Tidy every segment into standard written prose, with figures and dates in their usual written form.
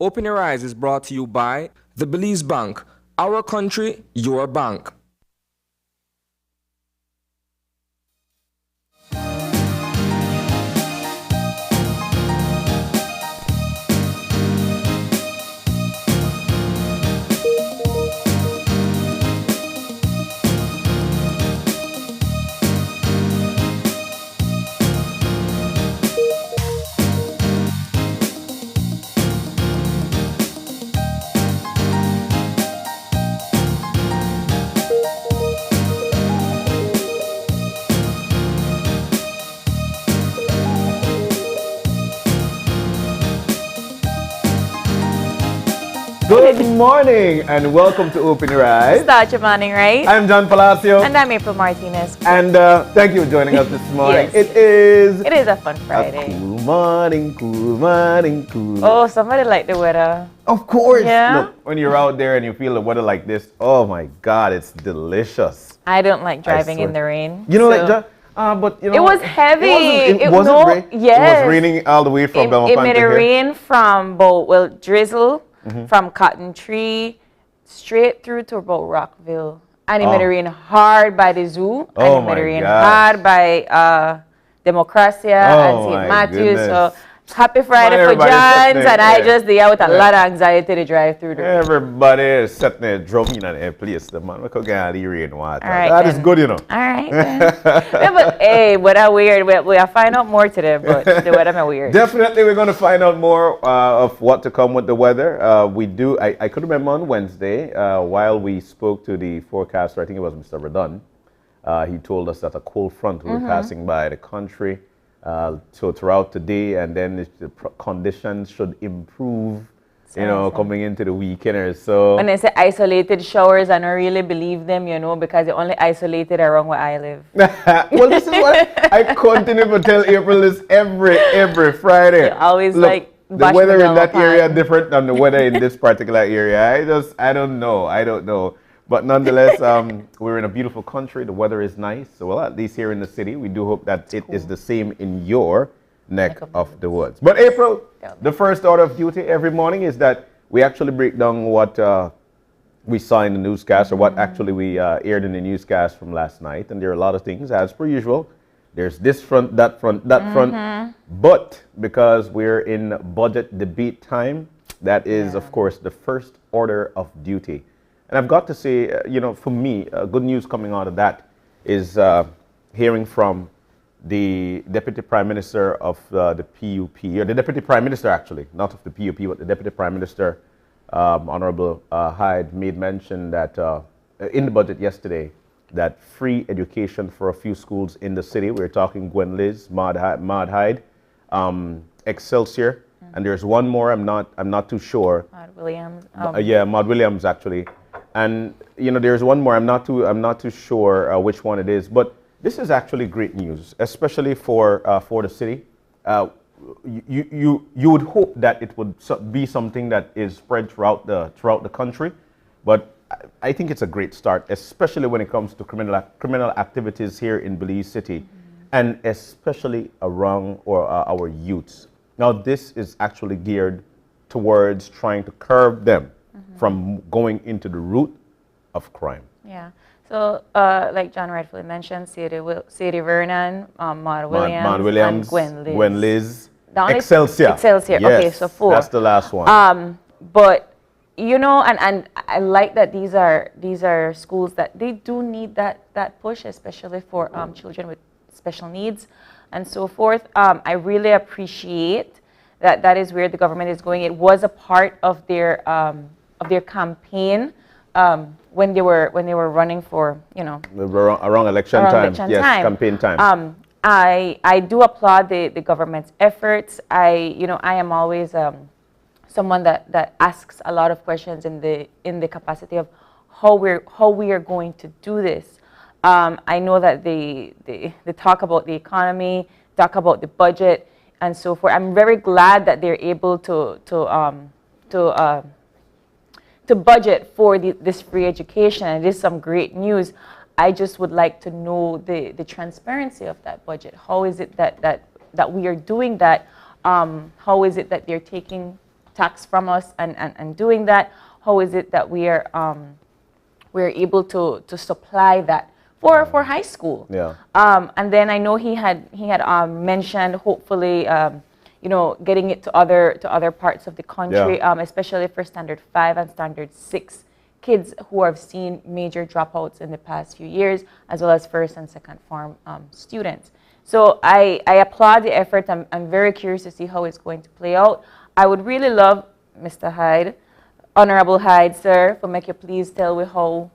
Open Your Eyes is brought to you by the Belize Bank. Our country, your bank. Good morning and welcome to Open Your Eyes. Start your morning right. I'm John Palacio. And I'm April Martinez. And thank you for joining us this morning. Yes. It is a fun Friday. Cool morning, cool morning, cool. Oh, somebody like the weather. Of course. Yeah. Look, when you're out there and you feel the weather like this, oh my God, it's delicious. I don't like driving in the rain. You know, like but you know, it was heavy. It wasn't rain. Yes. It was raining all the way from Belmont. It made it rain from drizzle from Cotton Tree straight through to about Rockville. And it made it rain hard by the zoo. And it made it rain hard by Democracia and St. Matthews. So happy Friday for Johns, and I just there with a lot of anxiety to drive through the rain. Everybody is sitting there drumming on their place. The man, we could get the rain water. Right, that is good, you know. All right. Yeah, but hey, weather weird. We'll find out more today, but the weather is weird. Definitely, we're going to find out more of what to come with the weather. I could remember on Wednesday, while we spoke to the forecaster, I think it was Mr. Redon, he told us that a cold front will be passing by the country. So throughout today, and then the conditions should improve, coming into the weekend. So when they say isolated showers, I don't really believe them, because they only isolated around where I live. Well, this is what I continue to tell April this every Friday. You always Look, the weather in that area different than the weather in this particular area. I don't know. But nonetheless, we're in a beautiful country. The weather is nice. So, well, at least here in the city, we do hope that it is the same in your neck of the woods. But April, the first order of duty every morning is that we actually break down what we saw in the newscast or what actually we aired in the newscast from last night. And there are a lot of things, as per usual. There's this front, that front, that front. But because we're in budget debate time, that is, of course, the first order of duty. And I've got to say, for me, good news coming out of that is hearing from the Deputy Prime Minister of the PUP, or the Deputy Prime Minister actually, not of the PUP, but the Deputy Prime Minister, Honorable Hyde, made mention that in the budget yesterday, that free education for a few schools in the city. We're talking Gwen Liz, Maud Hyde, Excelsior, and there's one more. I'm not too sure. Maud Williams. Maud Williams actually. And there's one more. I'm not too sure which one it is. But this is actually great news, especially for the city. You would hope that it would be something that is spread throughout the country, but I think it's a great start, especially when it comes to criminal activities here in Belize City, and especially around our youths. Now, this is actually geared towards trying to curb them from going into the root of crime. Yeah. So, like John rightfully mentioned, Sadie Vernon, Maud Williams, and Gwen Liz. Excelsior. Yes, Okay, so 4. That's the last one. But and I like that these are schools that they do need that push, especially for children with special needs and so forth. I really appreciate that is where the government is going. It was a part of their campaign when they were running for around election time. Campaign time. I do applaud the government's efforts. I am always someone that asks a lot of questions in the capacity of how we are going to do this. I know that they talk about the economy, talk about the budget, and so forth. I'm very glad that they're able to budget for this free education. It is some great news. I just would like to know the transparency of that budget. How is it that we are doing that? How is it that they're taking tax from us and doing that? How is it that we're able to supply that for high school? Yeah. And then I know he had mentioned hopefully getting it to other parts of the country, especially for standard 5 and standard 6 kids who have seen major dropouts in the past few years, as well as first and second form students. So I applaud the effort. I'm very curious to see how it's going to play out. I would really love, Mr. Hyde, Honorable Hyde, sir, for make you please tell me how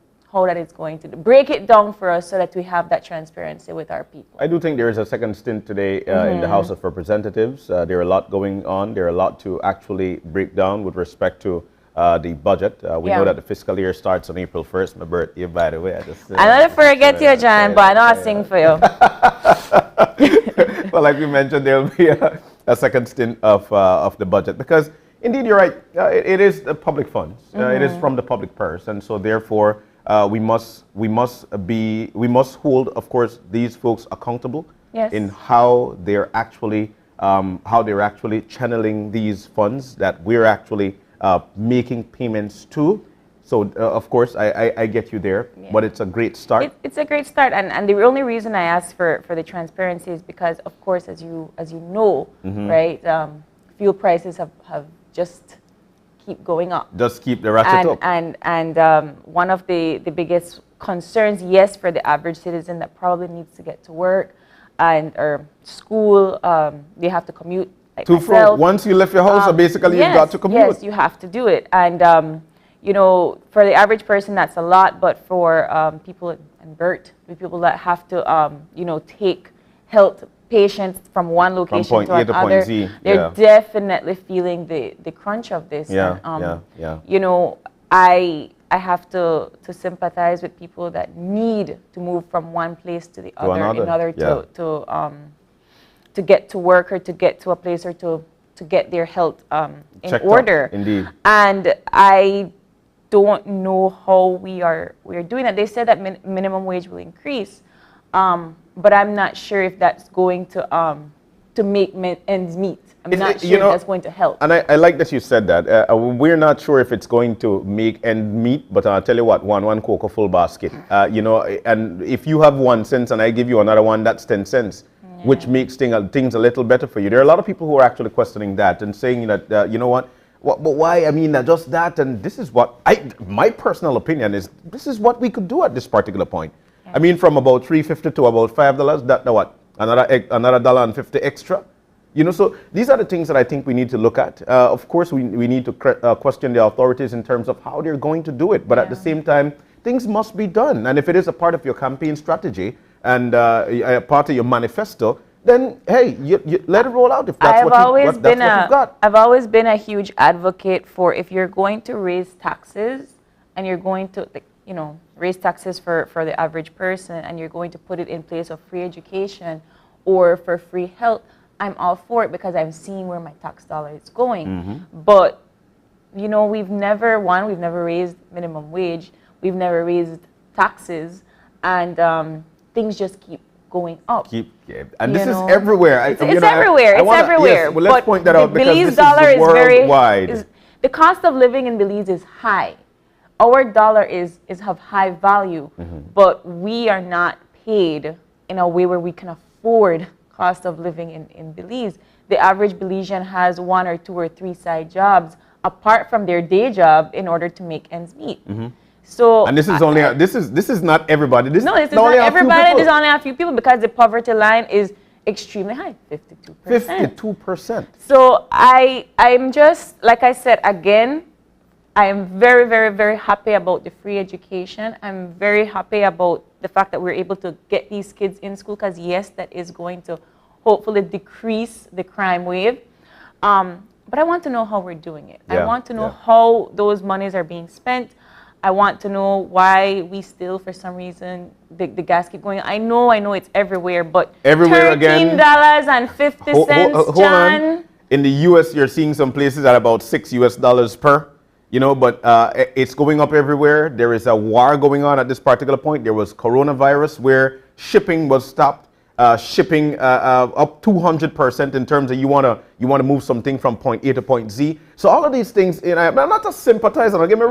that is going to break it down for us so that we have that transparency with our people. I do think there is a second stint today in the House of Representatives. There are a lot going on. There are a lot to actually break down with respect to the budget. We know that the fiscal year starts on April 1st. My birthday, by the way. I don't forget you, John, but I know I sing for you. Well, like we mentioned, there will be a second stint of the budget because, indeed, you're right. It is the public funds. It is from the public purse, and so therefore we must hold, of course, these folks accountable in how they're actually channeling these funds that we're actually making payments to. So, of course, I get you there, but it's a great start. It's a great start, and the only reason I asked for the transparency is because, of course, as you know, right, fuel prices have just keep going up. Just keep the ratchet up. And one of the biggest concerns, yes, for the average citizen that probably needs to get to work or school, they have to commute. Like myself. Once you left your house, basically you've got to commute. Yes, you have to do it. And for the average person, that's a lot, but for people, and Bert, the people that have to, take health patients from one location from point to A another, to point Z. they're definitely feeling the crunch of this. I have to sympathize with people that need to move from one place to the other in order to get to work or to get to a place or to get their health in order. Indeed. And I don't know how we're doing that. They said that minimum wage will increase, but I'm not sure if that's going to make ends meet. I'm not sure if that's going to help. And I like that you said that. We're not sure if it's going to make ends meet, but I'll tell you what, one cocoa full basket. And if you have 1 cent and I give you another one, that's 10 cents. Which makes things a little better for you. There are a lot of people who are actually questioning that and saying that, but why? I mean, just that. And this is what my personal opinion is, this is what we could do at this particular point. Yeah. I mean, from about $3.50 to about $5, that what? Another $1.50 extra? So these are the things that I think we need to look at. Of course, we need to question the authorities in terms of how they're going to do it. But at the same time, things must be done. And if it is a part of your campaign strategy, and a part of your manifesto, then hey, you let it roll out if that's what you've got. I've always been a huge advocate for if you're going to raise taxes and you're going to raise taxes for the average person and you're going to put it in place of free education or for free health, I'm all for it because I'm seeing where my tax dollar is going. But we've never raised minimum wage, we've never raised taxes, and things just keep going up. And this is everywhere. It's everywhere. It's everywhere. Yes, well, let's point that out because Belize this dollar is worldwide. The cost of living in Belize is high. Our dollar is of high value, but we are not paid in a way where we can afford cost of living in Belize. The average Belizean has 1 or 2 or 3 side jobs apart from their day job in order to make ends meet. So, and this is only this is not everybody. This is not everybody. There's only a few people because the poverty line is extremely high, 52%. 52%. So I'm just, like I said again, I am very, very, very happy about the free education. I'm very happy about the fact that we're able to get these kids in school because yes, that is going to hopefully decrease the crime wave. But I want to know how we're doing it. I want to know how those monies are being spent. I want to know why we still, for some reason, the gas keep going. I know it's everywhere, but everywhere again. $13.50, John. In the U.S., you're seeing some places at about $6 per. But it's going up everywhere. There is a war going on at this particular point. There was coronavirus where shipping was stopped. shipping up 200% in terms of you want to move something from point A to point Z. So all of these things, I'm not a sympathizer. Don't get me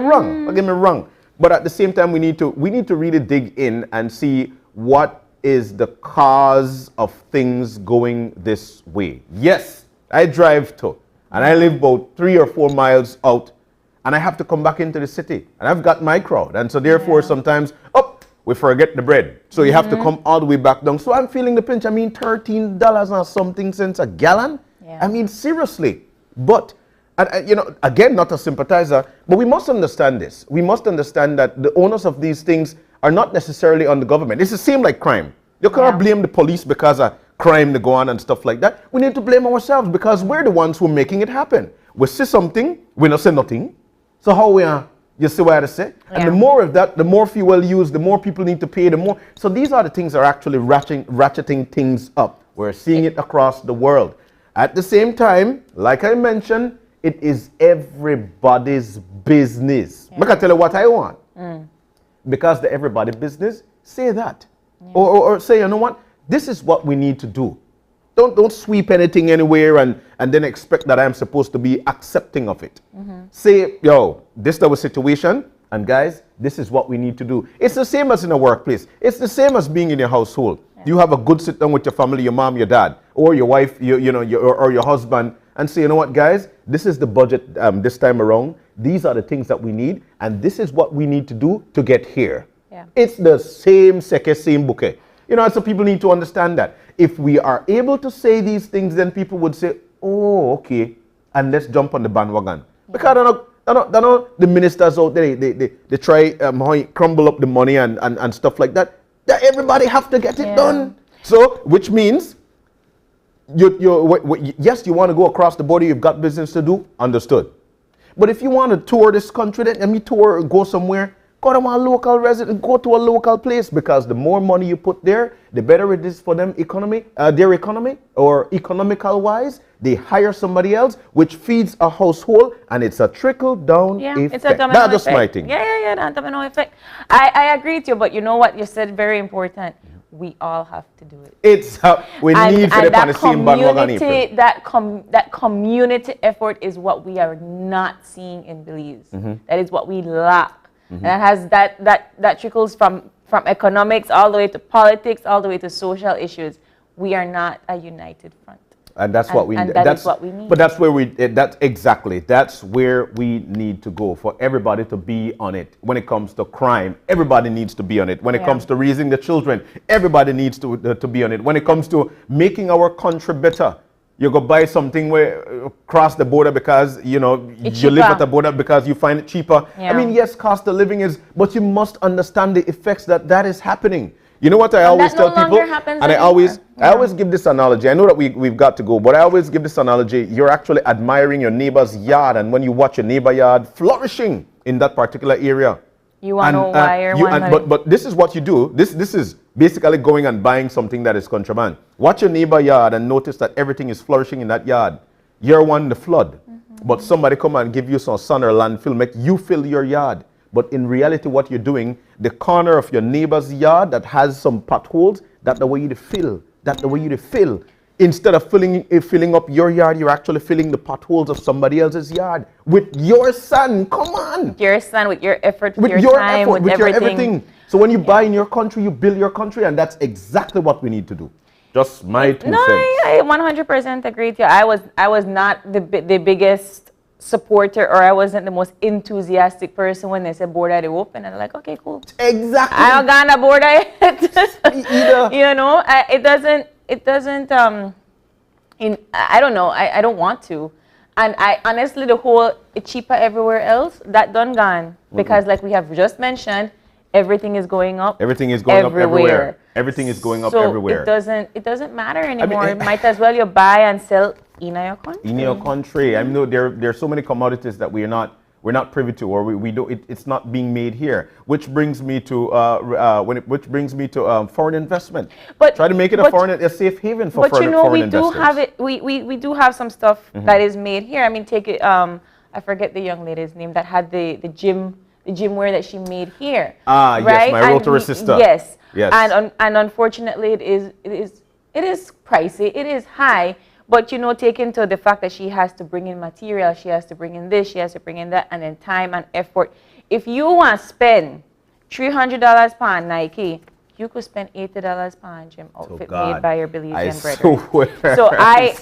wrong. But at the same time, we need to really dig in and see what is the cause of things going this way. Yes, I drive to, and I live about 3 or 4 miles out, and I have to come back into the city, and I've got my crowd, and so therefore sometimes, we forget the bread. So you have to come all the way back down. So I'm feeling the pinch. I mean, $13 or something cents a gallon. Yeah. I mean, seriously. But, again, not a sympathizer, but we must understand this. We must understand that the owners of these things are not necessarily on the government. It's the same like crime. You cannot blame the police because of crime to go on and stuff like that. We need to blame ourselves because we're the ones who are making it happen. We see something, we don't say nothing. So how we are? You see what I say? And the more of that, the more fuel used, the more people need to pay, the more. So these are the things that are actually ratcheting things up. We're seeing it across the world. At the same time, like I mentioned, it is everybody's business. I can tell you what I want. Because the everybody business, say that. Or say, you know what? This is what we need to do. Don't sweep anything anywhere and then expect that I'm supposed to be accepting of it. Say, yo, this is our situation, and guys, this is what we need to do. It's the same as in a workplace. It's the same as being in your household. You have a good sit down with your family, your mom, your dad, or your wife, or your husband, and say, you know what, guys, this is the budget this time around. These are the things that we need, and this is what we need to do to get here. It's the same bouquet. So people need to understand that. If we are able to say these things, then people would say, oh, okay, and let's jump on the bandwagon. Because I know the ministers out there, they try crumble up the money and stuff like that. That everybody have to get it done. So, which means, yes, you want to go across the border, you've got business to do, understood. But if you want to tour this country, then go somewhere, go to a local resident, go to a local place, because the more money you put there, the better it is for them their economy, or economical wise. They hire somebody else, which feeds a household, and it's a trickle-down effect. It's a domino That's just effect. my thing. That domino effect. I agree with you, but you know what you said, very important. We all have to do it. It's we need for the same bandwagon. That community effort is what we are not seeing in Belize. That is what we lack. And that trickles from economics all the way to politics, all the way to social issues. We are not a united front. And that's what we need. That's what we need. But that's where that's where we need to go, for everybody to be on it. When it comes to crime, everybody needs to be on it. When it comes to raising the children, everybody needs to be on it. When it comes to making our country better, you go buy something cross the border because you live at the border because you find it cheaper. I mean, yes, cost of living is, but you must understand the effects that is happening. You know what I always tell people, and I always give this analogy. I know that we've got to go, but I always give this analogy. You're actually admiring your neighbor's yard, and when you watch your neighbor yard flourishing in that particular area, you want to know why but this is what you do. This is basically going and buying something that is contraband. Watch your neighbor yard and notice that everything is flourishing in that yard. You're one the flood, but somebody come and give you some sun or landfill, make you fill your yard. But in reality, what you're doing, the corner of your neighbor's yard that has some potholes, that's the way you fill. That's the way you fill. Instead of filling up your yard, you're actually filling the potholes of somebody else's yard with your son. Come on. With your son, with your effort, with your time, with everything. So when you buy in your country, you build your country, and that's exactly what we need to do. Just my 2 cents. No, I 100% agree with you. I was not the biggest supporter, or I wasn't the most enthusiastic person when they said border they open, and I'm like, okay, cool. Exactly. I don't got a border yet. It doesn't I don't know, I don't want to. And I honestly, the whole it's cheaper everywhere else, that done gone. Because like we have just mentioned, everything is going up. Everything is going up everywhere. Everything is going up everywhere. It doesn't matter anymore. I mean, might as well you buy and sell in your country. In your country. I know there are so many commodities that we're not privy to, or we don't. It's not being made here, which brings me to foreign investment. But try to make it a safe haven for foreign investors. We do have some stuff that is made here. I mean, take it. I forget the young lady's name that had the gymwear that she made here. Yes, my rotary sister. Yes. And unfortunately, it is it is pricey, it is high, but you know, take into the fact that she has to bring in material, she has to bring in this, she has to bring in that, and then time and effort. If you want to spend $300 on Nike, you could spend $80 on gym outfit made by your Belizean brethren. So I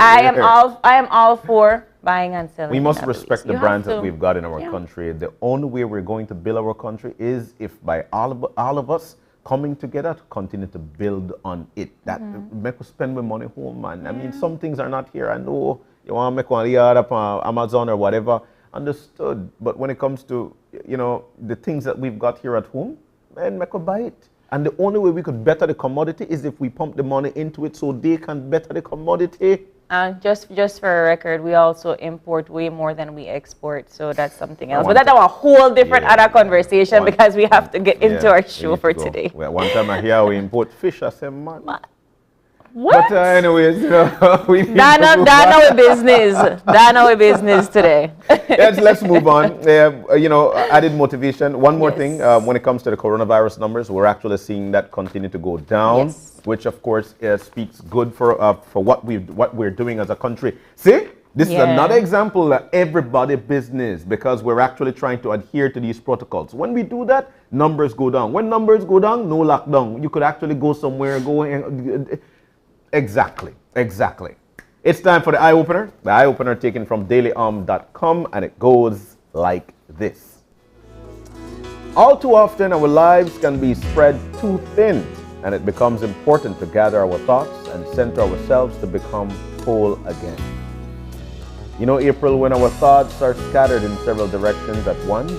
am all for buying and selling. We must respect the brands that we've got in our country. The only way we're going to build our country is if by all of us coming together to continue to build on it. That make us spend my money home, man. I mean, some things are not here. I know you want to make one yard up on Amazon or whatever. Understood. But when it comes to, you know, the things that we've got here at home, man, make us buy it. And the only way we could better the commodity is if we pump the money into it so they can better the commodity. And just for a record, we also import way more than we export, so that's something else. But that's a whole different other conversation because we have to get into our show for today. Well, one time I hear we import fish, I said, man. What? But anyways, you know, we need that's our business. That's our business today. Yes, let's move on. You know, added motivation. One more thing, when it comes to the coronavirus numbers, we're actually seeing that continue to go down, which of course speaks good for what we're doing as a country. See, this is another example of everybody business because we're actually trying to adhere to these protocols. When we do that, numbers go down. When numbers go down, no lockdown. You could actually go somewhere, Exactly. It's time for the eye opener. The eye opener taken from dailyarm.com, and it goes like this. All too often our lives can be spread too thin, and it becomes important to gather our thoughts and center ourselves to become whole again. You know, April, when our thoughts are scattered in several directions at once,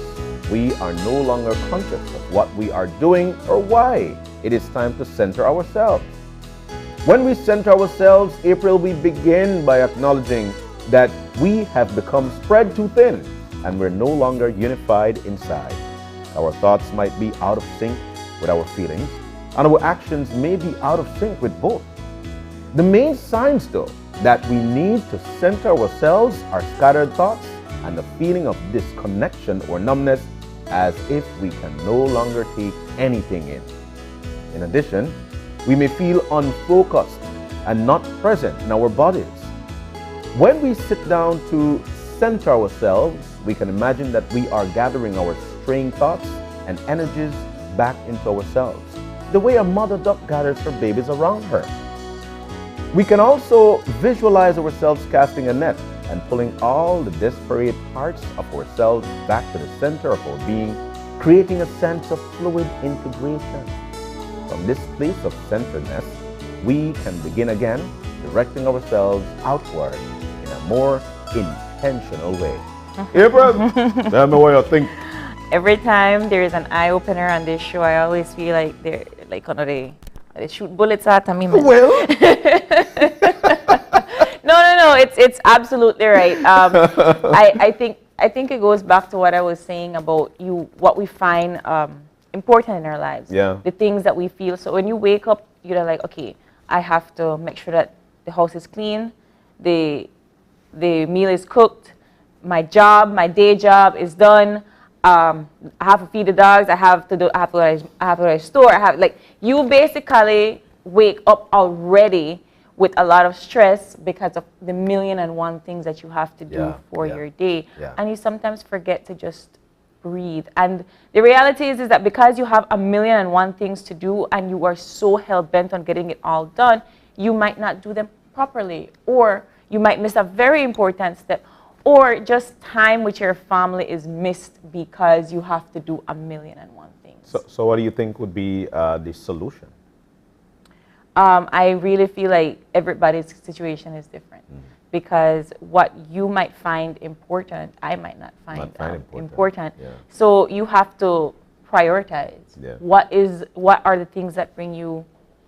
we are no longer conscious of what we are doing or why. It is time to center ourselves. When we center ourselves, April, we begin by acknowledging that we have become spread too thin and we're no longer unified inside. Our thoughts might be out of sync with our feelings, and our actions may be out of sync with both. The main signs, though, that we need to center ourselves are scattered thoughts and the feeling of disconnection or numbness, as if we can no longer take anything in. In addition, we may feel unfocused and not present in our bodies. When we sit down to center ourselves, we can imagine that we are gathering our straying thoughts and energies back into ourselves, the way a mother duck gathers her babies around her. We can also visualize ourselves casting a net and pulling all the disparate parts of ourselves back to the center of our being, creating a sense of fluid integration. From this place of centeredness, we can begin again directing ourselves outward in a more intentional way. April, tell me what you think. Every time there is an eye opener on this show, I always feel like they're like they shoot bullets at me. Man. Well, no, it's absolutely right. I think it goes back to what I was saying about what we find important in our lives. Yeah. The things that we feel. So when you wake up, you're like, okay, I have to make sure that the house is clean, the meal is cooked, my day job is done. I have to feed the dogs. I have to go to the store. You basically wake up already with a lot of stress because of the 1,000,001 things that you have to do for your day, and you sometimes forget to just breathe. And the reality is that because you have 1,000,001 things to do and you are so hell-bent on getting it all done, you might not do them properly, or you might miss a very important step, or just time with your family is missed because you have to do 1,000,001 things. So what do you think would be the solution? I really feel like everybody's situation is different. Because what you might find important, I might not find important. Yeah. So you have to prioritize. Yeah. What are the things that bring you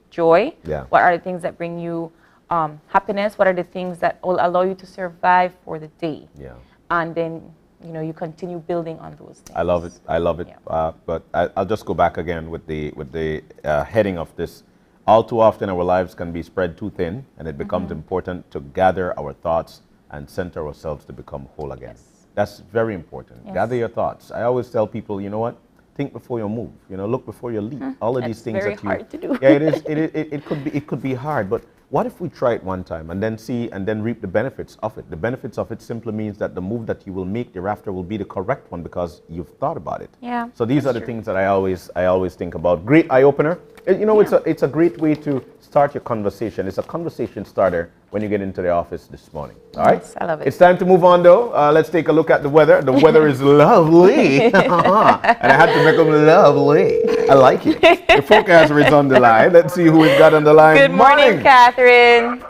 joy? Yeah. What are the things that bring you happiness? What are the things that will allow you to survive for the day? Yeah. And then you continue building on those things. I love it. Yeah. But I'll just go back again with the heading of this. All too often our lives can be spread too thin, and it becomes important to gather our thoughts and center ourselves to become whole again. Yes. That's very important. Yes. Gather your thoughts. I always tell people, you know what? Think before you move. Look before you leap. All of these things that you. Very hard to do. Yeah, it is. It could be hard, but what if we try it one time and then see and then reap the benefits of it? The benefits of it simply means that the move that you will make thereafter will be the correct one because you've thought about it. Yeah. So these are the things that I always think about. Great eye opener. You know, it's a great way to start your conversation. It's a conversation starter when you get into the office this morning. All right? Yes, I love it. It's time to move on, though. Let's take a look at the weather. The weather is lovely. And I had to make them lovely. I like it. The forecaster is on the line. Let's see who we've got on the line. Good morning, Catherine.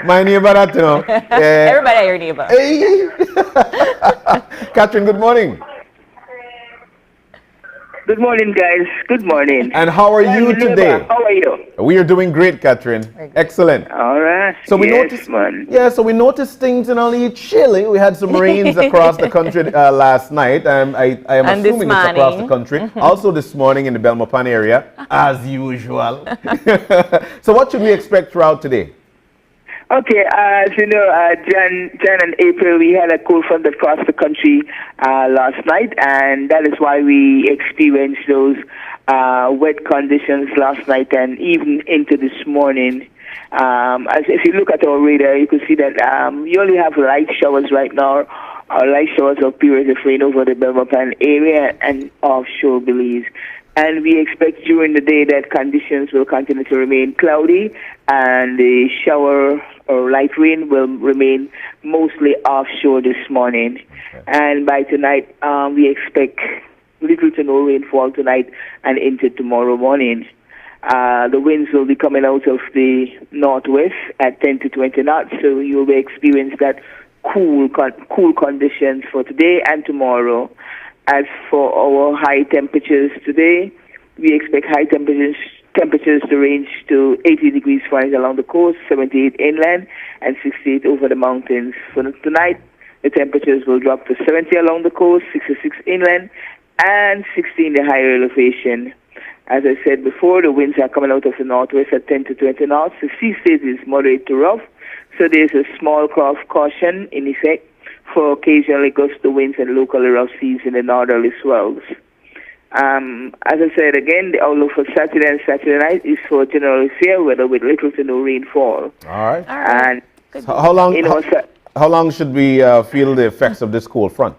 My neighbor, that, you know. Everybody, your neighbor. Hey. Catherine, good morning. Good morning, guys. Good morning. And how are you today? How are you? We are doing great, Catherine. Excellent. All right. So we yes, noticed, man. yeah. So we noticed things in only chilly. We had some rains across the country last night. I am And this assuming it's across the morning. country. Also this morning in the Belmopan area, as usual. So what should we expect throughout today? Okay, as you know, Jan and April, we had a cold front that crossed the country last night, and that is why we experienced those wet conditions last night and even into this morning. As if you look at our radar, you can see that you only have light showers right now, light showers or periods of rain over the Belmopan area and offshore Belize. And we expect during the day that conditions will continue to remain cloudy and the shower or light rain will remain mostly offshore this morning. Okay. And by tonight, we expect little to no rainfall tonight and into tomorrow morning. The winds will be coming out of the northwest at 10 to 20 knots, so you will experience that cool conditions for today and tomorrow. As for our high temperatures today, we expect high temperatures to range to 80 degrees Fahrenheit along the coast, 78 inland, and 68 over the mountains. For tonight, the temperatures will drop to 70 along the coast, 66 inland, and 60 in the higher elevation. As I said before, the winds are coming out of the northwest at 10 to 20 knots. The sea state is moderate to rough, so there's a small caution in effect for occasionally gusty winds and locally rough seas in the northerly swells. As I said again, the outlook for Saturday and Saturday night is for generally fair weather with little to no rainfall. All right. And so how long should we feel the effects of this cold front?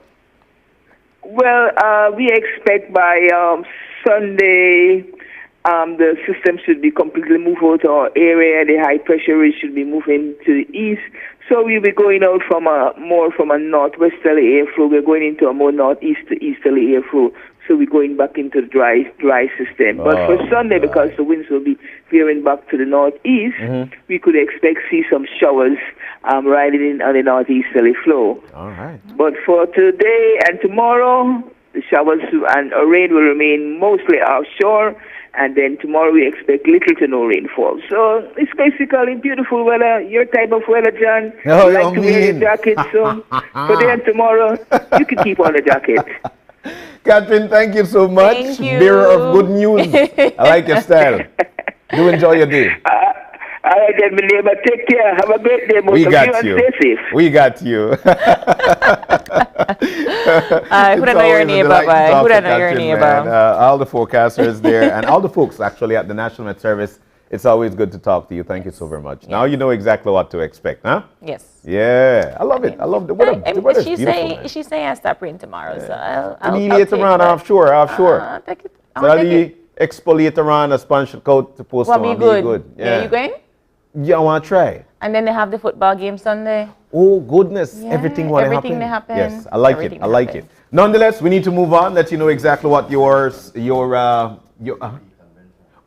Well, we expect by Sunday the system should be completely moved out of our area. The high pressure ridge should be moving to the east. So we'll be going out from a northwesterly airflow. We're going into a more northeast to easterly airflow. So we're going back into the dry system. But for Sunday, because the winds will be veering back to the northeast, we could expect see some showers riding in on the northeasterly flow. All right. But for today and tomorrow, the showers and rain will remain mostly offshore. And then tomorrow we expect little to no rainfall. So it's basically beautiful weather, your type of weather, John. Oh, you like to wear your jacket, so for today and tomorrow, you can keep on the jacket. Catherine, thank you so much. Thank you. Bearer of good news. I like your style. Do enjoy your day. All right, then, my neighbor. Take care. Have a great day, most We of got you, and you. stay safe. We got you. Who don't know your neighbor, boy? Who don't know your neighbor? All the forecasters there and all the folks actually at the National Met Service. It's always good to talk to you. Thank you so very much. Now you know exactly what to expect, huh? Yes. Yeah, I love it. I love the weather. The weather's beautiful. She's saying I stop rain tomorrow, so I'll Later take on, that. offshore. Take it. So the Expo later on, a sponge coat supposed to Will be be good. Yeah, you going? Yeah, I want to try. And then they have the football game Sunday. Oh, goodness. Yeah, Everything what everything happen. that happen. Yes, I like Everything it. I like happen. it. Nonetheless, we need to move on. Let you know exactly what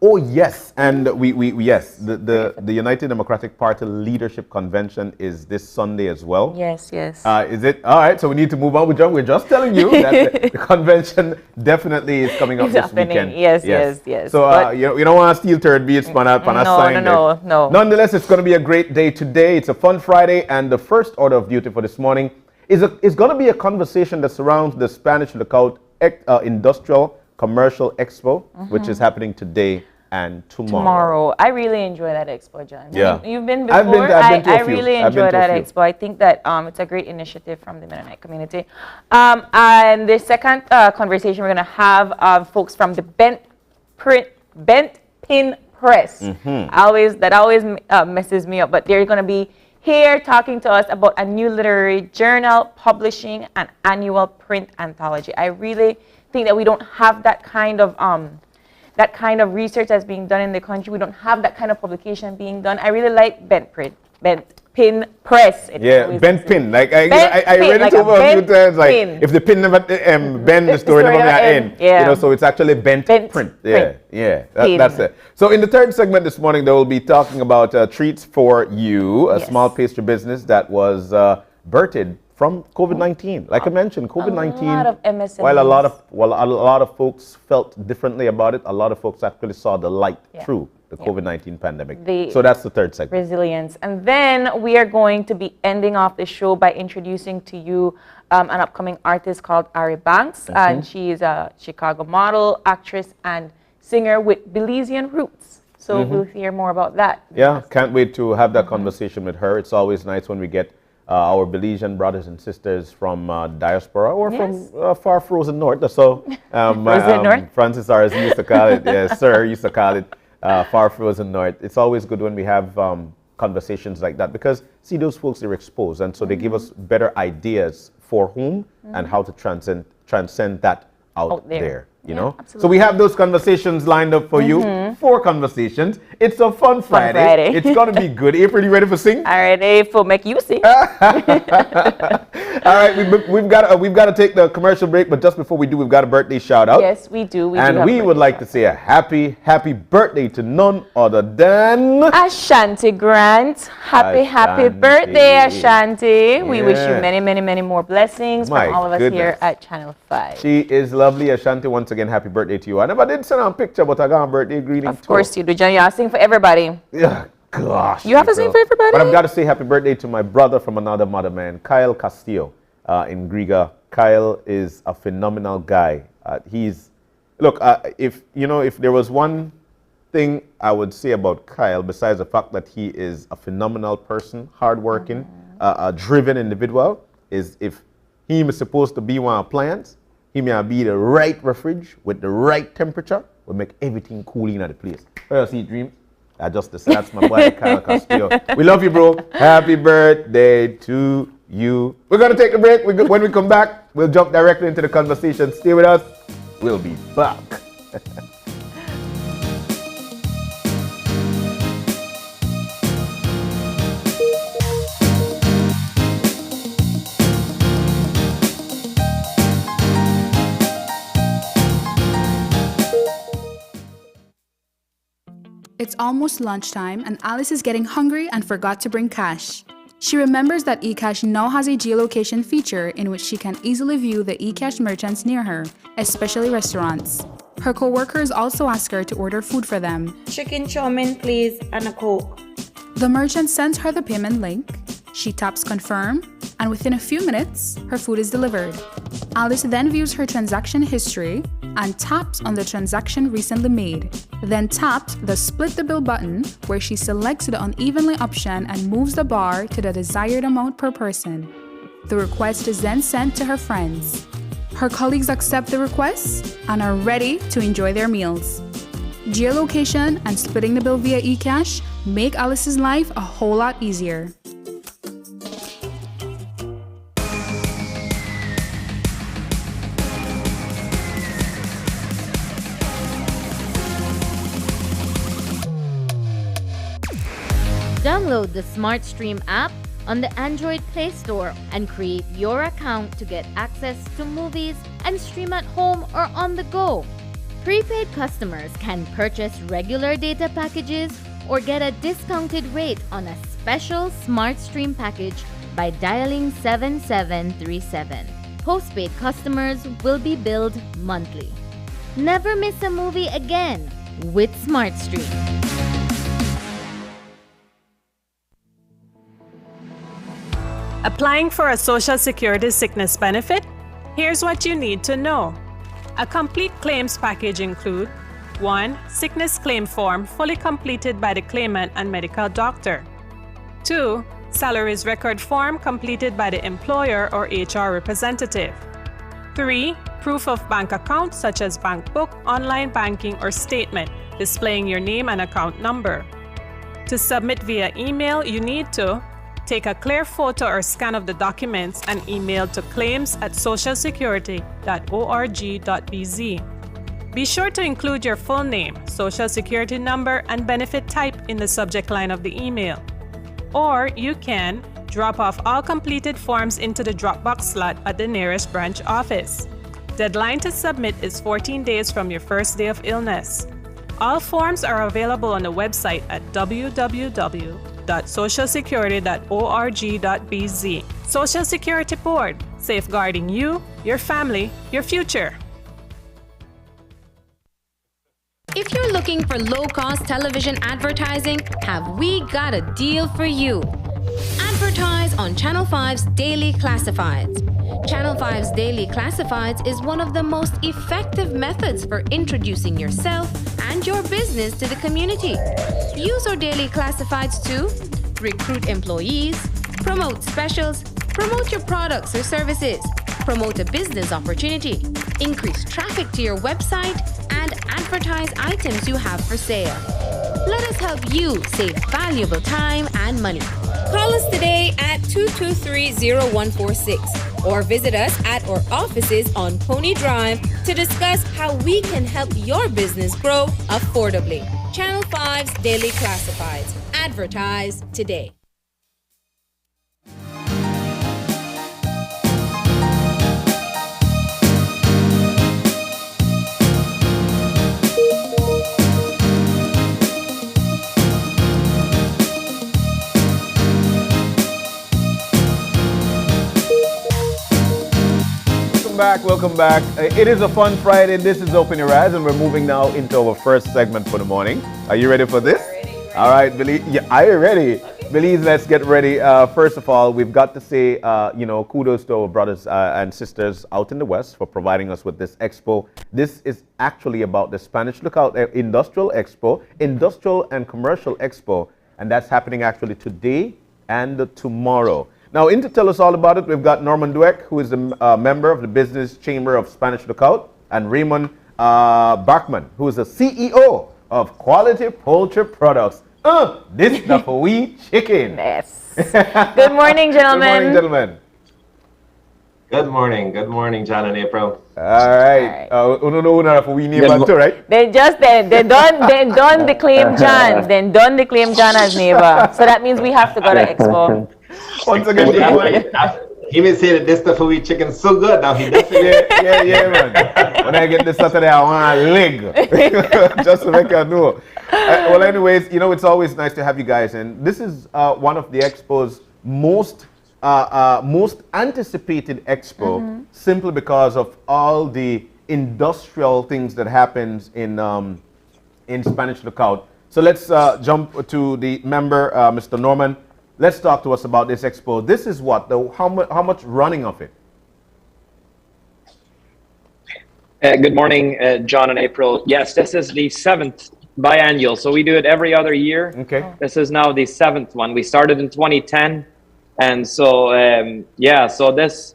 oh, yes. And the United Democratic Party Leadership Convention is this Sunday as well. Yes. Is it? All right, so we need to move on. We're just telling you that the convention definitely is coming up It's this happening. weekend. Yes. So you don't want to steal third beats, man. No. Nonetheless, it's going to be a great day today. It's a fun Friday, and the first order of duty for this morning is going to be a conversation that surrounds the Spanish Lookout Industrial Commercial Expo, which is happening today and tomorrow. I really enjoy that expo, John. Yeah. You've been before. I've been to a I few. really I've been enjoy to a that few. expo. I think that it's a great initiative from the Mennonite community. And the second conversation we're going to have folks from the Bent Pin Press. That always messes me up. But they're going to be here talking to us about a new literary journal, publishing an annual print anthology. I really think that we don't have that kind of research that's being done in the country. We don't have that kind of publication being done. I really like Bent Pin Press. Bent Pin. Like I read it like over a few times. Like pin. if the pin never bend, the story never end. Yeah. You know, so it's actually bent print. That's it. So in the third segment this morning, they will be talking about treats for you, a small pastry business that was birthed from COVID-19. Like I mentioned, COVID-19. A lot of MSMEs. While a lot of folks felt differently about it, a lot of folks actually saw the light through the COVID-19 pandemic. So that's the third segment. Resilience. And then we are going to be ending off the show by introducing to you an upcoming artist called Ari Banks. And she is a Chicago model, actress, and singer with Belizean roots. So we'll hear more about that. Yeah, can't wait to have that conversation with her. It's always nice when we get our Belizean brothers and sisters from diaspora or from far frozen north. So Francis R. used to call it, sir used to call it far frozen north. It's always good when we have conversations like that because see those folks, they're exposed and so they give us better ideas for whom and how to transcend that out there. You know, absolutely. So we have those conversations lined up for you. 4 conversations. It's a fun Friday. It's gonna be good. April, you ready for sing? All right, for make you sing. All right, we've got to take the commercial break, but just before we do, we've got a birthday shout out. Yes, we do. We would like to say a happy birthday to none other than Ashanti Grant. Happy birthday, Ashanti. We wish you many more blessings from all of us here at Channel 5. She is lovely. Ashanti, once again, happy birthday to you. I never did send her a picture, but I got a birthday greeting. Of course you do, John. You have to sing for everybody. Yeah, gosh. You have to sing for everybody? But I've got to say happy birthday to my brother from another mother, man, Kyle Castillo in Griga. Kyle is a phenomenal guy. If there was one thing I would say about Kyle, besides the fact that he is a phenomenal person, hardworking, a driven individual, is if he was supposed to be one of plants, he may be the right refrige with the right temperature, will make everything cool in the place. Where see dreams? That's my boy Kyle Castillo. We love you, bro. Happy birthday to you. We're gonna take a break. When we come back, we'll jump directly into the conversation. Stay with us. We'll be back. It's almost lunchtime and Alice is getting hungry and forgot to bring cash. She remembers that eCash now has a geolocation feature in which she can easily view the eCash merchants near her, especially restaurants. Her co-workers also ask her to order food for them. Chicken chow mein, please, and a Coke. The merchant sends her the payment link. She taps confirm, and within a few minutes, her food is delivered. Alice then views her transaction history and taps on the transaction recently made. Then taps the split the bill button where she selects the unevenly option and moves the bar to the desired amount per person. The request is then sent to her friends. Her colleagues accept the request and are ready to enjoy their meals. Geolocation and splitting the bill via eCash make Alice's life a whole lot easier. Download the SmartStream app on the Android Play Store and create your account to get access to movies and stream at home or on the go. Prepaid customers can purchase regular data packages or get a discounted rate on a special SmartStream package by dialing 7737. Postpaid customers will be billed monthly. Never miss a movie again with SmartStream. Applying for a Social Security sickness benefit? Here's what you need to know. A complete claims package include 1. Sickness claim form fully completed by the claimant and medical doctor. 2. Salaries record form completed by the employer or HR representative. 3. Proof of bank account such as bank book, online banking, or statement. displaying your name and account number. To submit via email, you need to take a clear photo or scan of the documents and email to claims@socialsecurity.org.bz. Be sure to include your full name, social security number, and benefit type in the subject line of the email. Or you can drop off all completed forms into the Dropbox slot at the nearest branch office. Deadline to submit is 14 days from your first day of illness. All forms are available on the website at www.socialsecurity.org.bz. Social Security Board, safeguarding you, your family, your future. If you're looking for low-cost television advertising, have we got a deal for you? Advertise on Channel 5's Daily Classifieds. Channel 5's Daily Classifieds is one of the most effective methods for introducing yourself and your business to the community. Use our Daily Classifieds to recruit employees, promote specials, promote your products or services, promote a business opportunity, increase traffic to your website, and advertise items you have for sale. Let us help you save valuable time and money. Call us today at 223-0146 or visit us at our offices on Pony Drive to discuss how we can help your business grow affordably. Channel 5's Daily Classifieds. Advertise today. Welcome back. It is a fun Friday. This is Open Your Eyes, and we're moving now into our first segment for the morning. Are you ready for this? All right, Belize. Yeah, are you ready? Okay. Belize, let's get ready. First of all, we've got to say, kudos to our brothers and sisters out in the West for providing us with this expo. This is actually about the Spanish Lookout Industrial Expo, Industrial and Commercial Expo, and that's happening actually today and tomorrow. Now, in to tell us all about it, we've got Norman Dweck, who is a member of the Business Chamber of Spanish Lookout, and Raymond Bachman, who is the CEO of Quality Poultry Products. This is the we chicken. Yes. Good morning, gentlemen. Good morning, gentlemen. Good morning. Good morning, John and April. All right. Right? They done declaim John. Then done declaim John as neighbor. So that means we have to go to Expo. Once again, he may say that this stuff for we chicken so good now. He definitely yeah, man. When I get this Saturday, I want a leg. Just to make you know. Well, anyways, it's always nice to have you guys in. This is one of the Expo's most anticipated expo, simply because of all the industrial things that happens in Spanish Lookout. So let's jump to the member, Mr. Norman. Let's talk to us about this expo. This is what? How much running of it? Good morning, John and April. Yes, this is the 7th biannual. So we do it every other year. Okay. This is now the 7th one. We started in 2010. And so, so this,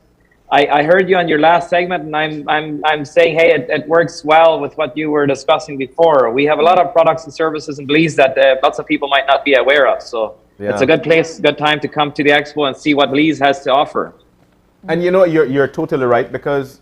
I heard you on your last segment, and I'm saying, hey, it works well with what you were discussing before. We have a lot of products and services in Belize that lots of people might not be aware of. So it's a good place, good time to come to the expo and see what Belize has to offer. And you're totally right, because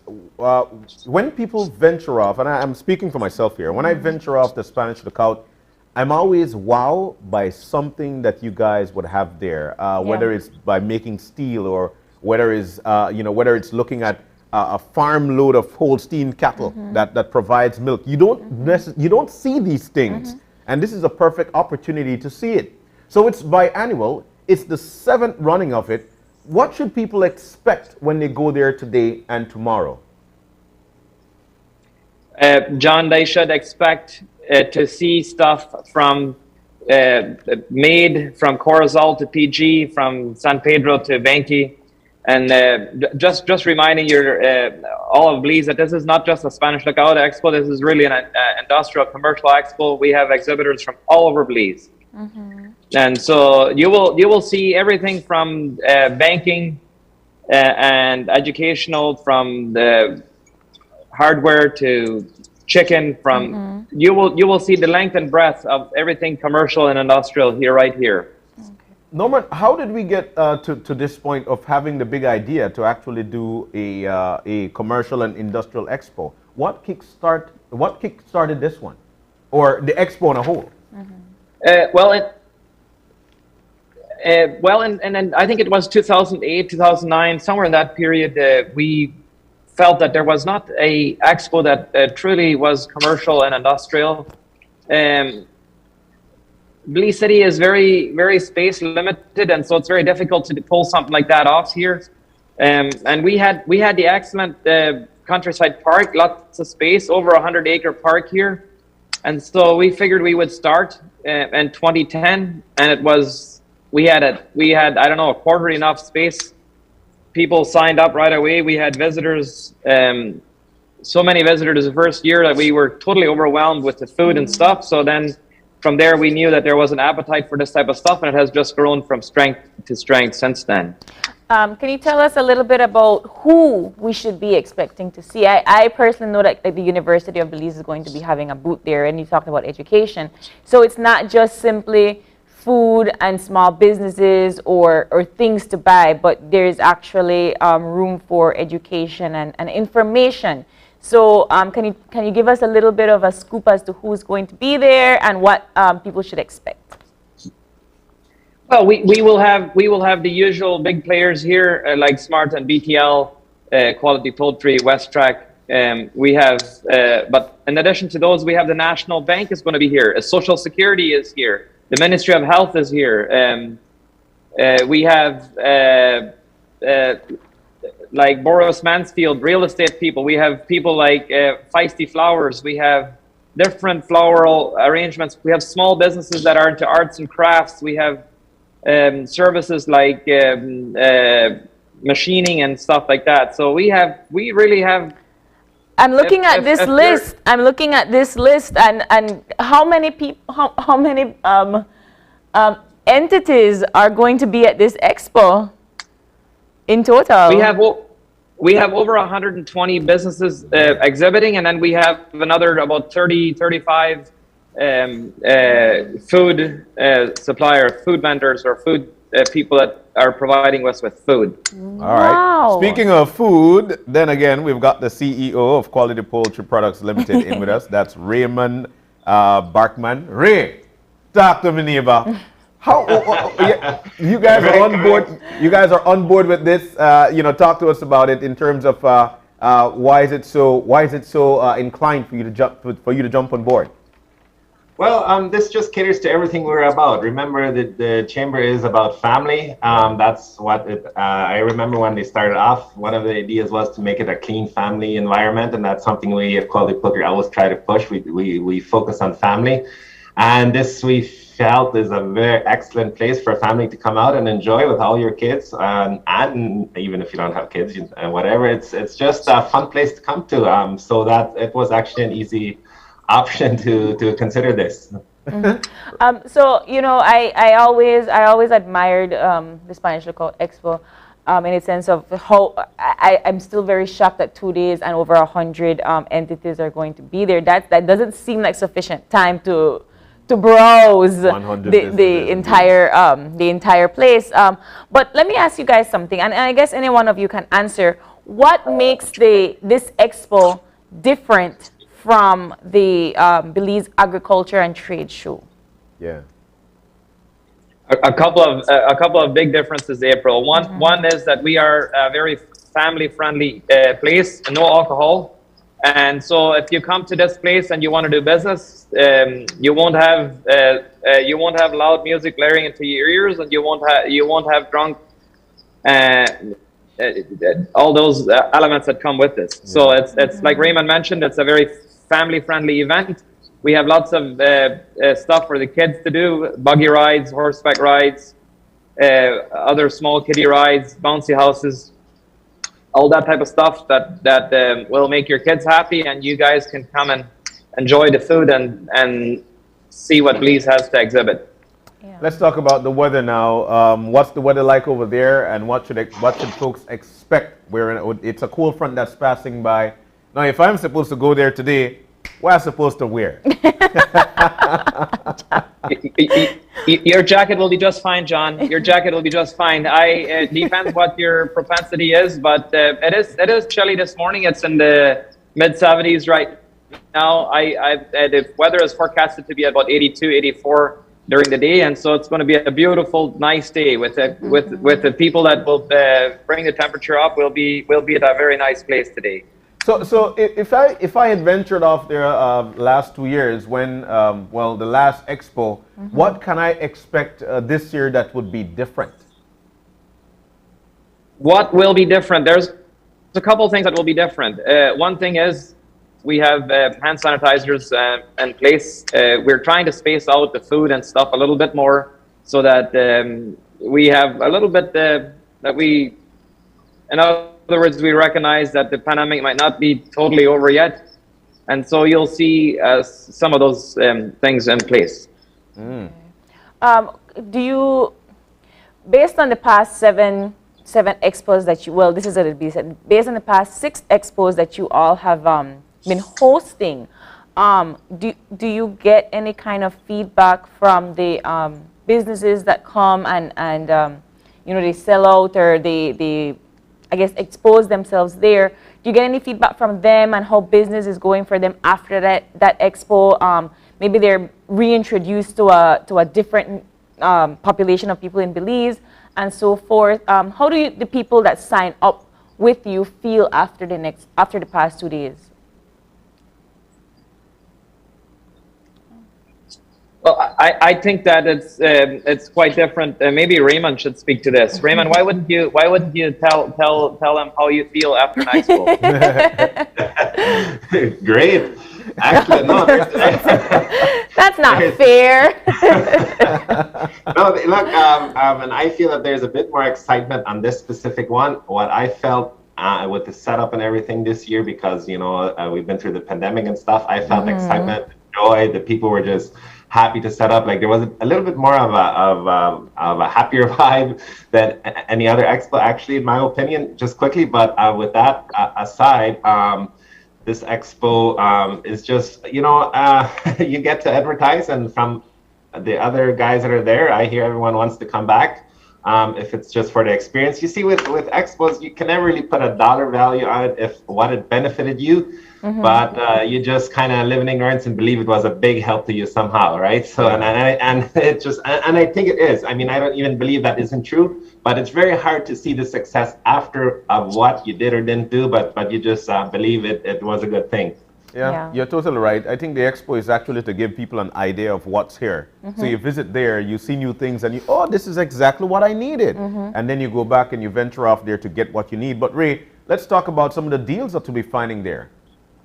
when people venture off, and I'm speaking for myself here, when I venture off the Spanish Lookout, I'm always wowed by something that you guys would have there, whether it's by making steel or whether it's looking at a farm load of Holstein cattle that provides milk. You don't see these things, and this is a perfect opportunity to see it. So it's biannual. It's the 7th running of it. What should people expect when they go there today and tomorrow? John, they should expect to see stuff from made from Corozal to PG, from San Pedro to Benki, and just reminding all of Belize that this is not just a Spanish Lookout Expo. This is really an industrial commercial expo. We have exhibitors from all over Belize, and so you will see everything from banking and educational, from the hardware to chicken, from you will see the length and breadth of everything commercial and industrial here, right here. Norman, how did we get to this point of having the big idea to actually do a commercial and industrial expo? What kickstarted this one, or the expo on a whole? And I think it was 2008, 2009, somewhere in that period, we felt that there was not a expo that truly was commercial and industrial. Belize City is very, very space limited, and so it's very difficult to pull something like that off here. And we had the excellent countryside park, lots of space, over 100-acre park here. And so we figured we would start in 2010, and it was, we had I don't know, a quarter enough space. People signed up right away. We had visitors, so many visitors the first year that we were totally overwhelmed with the food and stuff. So then from there, we knew that there was an appetite for this type of stuff, and it has just grown from strength to strength since then. Can you tell us a little bit about who we should be expecting to see? I personally know that the University of Belize is going to be having a booth there, and you talked about education. So it's not just simply food and small businesses or things to buy, but there's actually room for education and information. So can you give us a little bit of a scoop as to who's going to be there and what people should expect? Well, we will have the usual big players here like Smart and BTL, Quality Poultry, West Track. We have, but in addition to those, we have the National Bank is going to be here. Social Security is here. The Ministry of Health is here. We have like Boris Mansfield, real estate people. We have people like Feisty Flowers. We have different floral arrangements. We have small businesses that are into arts and crafts. We have services like machining and stuff like that. So we really have. I'm looking at this list. I'm looking at this list, and how many people, how many entities are going to be at this expo in total? We have over 120 businesses exhibiting, and then we have another about 35 food supplier, food vendors, or food people that are providing us with food. All right. Speaking of food, then again, we've got the CEO of Quality Poultry Products Limited in with us. That's Raymond Barkman. Ray, talk to me, neighbor. How you guys are on board? You guys are on board with this? Talk to us about it in terms of why is it so inclined for you to jump on board? Well, this just caters to everything we're about. Remember that the chamber is about family. That's what I remember when they started off. One of the ideas was to make it a clean family environment, and that's something we at Quality Poultry always try to push. We focus on family, and this we felt is a very excellent place for a family to come out and enjoy with all your kids, and even if you don't have kids and whatever. It's just a fun place to come to. So that it was actually an easy option to consider this. Mm-hmm. So I always admired the Spanish Lookout Expo in a sense of how I'm still very shocked that 2 days and over 100 entities are going to be there. That doesn't seem like sufficient time to browse the entire place. But let me ask you guys something, and I guess any one of you can answer. What makes this expo different from the Belize Agriculture and Trade Show? Yeah. A couple of big differences, April. One is that we are a very family-friendly place, no alcohol, and so if you come to this place and you want to do business, you won't have loud music blaring into your ears, and you won't have drunk. All those elements that come with this. So it's like Raymond mentioned, it's a very family-friendly event. We have lots of stuff for the kids to do: buggy rides, horseback rides, other small kiddie rides, bouncy houses, all that type of stuff that will make your kids happy, and you guys can come and enjoy the food and see what Belize has to exhibit. Yeah. Let's talk about the weather now. What's the weather like over there, and what should folks expect? It's a cold front that's passing by. Now, if I'm supposed to go there today, what am I supposed to wear? Your jacket will be just fine, John. Your jacket will be just fine. It depends what your propensity is, but it is chilly this morning. It's in the mid 70s right now. The weather is forecasted to be about 82, 84 during the day, and so it's going to be a beautiful, nice day with the people that will bring the temperature up. We'll be at a very nice place today. So if I had ventured off there last 2 years when the last Expo, what can I expect this year that would be different? What will be different? There's a couple of things that will be different. One thing is we have hand sanitizers in place. We're trying to space out the food and stuff a little bit more so that we have a little bit that we, in other words, we recognize that the pandemic might not be totally over yet. And so you'll see some of those things in place. Do you, based on the past seven expos that you, well, this is what it'd be said, based on the past 6 expos that you all have been hosting, do you get any kind of feedback from the businesses that come and you know, they sell out or they I guess expose themselves there? Do you get any feedback from them and how business is going for them after that expo? Maybe they're reintroduced to a different population of people in Belize and so forth. How do the people that sign up with you feel after the past 2 days? Well, I think that it's quite different. Maybe Raymond should speak to this. Raymond, why wouldn't you tell them how you feel after an expo? Great. Actually, no. That's not fair. No, look, and I feel that there's a bit more excitement on this specific one. What I felt with the setup and everything this year, because you know we've been through the pandemic and stuff, I felt excitement, joy. The people were just happy to set up. Like there was a little bit more of a happier vibe than any other expo, actually, in my opinion. Just quickly, but with that aside, this expo is just, you know, you get to advertise, and from the other guys that are there, I hear everyone wants to come back. If it's just for the experience, you see, with expos, you can never really put a dollar value on it if what it benefited you. But you just kind of live in ignorance and believe it was a big help to you somehow, right? So and it just, and I think it is. I mean, I don't even believe that isn't true, but it's very hard to see the success after of what you did or didn't do, but you just believe it was a good thing. Yeah, you're totally right. I think the expo is actually to give people an idea of what's here. So you visit there, you see new things, and oh, this is exactly what I needed. And then you go back and you venture off there to get what you need. But Ray, let's talk about some of the deals that you'll be finding there.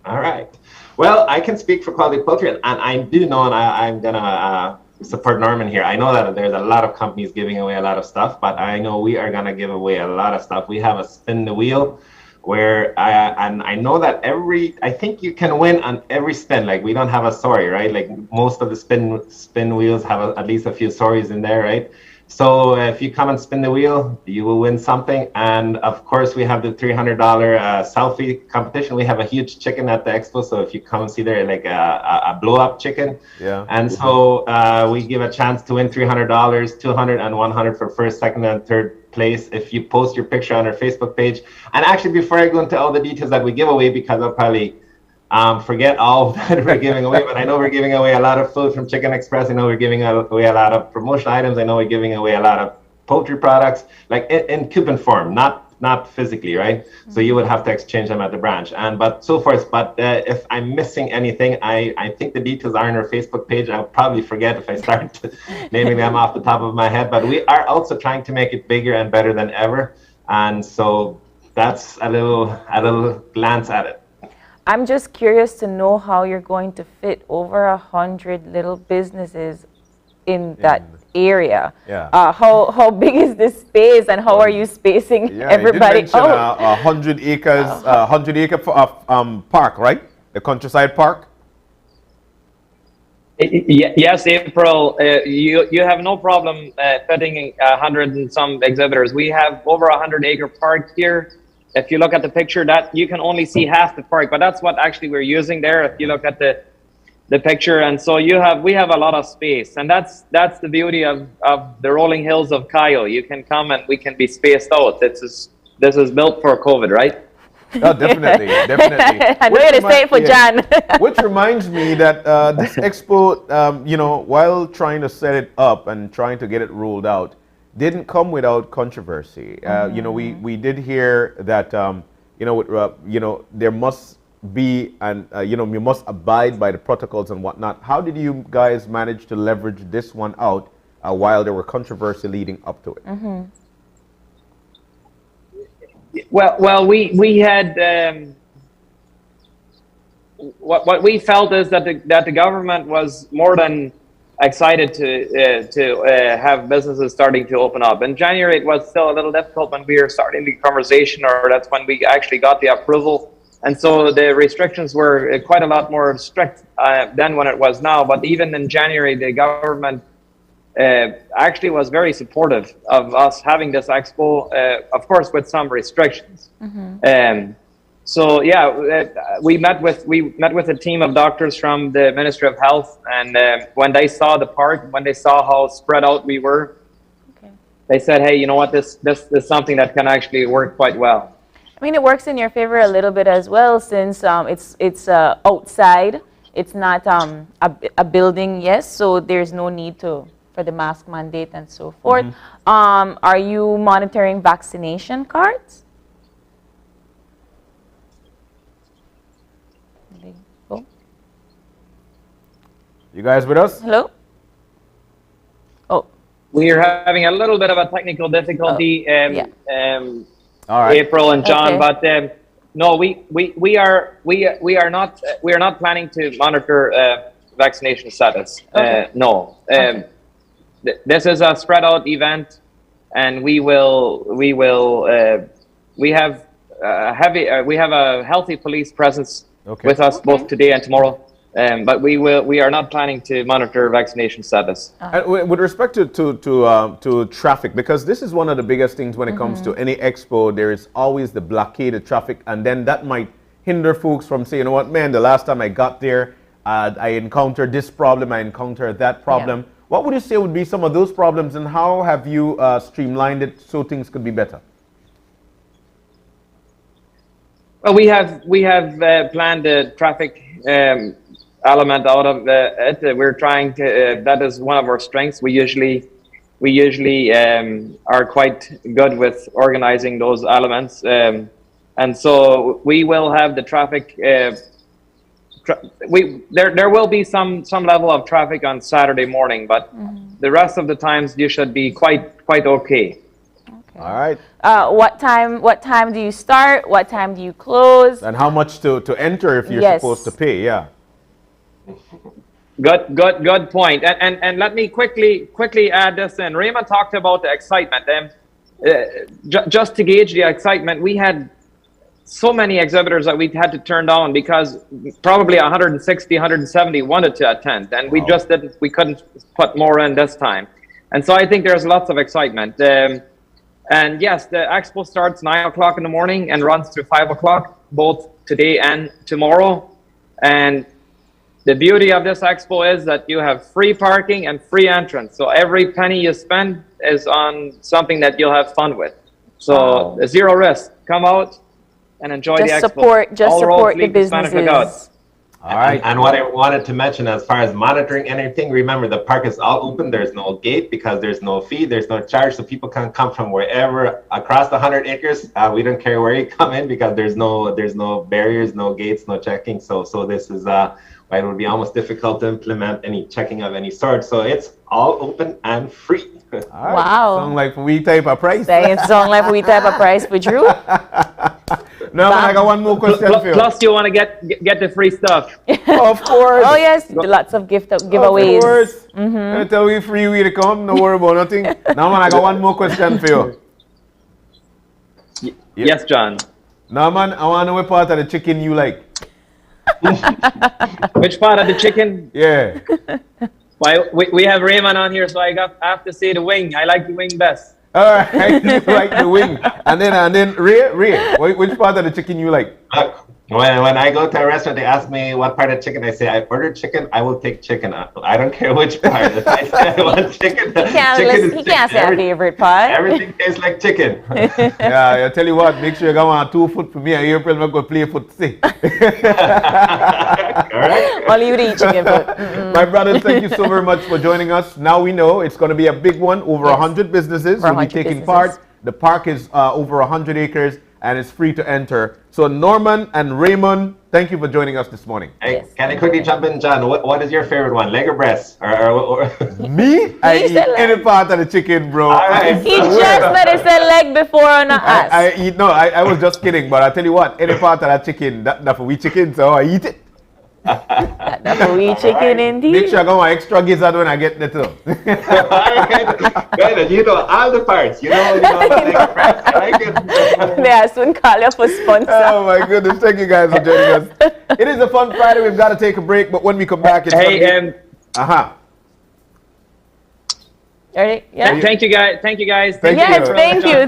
All right. Well, I can speak for Quality Poultry, and I do know, and I'm going to support Norman here. I know that there's a lot of companies giving away a lot of stuff, but I know we are going to give away a lot of stuff. We have a spin the wheel where I know that I think you can win on every spin. Like we don't have a sorry, right? Like most of the spin wheels have at least a few sorries in there, right? So if you come and spin the wheel, you will win something. And of course, we have the $300 selfie competition. We have a huge chicken at the expo. So if you come and see there, like a blow up chicken. Yeah. And so we give a chance to win $300, $200 and $100 for first, second, and third place if you post your picture on our Facebook page. And actually, before I go into all the details that we give away, because I'll probably forget all that we're giving away, but I know we're giving away a lot of food from Chicken Express. I know we're giving away a lot of promotional items. I know we're giving away a lot of poultry products, like in coupon form, not physically, right? So you would have to exchange them at the branch, but so forth. But if I'm missing anything, I think the details are on our Facebook page. I'll probably forget if I start naming them off the top of my head. But we are also trying to make it bigger and better than ever, and so that's a little glance at it. I'm just curious to know how you're going to fit over 100 little businesses in that area. Yeah. How big is this space, and how are you spacing everybody? You did mention 100 acres, 100 acre park, right? The countryside park. Yes, April. You have no problem fitting 100 and some exhibitors. We have over 100-acre park here. If you look at the picture, that you can only see half the park, but that's what actually we're using there. If you look at the the picture. And so we have a lot of space, and that's the beauty of the rolling hills of Cayo. You can come and we can be spaced out. This is built for COVID, right? Oh, definitely, definitely. I know you're to say it for Jan. Which reminds me that this expo, you know, while trying to set it up and trying to get it rolled out, didn't come without controversy. You know, we did hear that, you know, there must be, and you know, you must abide by the protocols and whatnot. How did you guys manage to leverage this one out while there were controversy leading up to it? Well, we had what we felt is that the government was more than excited to have businesses starting to open up. In January, it was still a little difficult when we were starting the conversation, or that's when we actually got the approval. And so the restrictions were quite a lot more strict than when it was now. But even in January, the government actually was very supportive of us having this expo, of course, with some restrictions. So yeah, we met with a team of doctors from the Ministry of Health, and when they saw the park, when they saw how spread out we were, they said, "Hey, you know what? This is something that can actually work quite well." I mean, it works in your favor a little bit as well, since it's outside. It's not a building, yes. So there's no need for the mask mandate and so forth. Are you monitoring vaccination cards? You guys with us? Hello? Oh. We are having a little bit of a technical difficulty, All right. April and John, but no, we are not planning to monitor vaccination status. No. This is a spread out event, and we have a healthy police presence with us both today and tomorrow. But we are not planning to monitor vaccination status. With respect to traffic, because this is one of the biggest things when it comes to any expo, there is always the blockade of traffic, and then that might hinder folks from saying, you know what, man, the last time I got there, I encountered this problem, I encountered that problem. What would you say would be some of those problems, and how have you streamlined it so things could be better? Well, we have planned the traffic element out of it. We're trying to. That is one of our strengths. We usually are quite good with organizing those elements, and so we will have the traffic. There will be some level of traffic on Saturday morning, but the rest of the times you should be quite okay. All right. What time do you start? What time do you close? And how much to enter if you're supposed to pay? Yeah. Good point. And let me quickly add this in. Raymond talked about the excitement. Just to gauge the excitement, we had so many exhibitors that we had to turn down because probably 160, 170 wanted to attend, and we just didn't. We couldn't put more in this time, and so I think there's lots of excitement. And yes, the expo starts 9 o'clock in the morning and runs through 5 o'clock, both today and tomorrow. And the beauty of this expo is that you have free parking and free entrance. So every penny you spend is on something that you'll have fun with. So zero risk. Come out and enjoy the expo. Just support the businesses. All right. And what I wanted to mention as far as monitoring anything, remember the park is all open. There's no gate because there's no fee. There's no charge. So people can come from wherever across the 100 acres. We don't care where you come in because there's no barriers, no gates, no checking. So this is why it would be almost difficult to implement any checking of any sort. So it's all open and free. All right. Wow. Sound like we type a price. Sound like we type a price for Drew. No, man, I got one more question for you. Plus, you want to get the free stuff. Of course. Oh yes, lots of giveaways. Of course. I tell you free way to come. No worry about nothing. Now, man, I got one more question for you. Yes, John. Now, man, I want to know what part of the chicken you like. Which part of the chicken? Yeah. Why we have Raymond on here, so I have to say the wing. I like the wing best. All right, you like the wing, and then Ray, which part of the chicken you like? When I go to a restaurant, they ask me what part of chicken. I say, I ordered chicken. I will take chicken. I don't care which part. If I say I want chicken, He can't say a favorite part. Everything tastes like chicken. Yeah, I tell you what, make sure you go on 2 foot for me and April will go play foot see. Correct. Only you eat chicken foot. My brothers, thank you so very much for joining us. Now we know it's going to be a big one. Over 100 businesses will be taking part. The park is over 100 acres and it's free to enter. So Norman and Raymond, thank you for joining us this morning. Hey, can I quickly jump in, John? What is your favorite one? Leg or breast? Or Me? I eat any part of the chicken, bro. Right. He just let it say leg before on us. I was just kidding, but I tell you what, any part of that chicken, that's for we chicken, so I eat it. That's for we chicken indeed. Make sure I got my extra gizzard when I get there too. Right, you know all the parts. You know like breast. I like it. They are soon call you for sponsor. Oh my goodness, thank you guys for joining us. It is a fun Friday, we've got to take a break, but when we come back, it's Ready? Yeah. Thank you guys. Thank you guys. Thank you.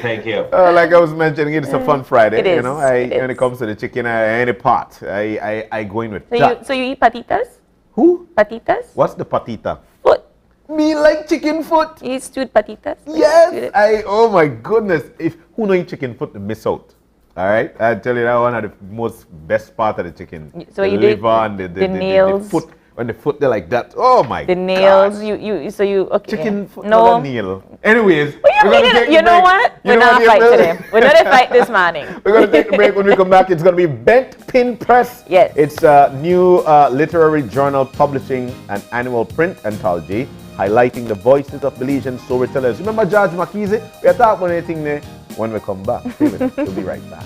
Thank you. Like I was mentioning, it's a fun Friday. It is. You know, when it comes to the chicken, any part, I go in with So you eat patitas? Who? Patitas? What's the patita? Foot. Me like chicken foot. You eat stewed patitas? Yes. Oh my goodness. If who know eat chicken foot, miss out. All right. I tell you that one of the most best part of the chicken. So the you liver and the nails. The foot. When the foot they're like that. Oh my god. The nails. Okay. Chicken foot. No. Nail. Anyways. You know what? We're not fight today. We're not a fight this morning. We're going to take the break. When we come back, it's going to be Bent Pin Press. Yes. It's a new literary journal publishing an annual print anthology highlighting the voices of Belizean storytellers. Remember George Makizi? We'll talk about anything there when we come back. We'll be right back.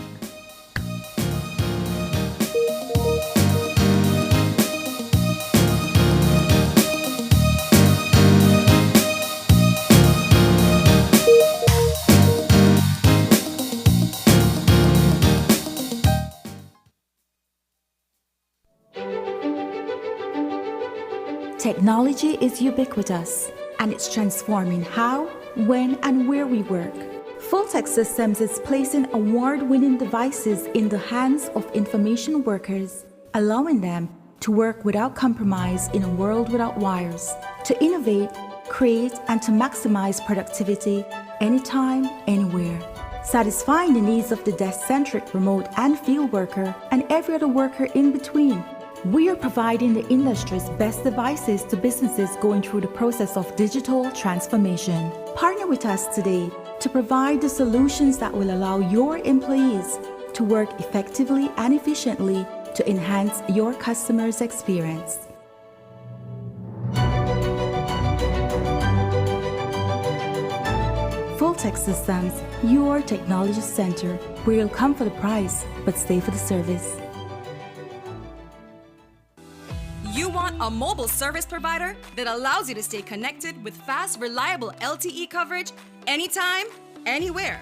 Technology is ubiquitous, and it's transforming how, when, and where we work. Full-Tech Systems is placing award-winning devices in the hands of information workers, allowing them to work without compromise in a world without wires, to innovate, create, and to maximize productivity anytime, anywhere. Satisfying the needs of the desk-centric remote and field worker and every other worker in between. We are providing the industry's best devices to businesses going through the process of digital transformation. Partner with us today to provide the solutions that will allow your employees to work effectively and efficiently to enhance your customers' experience. Full-Tech Systems, your technology center, where you'll come for the price, but stay for the service. You want a mobile service provider that allows you to stay connected with fast, reliable LTE coverage anytime, anywhere.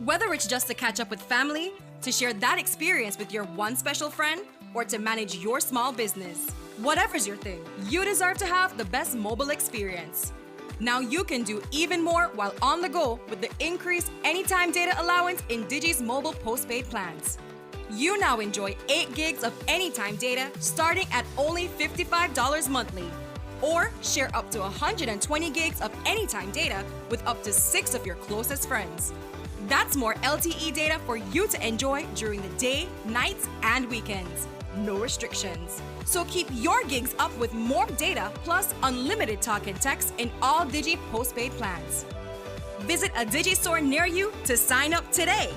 Whether it's just to catch up with family, to share that experience with your one special friend, or to manage your small business. Whatever's your thing, you deserve to have the best mobile experience. Now you can do even more while on the go with the increased anytime data allowance in Digi's mobile postpaid plans. You now enjoy 8 gigs of anytime data starting at only $55 monthly. Or share up to 120 gigs of anytime data with up to 6 of your closest friends. That's more LTE data for you to enjoy during the day, nights, and weekends. No restrictions. So keep your gigs up with more data plus unlimited talk and text in all Digi postpaid plans. Visit a Digi store near you to sign up today.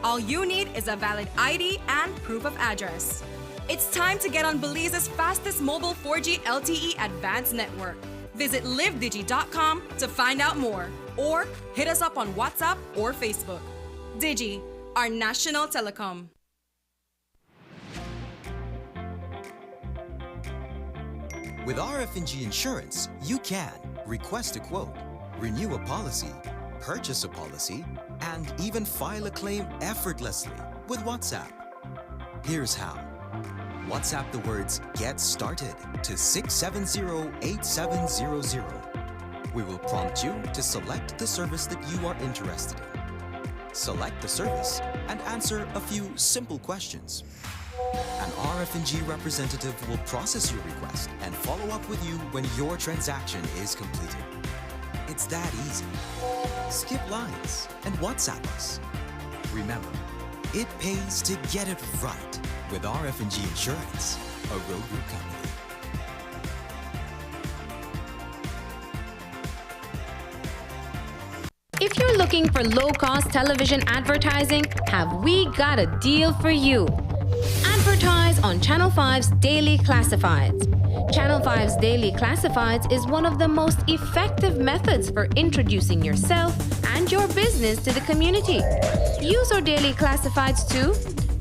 All you need is a valid ID and proof of address. It's time to get on Belize's fastest mobile 4G LTE advanced network. Visit livedigi.com to find out more, or hit us up on WhatsApp or Facebook. Digi, our national telecom. With RF&G Insurance, you can request a quote, renew a policy, purchase a policy, and even file a claim effortlessly with WhatsApp. Here's how. WhatsApp the words "Get Started" to 670-8700. We will prompt you to select the service that you are interested in. select the service, and answer a few simple questions. An RF&G representative will process your request and follow up with you when your transaction is completed. It's that easy. Skip lines and WhatsApp us. Remember, it pays to get it right with RF&G Insurance, a road group company. If you're looking for low-cost television advertising, have we got a deal for you? Advertise on Channel 5's Daily Classifieds. Channel 5's Daily Classifieds is one of the most effective methods for introducing yourself and your business to the community. Use our Daily Classifieds to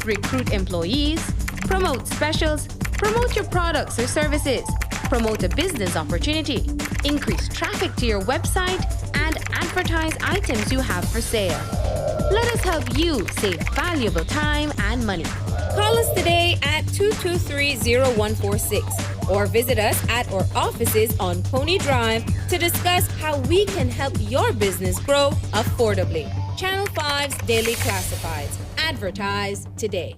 recruit employees, promote specials, promote your products or services, promote a business opportunity, increase traffic to your website, and advertise items you have for sale. Let us help you save valuable time and money. Call us today at 223-0146 or visit us at our offices on Pony Drive to discuss how we can help your business grow affordably. Channel 5's Daily Classifieds. Advertise today.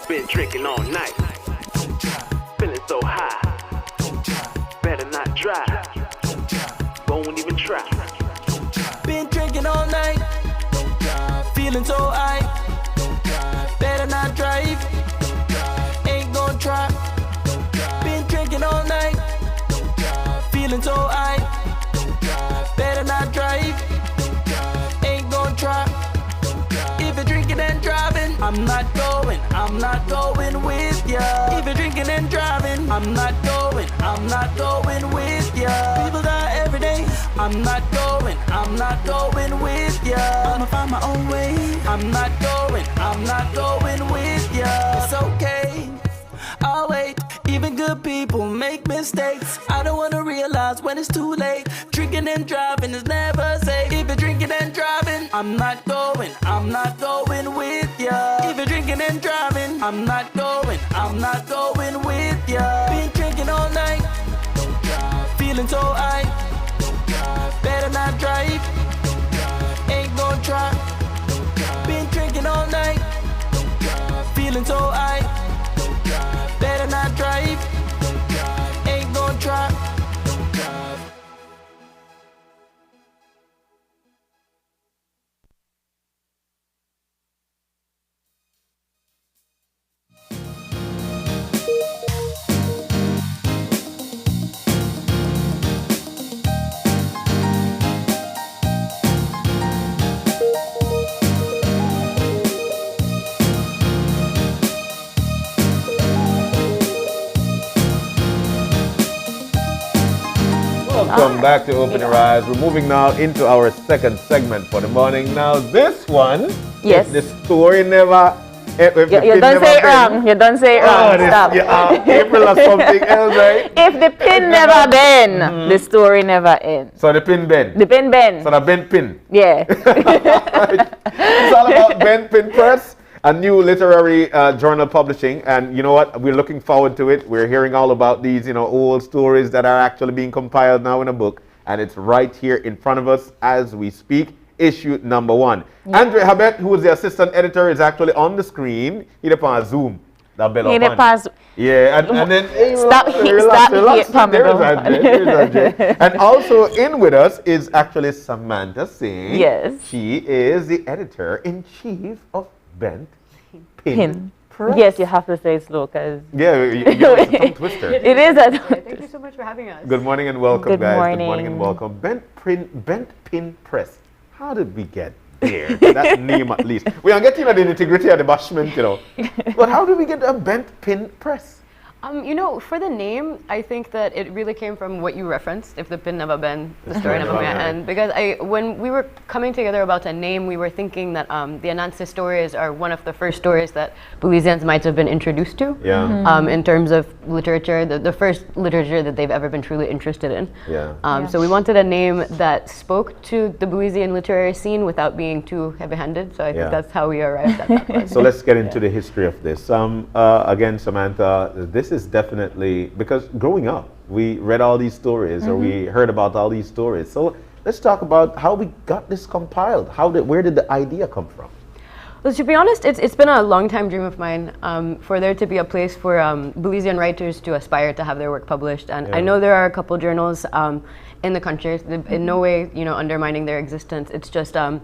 Been drinking all night, feeling so high. Better not drive, won't even try. Been drinking all night, feeling so high. Better not drive, ain't gon' try. Been drinking all night, feeling so high. Better not drive, ain't gon' try. If you're drinking and driving, I'm not going with ya. If you're drinking and driving, I'm not going with ya. People die every day, I'm not going with ya. I'ma find my own way, I'm not going with ya. It's okay, I'll wait. Even good people make mistakes. I don't wanna realize when it's too late. Drinking and driving is never safe. If you're drinking and driving, I'm not going with ya. If you're drinking and driving, I'm not going with ya. Been drinking all night, feeling so high. Better not drive, ain't gon' try. Been drinking all night, feeling so high. Better not drive, ain't gon' try. Welcome back to Open Your Eyes. We're moving now into our second segment for the morning. Now, this one, yes, the story never. You don't say it wrong. You don't say it wrong. Stop. April or something else, right? If the pin never bend, the story never ends. So the pin bend. The pin bend. So the bend pin. Yeah. It's all about Bend Pin Press, a new literary journal publishing, and you know what? We're looking forward to it. We're hearing all about these, old stories that are actually being compiled now in a book, and it's right here in front of us as we speak. Issue number 1. Yeah. Andre Habet, who is the assistant editor, is actually on the screen. He's on Zoom. That bit Ain't of it pass? Yeah, and then hey, Stop relax. Pamela. There's Andre. And also in with us is actually Samantha Singh. Yes. She is the editor-in-chief of Bent Pin Press. Yes, you have to say it slow, because Yeah, it's a tongue twister. It is a Thank you so much for having us. Good morning and welcome, Good guys. morning. Good morning and welcome. Bent Pin Press. How did we get there? That name at least. We are getting at the nitty-gritty of the bashment, you know. But how did we get a Bent Pin Press? You know, for the name, I think that it really came from what you referenced. If the pin never bend, the story never may end. Because when we were coming together about a name, we were thinking that the Anansi stories are one of the first stories that Belizeans might have been introduced to. Yeah. In terms of literature, the first literature that they've ever been truly interested in. Yeah. So we wanted a name that spoke to the Belizean literary scene without being too heavy-handed. So I think that's how we arrived at that one. So let's get into the history of this. Again, Samantha, this is definitely, because growing up, we read all these stories or we heard about all these stories. So let's talk about how we got this compiled. Where did the idea come from? Well, to be honest, it's been a long time dream of mine for there to be a place for Belizean writers to aspire to have their work published. And I know there are a couple journals in the country, in no way, undermining their existence. It's just I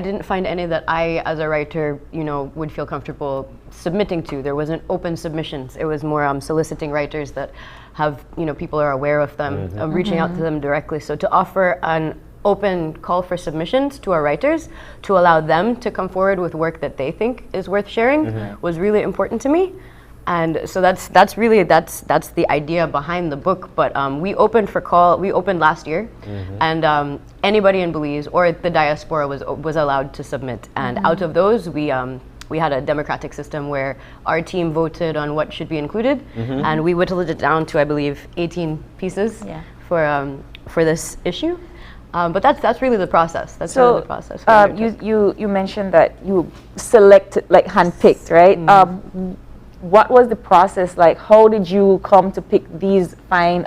didn't find any that I, as a writer, would feel comfortable submitting to. There wasn't open submissions. It was more soliciting writers that have, people are aware of them, reaching out to them directly. So to offer an open call for submissions to our writers to allow them to come forward with work that they think is worth sharing was really important to me. And so that's the idea behind the book. But we opened last year, and anybody in Belize or the diaspora was allowed to submit. And out of those, we had a democratic system where our team voted on what should be included, and we whittled it down to, I believe, 18 pieces for this issue. But that's really the process. That's really the process. You mentioned that you selected, like handpicked, right? What was the process like? How did you come to pick these fine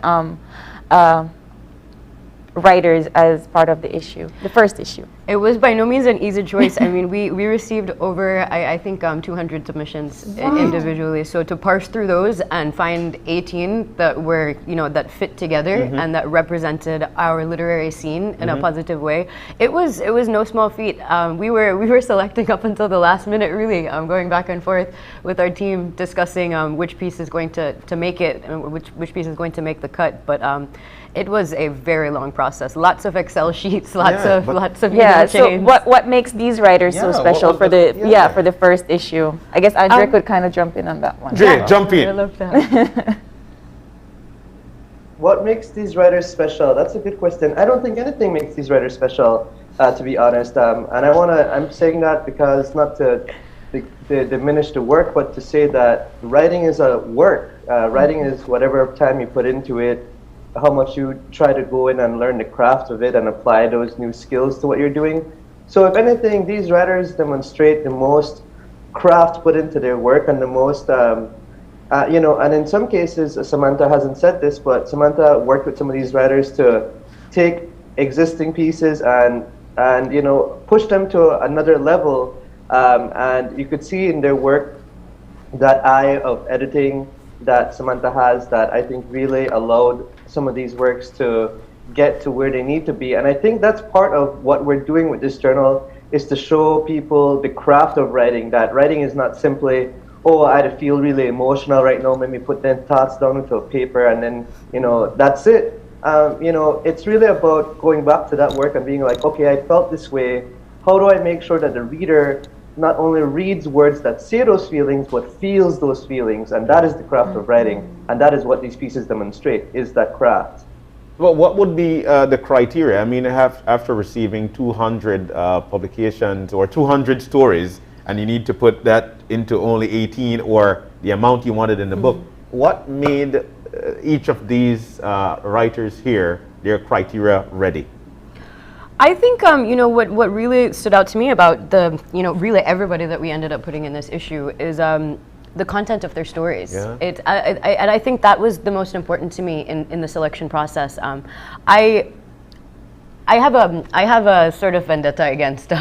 writers as part of the issue, the first issue? It was by no means an easy choice. I mean, we received over, I think, 200 submissions individually. So to parse through those and find 18 that were, that fit together and that represented our literary scene in a positive way, it was no small feat. We were selecting up until the last minute, really, going back and forth with our team, discussing which piece is going to make it and which piece is going to make the cut. But it was a very long process. Lots of Excel sheets, lots of So what makes these writers so special for the first issue? I guess Andre could kind of jump in on that one. Dre, jump in. I love that. What makes these writers special? That's a good question. I don't think anything makes these writers special, to be honest. And I'm saying that because not to diminish the work, but to say that writing is a work. Writing is whatever time you put into it, how much you try to go in and learn the craft of it and apply those new skills to what you're doing. So if anything, these writers demonstrate the most craft put into their work and the most, and in some cases, Samantha hasn't said this, but Samantha worked with some of these writers to take existing pieces and push them to another level. And you could see in their work that eye of editing that Samantha has that I think really allowed some of these works to get to where they need to be. And I think that's part of what we're doing with this journal, is to show people the craft of writing, that writing is not simply, oh, I feel really emotional right now, let me put them thoughts down into a paper and then, that's it. It's really about going back to that work and being like, okay, I felt this way. How do I make sure that the reader not only reads words that say those feelings, but feels those feelings? And that is the craft of writing. And that is what these pieces demonstrate, is that craft. Well, what would be the criteria? I mean, after receiving 200 publications or 200 stories, and you need to put that into only 18 or the amount you wanted in the book, what made each of these writers here, their criteria ready? I think, what really stood out to me about really everybody that we ended up putting in this issue is the content of their stories. Yeah. And I think that was the most important to me in the selection process. I I have a sort of vendetta against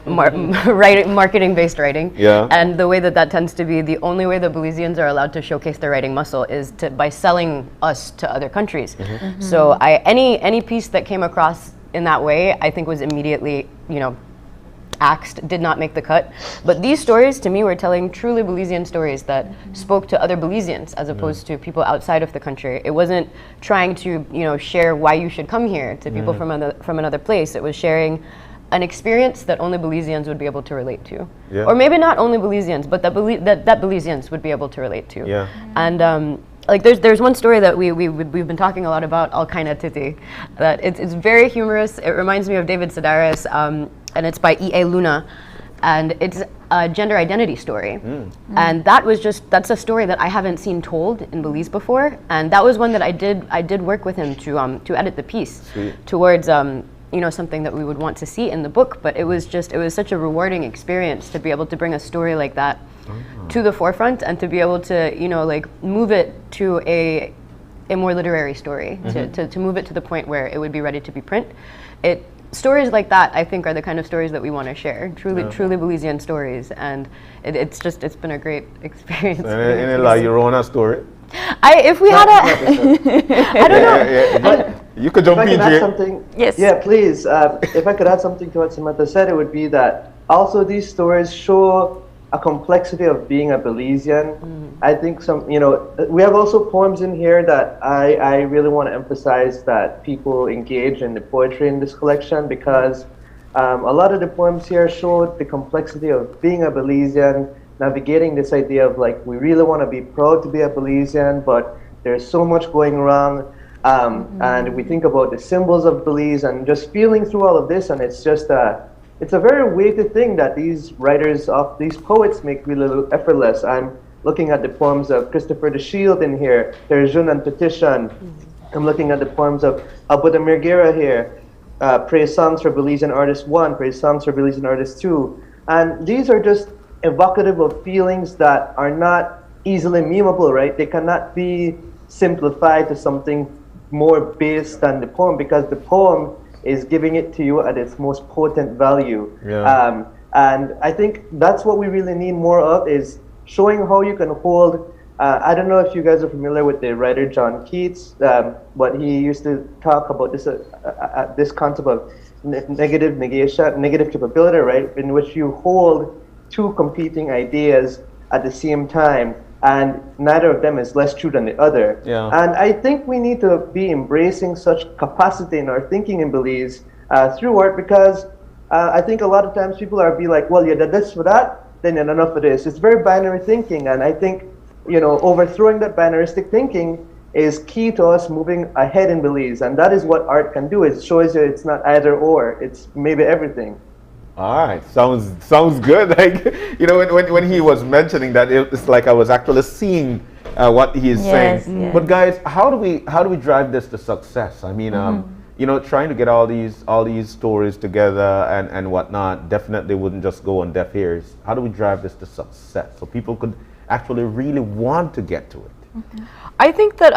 marketing-based writing. Yeah. And the way that tends to be the only way that Belizeans are allowed to showcase their writing muscle is by selling us to other countries. So any piece that came across in that way, I think was immediately axed, did not make the cut. But these stories to me were telling truly Belizean stories that spoke to other Belizeans as opposed to people outside of the country. It wasn't trying to share why you should come here to people from another place. It was sharing an experience that only Belizeans would be able to relate to. Yeah. Or maybe not only Belizeans, but that Belizeans would be able to relate to. Yeah. And like there's one story that we've been talking a lot about, Alkaina Titi, that it's very humorous. It reminds me of David Sedaris, and it's by E.A. Luna, and it's a gender identity story. And that's a story that I haven't seen told in Belize before, and that was one that I did work with him to edit the piece towards something that we would want to see in the book. But it was such a rewarding experience to be able to bring a story like that to the forefront and to be able to move it to a more literary story, to move it to the point where it would be ready to be print. Stories like that, I think, are the kind of stories that we want to share. Truly Belizean stories, and it's been a great experience. And like your own story. If we had a, I don't know. You could jump in here. Something. Yes. Yeah, please. If I could add something to what Samantha said, it would be that also these stories show a complexity of being a Belizean. I think we have also poems in here that I really want to emphasize that people engage in the poetry in this collection, because a lot of the poems here show the complexity of being a Belizean, navigating this idea of we really want to be proud to be a Belizean, but there's so much going wrong. And we think about the symbols of Belize and just feeling through all of this, and it's just it's a very weighted thing that these writers of these poets make really effortless. I'm looking at the poems of Christopher the Shield in here, Terjun and Petition. I'm looking at the poems of Abuda Mirgira here, Praise Songs for Belizean Artist 1, Praise Songs for Belizean Artist 2. And these are just evocative of feelings that are not easily memeable, right? They cannot be simplified to something more base than the poem, because the poem is giving it to you at its most potent value. Yeah. And I think that's what we really need more of, is showing how you can hold, I don't know if you guys are familiar with the writer John Keats, but he used to talk about this concept of negative negation, negative capability, right, in which you hold two competing ideas at the same time, and neither of them is less true than the other. Yeah. And I think we need to be embracing such capacity in our thinking in Belize through art, because I think a lot of times people be like, well, you did this for that, then you're enough of this. It's very binary thinking, and I think overthrowing that binaristic thinking is key to us moving ahead in Belize, and that is what art can do. It shows you it's not either or, it's maybe everything. All right, sounds good. When he was mentioning that, it's like I was actually seeing what he is saying. Yes. But guys, how do we drive this to success? I mean, trying to get all these stories together and whatnot definitely wouldn't just go on deaf ears. How do we drive this to success so people could actually really want to get to it? I think that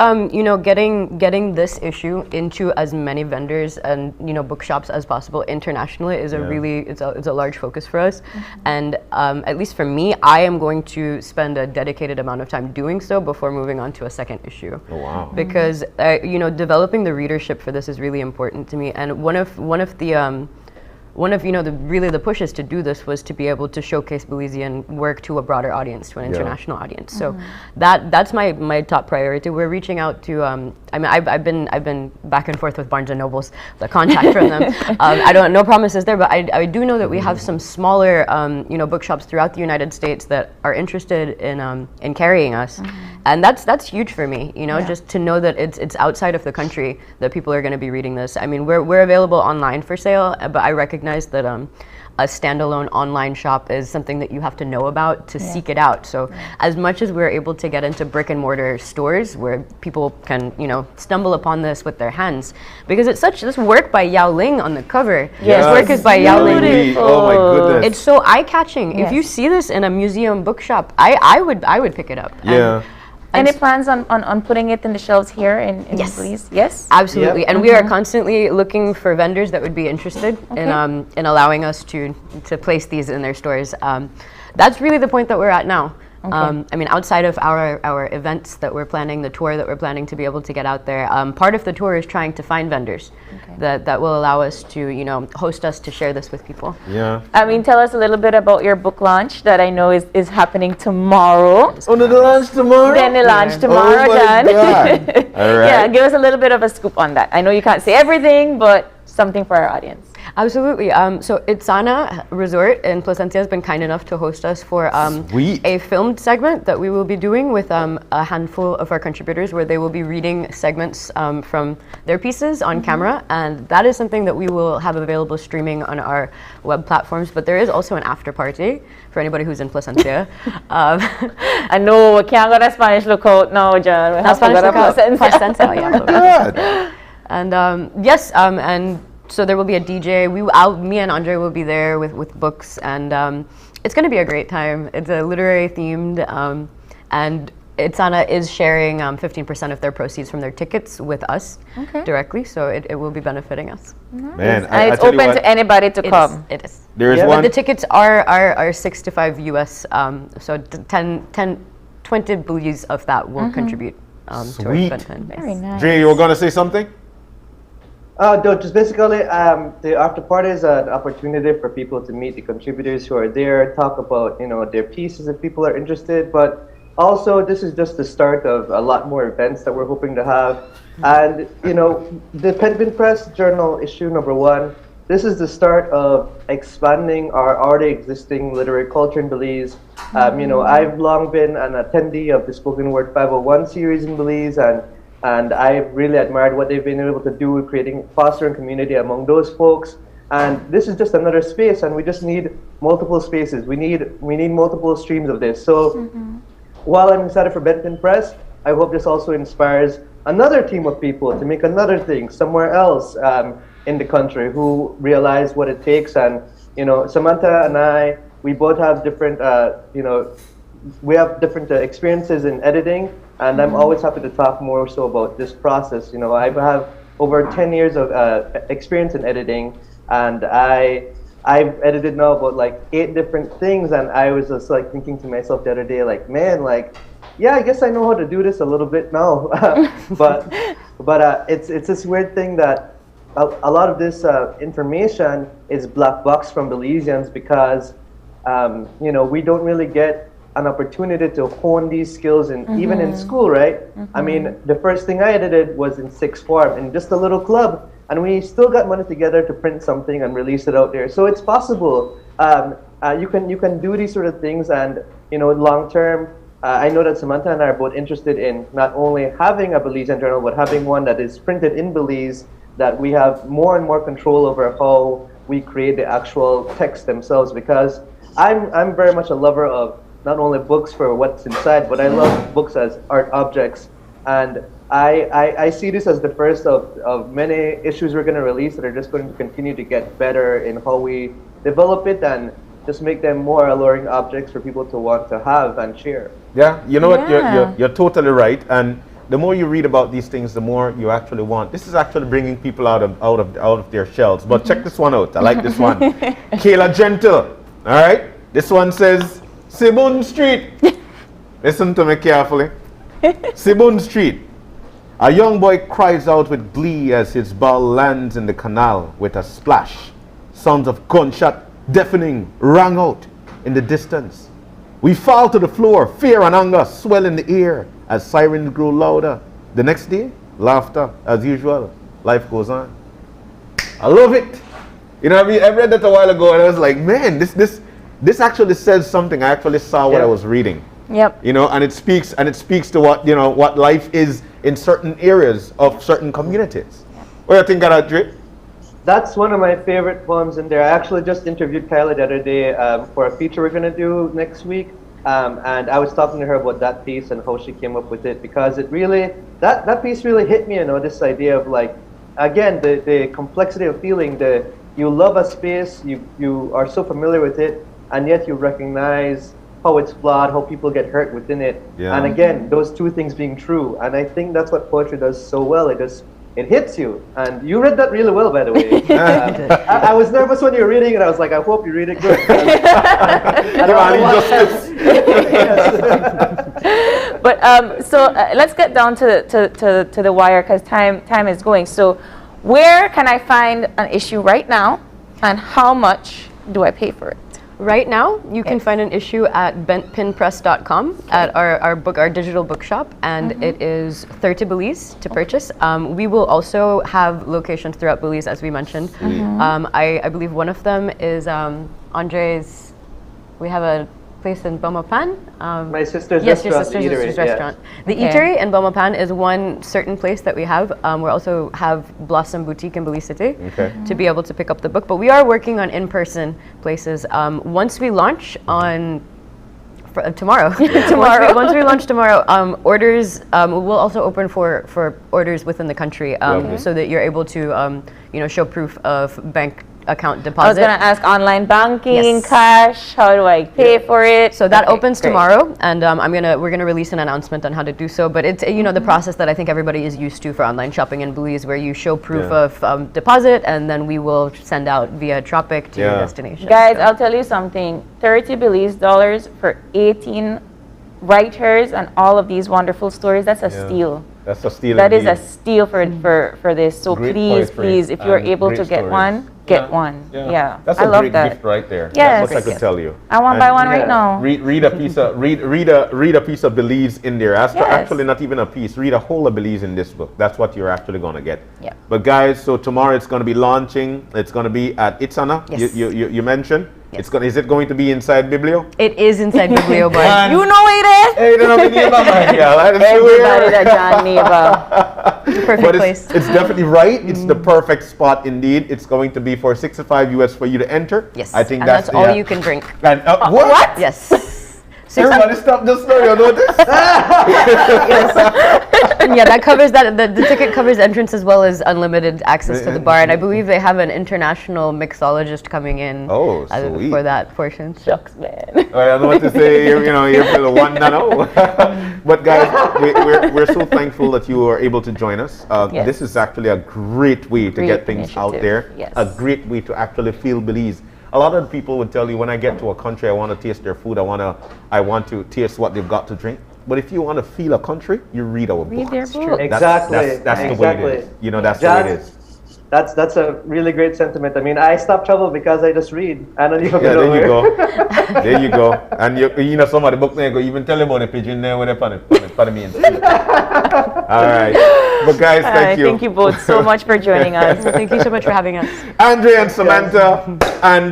getting this issue into as many vendors and bookshops as possible internationally is it's a large focus for us, and at least for me, I am going to spend a dedicated amount of time doing so before moving on to a second issue. Oh wow! Because developing the readership for this is really important to me, and one of the pushes to do this was to be able to showcase Belizean work to a broader audience, to an international audience. So that's my top priority. We're reaching out to I've been back and forth with Barnes and Noble's, the contact from them. I don't, no promises there, but I do know that we have some smaller bookshops throughout the United States that are interested in carrying us, and that's huge for me. Just to know that it's outside of the country that people are going to be reading this. I mean, we're available online for sale, but I recognize that a standalone online shop is something that you have to know about to seek it out. So as much as we're able to get into brick and mortar stores where people can, stumble upon this with their hands, because it's this work by Yao Ling on the cover. Yes. This work is by Yao Ling. Oh my goodness. It's so eye-catching. If you see this in a museum bookshop, I would pick it up. Yeah. Any plans on putting it in the shelves here in Belize? Yes? Absolutely. Yep. And we are constantly looking for vendors that would be interested in allowing us to place these in their stores. That's really the point that we're at now. Okay. I mean, outside of our events that we're planning, the tour that we're planning to be able to get out there, part of the tour is trying to find vendors that will allow us to, host us to share this with people. Yeah. I mean, tell us a little bit about your book launch that I know is happening tomorrow. Oh, the launch tomorrow? Then the launch tomorrow, Oh my John. God. All right. Yeah, give us a little bit of a scoop on that. I know you can't say everything, but something for our audience. Absolutely. So Itsana Resort in Placencia has been kind enough to host us for a filmed segment that we will be doing with a handful of our contributors, where they will be reading segments from their pieces on camera, and that is something that we will have available streaming on our web platforms. But there is also an after party for anybody who's in Placencia. I know we can't go to Spanish lookout now, John. We have to go to Placencia. Yeah. And yes, and so there will be a DJ. Me and Andre will be there with books, and it's going to be a great time. It's a literary themed, and Itsana is sharing 15% of their proceeds from their tickets with us directly, so it will be benefiting us. Man, and it's open to anybody to come. It is. There is one. The tickets are 65 US, so 20 Belize of that will contribute to our event. Very nice. Dre, you were going to say something? No, just basically, the after party is an opportunity for people to meet the contributors who are there, talk about their pieces if people are interested. But also, this is just the start of a lot more events that we're hoping to have. And the Penguin Press Journal issue #1. This is the start of expanding our already existing literary culture in Belize. I've long been an attendee of the Spoken Word 501 series in Belize, and I've really admired what they've been able to do with fostering community among those folks. And this is just another space, and we just need multiple spaces. We need multiple streams of this. So while I'm excited for Benton Press, I hope this also inspires another team of people to make another thing somewhere else in the country who realize what it takes. And Samantha and I, we both have different experiences in editing, and I'm always happy to talk more so about this process. I have over 10 years of experience in editing, and I've edited now about like 8 different things, and I was just like thinking to myself the other day, like, man, like, yeah, I guess I know how to do this a little bit now. but it's this weird thing that a lot of this information is black box from Belizeans because we don't really get an opportunity to hone these skills even in school, right? I mean, the first thing I edited was in 6th form in just a little club, and we still got money together to print something and release it out there. So it's possible. You can do these sort of things, and long term. I know that Samantha and I are both interested in not only having a Belizean journal, but having one that is printed in Belize, that we have more and more control over how we create the actual text themselves. Because I'm very much a lover of not only books for what's inside, but I love books as art objects. And I see this as the first of many issues we're going to release that are just going to continue to get better in how we develop it and just make them more alluring objects for people to want to have and share. Yeah, you know what, you're totally right. And the more you read about these things, the more you actually want. This is actually bringing people out of their shells. But check this one out. I like this one. Kayla Gentle. All right. This one says, Sibun Street. Listen to me carefully. Sibun Street. A young boy cries out with glee as his ball lands in the canal with a splash. Sounds of gunshot deafening rang out in the distance. We fall to the floor, fear and anger swell in the air as sirens grew louder. The next day, laughter as usual. Life goes on. I love it. I read that a while ago and I was like, man, this actually says something. I actually saw what I was reading. Yep. And it speaks to what life is in certain areas of certain communities. What do you think of that, Dre? That's one of my favorite poems in there. I actually just interviewed Kyla the other day for a feature we're going to do next week. And I was talking to her about that piece and how she came up with it, because it really, that piece really hit me, this idea of like, again, the complexity of feeling, you love a space, you are so familiar with it, and yet you recognize how it's flawed, how people get hurt within it. Yeah. And again, those two things being true. And I think that's what poetry does so well. It hits you. And you read that really well, by the way. I was nervous when you were reading it. I was like, I hope you read it good. But so let's get down to the wire, because time is going. So where can I find an issue right now, and how much do I pay for it? Right now, you can find an issue at bentpinpress.com at our digital bookshop, and it is 30 Belize to purchase. We will also have locations throughout Belize, as we mentioned. I believe one of them is Andre's. We have a place in Bomapan. My sister's yes, restaurant. Your sister's restaurant. The Okay. eatery in Bomapan is one certain place that we have. We also have Blossom Boutique in Belize City to be able to pick up the book. But we are working on in-person places. Once we launch on tomorrow, once we launch tomorrow, orders will also open for orders within the country, so that you're able to show proof of bank account deposit. I was going to ask online banking, cash, how do I pay for it? So that opens tomorrow, and we're gonna release an announcement on how to do so. But it's the process that I think everybody is used to for online shopping in Belize, where you show proof of deposit, and then we will send out via Tropic to your destination. Guys, I'll tell you something. 30 Belize dollars for 18 writers and all of these wonderful stories. That's a steal. That's a steal. That is a steal for this. So Great please, poetry if you're and able great to get stories. one, get one. Yeah. That's I a love great that. gift right there. Yes. That's what I could tell you. I want to buy one right now. Read a piece of read a piece of Belize in there. Actually, not even a piece. Read a whole of Belize in this book. That's what you're actually going to get. Yeah. But guys, so tomorrow it's going to be launching. It's going to be at Itzana. Yes. You mentioned. It's going. Is it going to be inside Biblio? It is inside Biblio, but you know it is. Hey, you don't have to name Everybody that John Neighbor. Perfect place. It's definitely right. It's the perfect spot indeed. It's going to be for $65 US for you to enter. Yes. I think and that's all you can drink. And, what? Yes. Everybody stop just now, you notice? Yeah, that covers that. The ticket covers entrance as well as unlimited access to the bar, and I believe they have an international mixologist coming in. Oh, sweet. For that portion. Shucks, man. I don't know what to say. You're for the one nano. But guys, we're so thankful that you are able to join us. This is actually a great way to get things out there. Yes. A great way to actually feel Belize. A lot of people would tell you, when I get to a country, I want to taste their food. I want to taste what they've got to drink. But if you want to feel a country, you read our book. Read their book. Exactly. That's the way it is. That's the way it is. That's a really great sentiment. I mean, I stop travel because I just read. I don't even there you go. There you go. And some of the book there go even tell about the pigeon there with the main. All right. But guys, thank you. Thank you both so much for joining us. Thank you so much for having us. Andre and Samantha and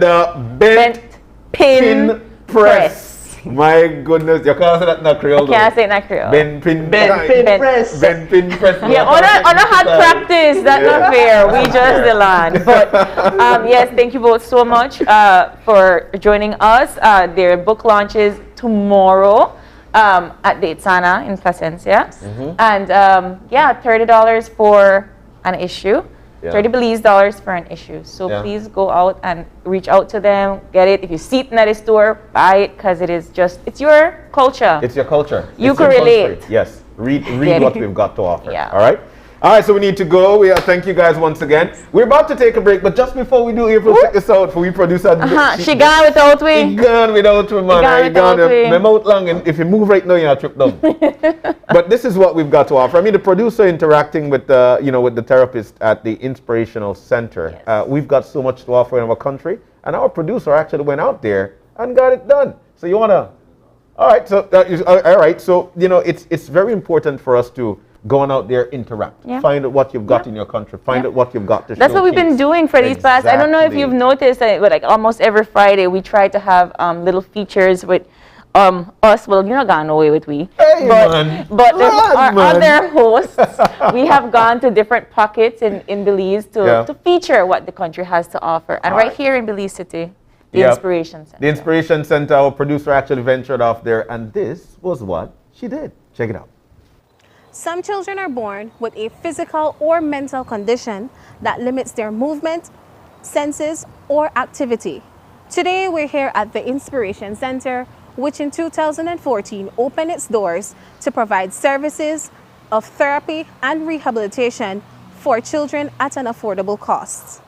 Bent Pin Press. My goodness, you can't say that in Creole. Can't say it in Creole. Bent Pin Press. Bent Pin Press. Yeah, on a hard practice. That's not fair. We just the land. But yes, thank you both so much for joining us. Their book launches tomorrow at the Itzana in Placencia. And $30 for an issue. $30 Belize for an issue. So please go out and reach out to them, get it. If you see it in the store, buy it, because it's your culture. It's your culture. You can relate. Country. Yes. Read what we've got to offer. Yeah. All right. All right, so we need to go. Thank you guys once again. We're about to take a break, but just before we do, April, check this out for we producer. She gone without we. She gone without we, man. She gone my mouth long, and if you move right now, you're trip down. But this is what we've got to offer. I mean, the producer interacting with with the therapist at the Inspirational Center. Yes. We've got so much to offer in our country, and our producer actually went out there and got it done. So you wanna? All right. So all right. So it's very important for us to go on out there, interact, find out what you've got in your country, find out what you've got to That's what we've been doing for these past. I don't know if you've noticed, but like almost every Friday we try to have little features with us. Well, you're not gonna know with we, but our other hosts. We have gone to different pockets in Belize to feature what the country has to offer, and right here in Belize City. The Inspiration Center. The Inspiration Center, our producer actually ventured off there, and this was what she did. Check it out. Some children are born with a physical or mental condition that limits their movement, senses, or activity. Today, we're here at the Inspiration Center which in 2014 opened its doors to provide services of therapy and rehabilitation for children at an affordable cost.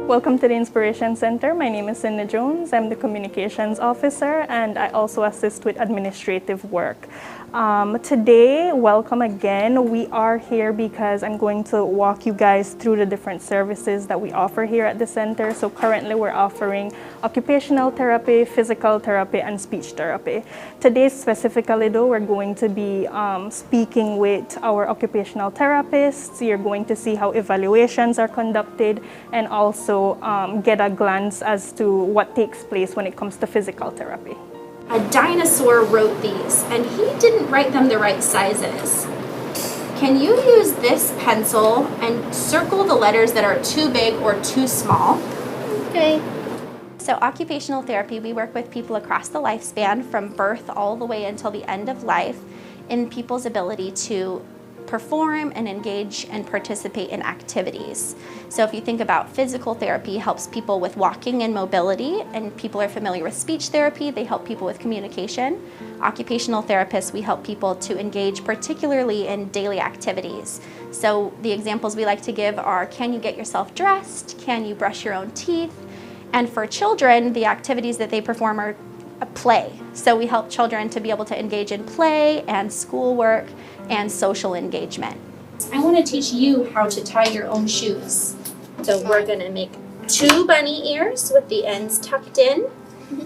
Welcome to the Inspiration Center. My name is Cindy Jones. I'm the Communications Officer and I also assist with administrative work. Today, welcome again. We are here because I'm going to walk you guys through the different services that we offer here at the center. So currently we're offering occupational therapy, physical therapy, and speech therapy. Today specifically though, we're going to be speaking with our occupational therapists. You're going to see how evaluations are conducted and also get a glance as to what takes place when it comes to physical therapy. A dinosaur wrote these, and he didn't write them the right sizes. Can you use this pencil and circle the letters that are too big or too small? Okay. So occupational therapy, we work with people across the lifespan from birth all the way until the end of life in people's ability to perform and engage and participate in activities. So if you think about physical therapy, helps people with walking and mobility, and people are familiar with speech therapy, they help people with communication. Occupational therapists, we help people to engage particularly in daily activities. So the examples we like to give are, can you get yourself dressed? Can you brush your own teeth? And for children, the activities that they perform are play. So we help children to be able to engage in play and schoolwork and social engagement. I want to teach you how to tie your own shoes. So we're going to make 2 bunny ears with the ends tucked in.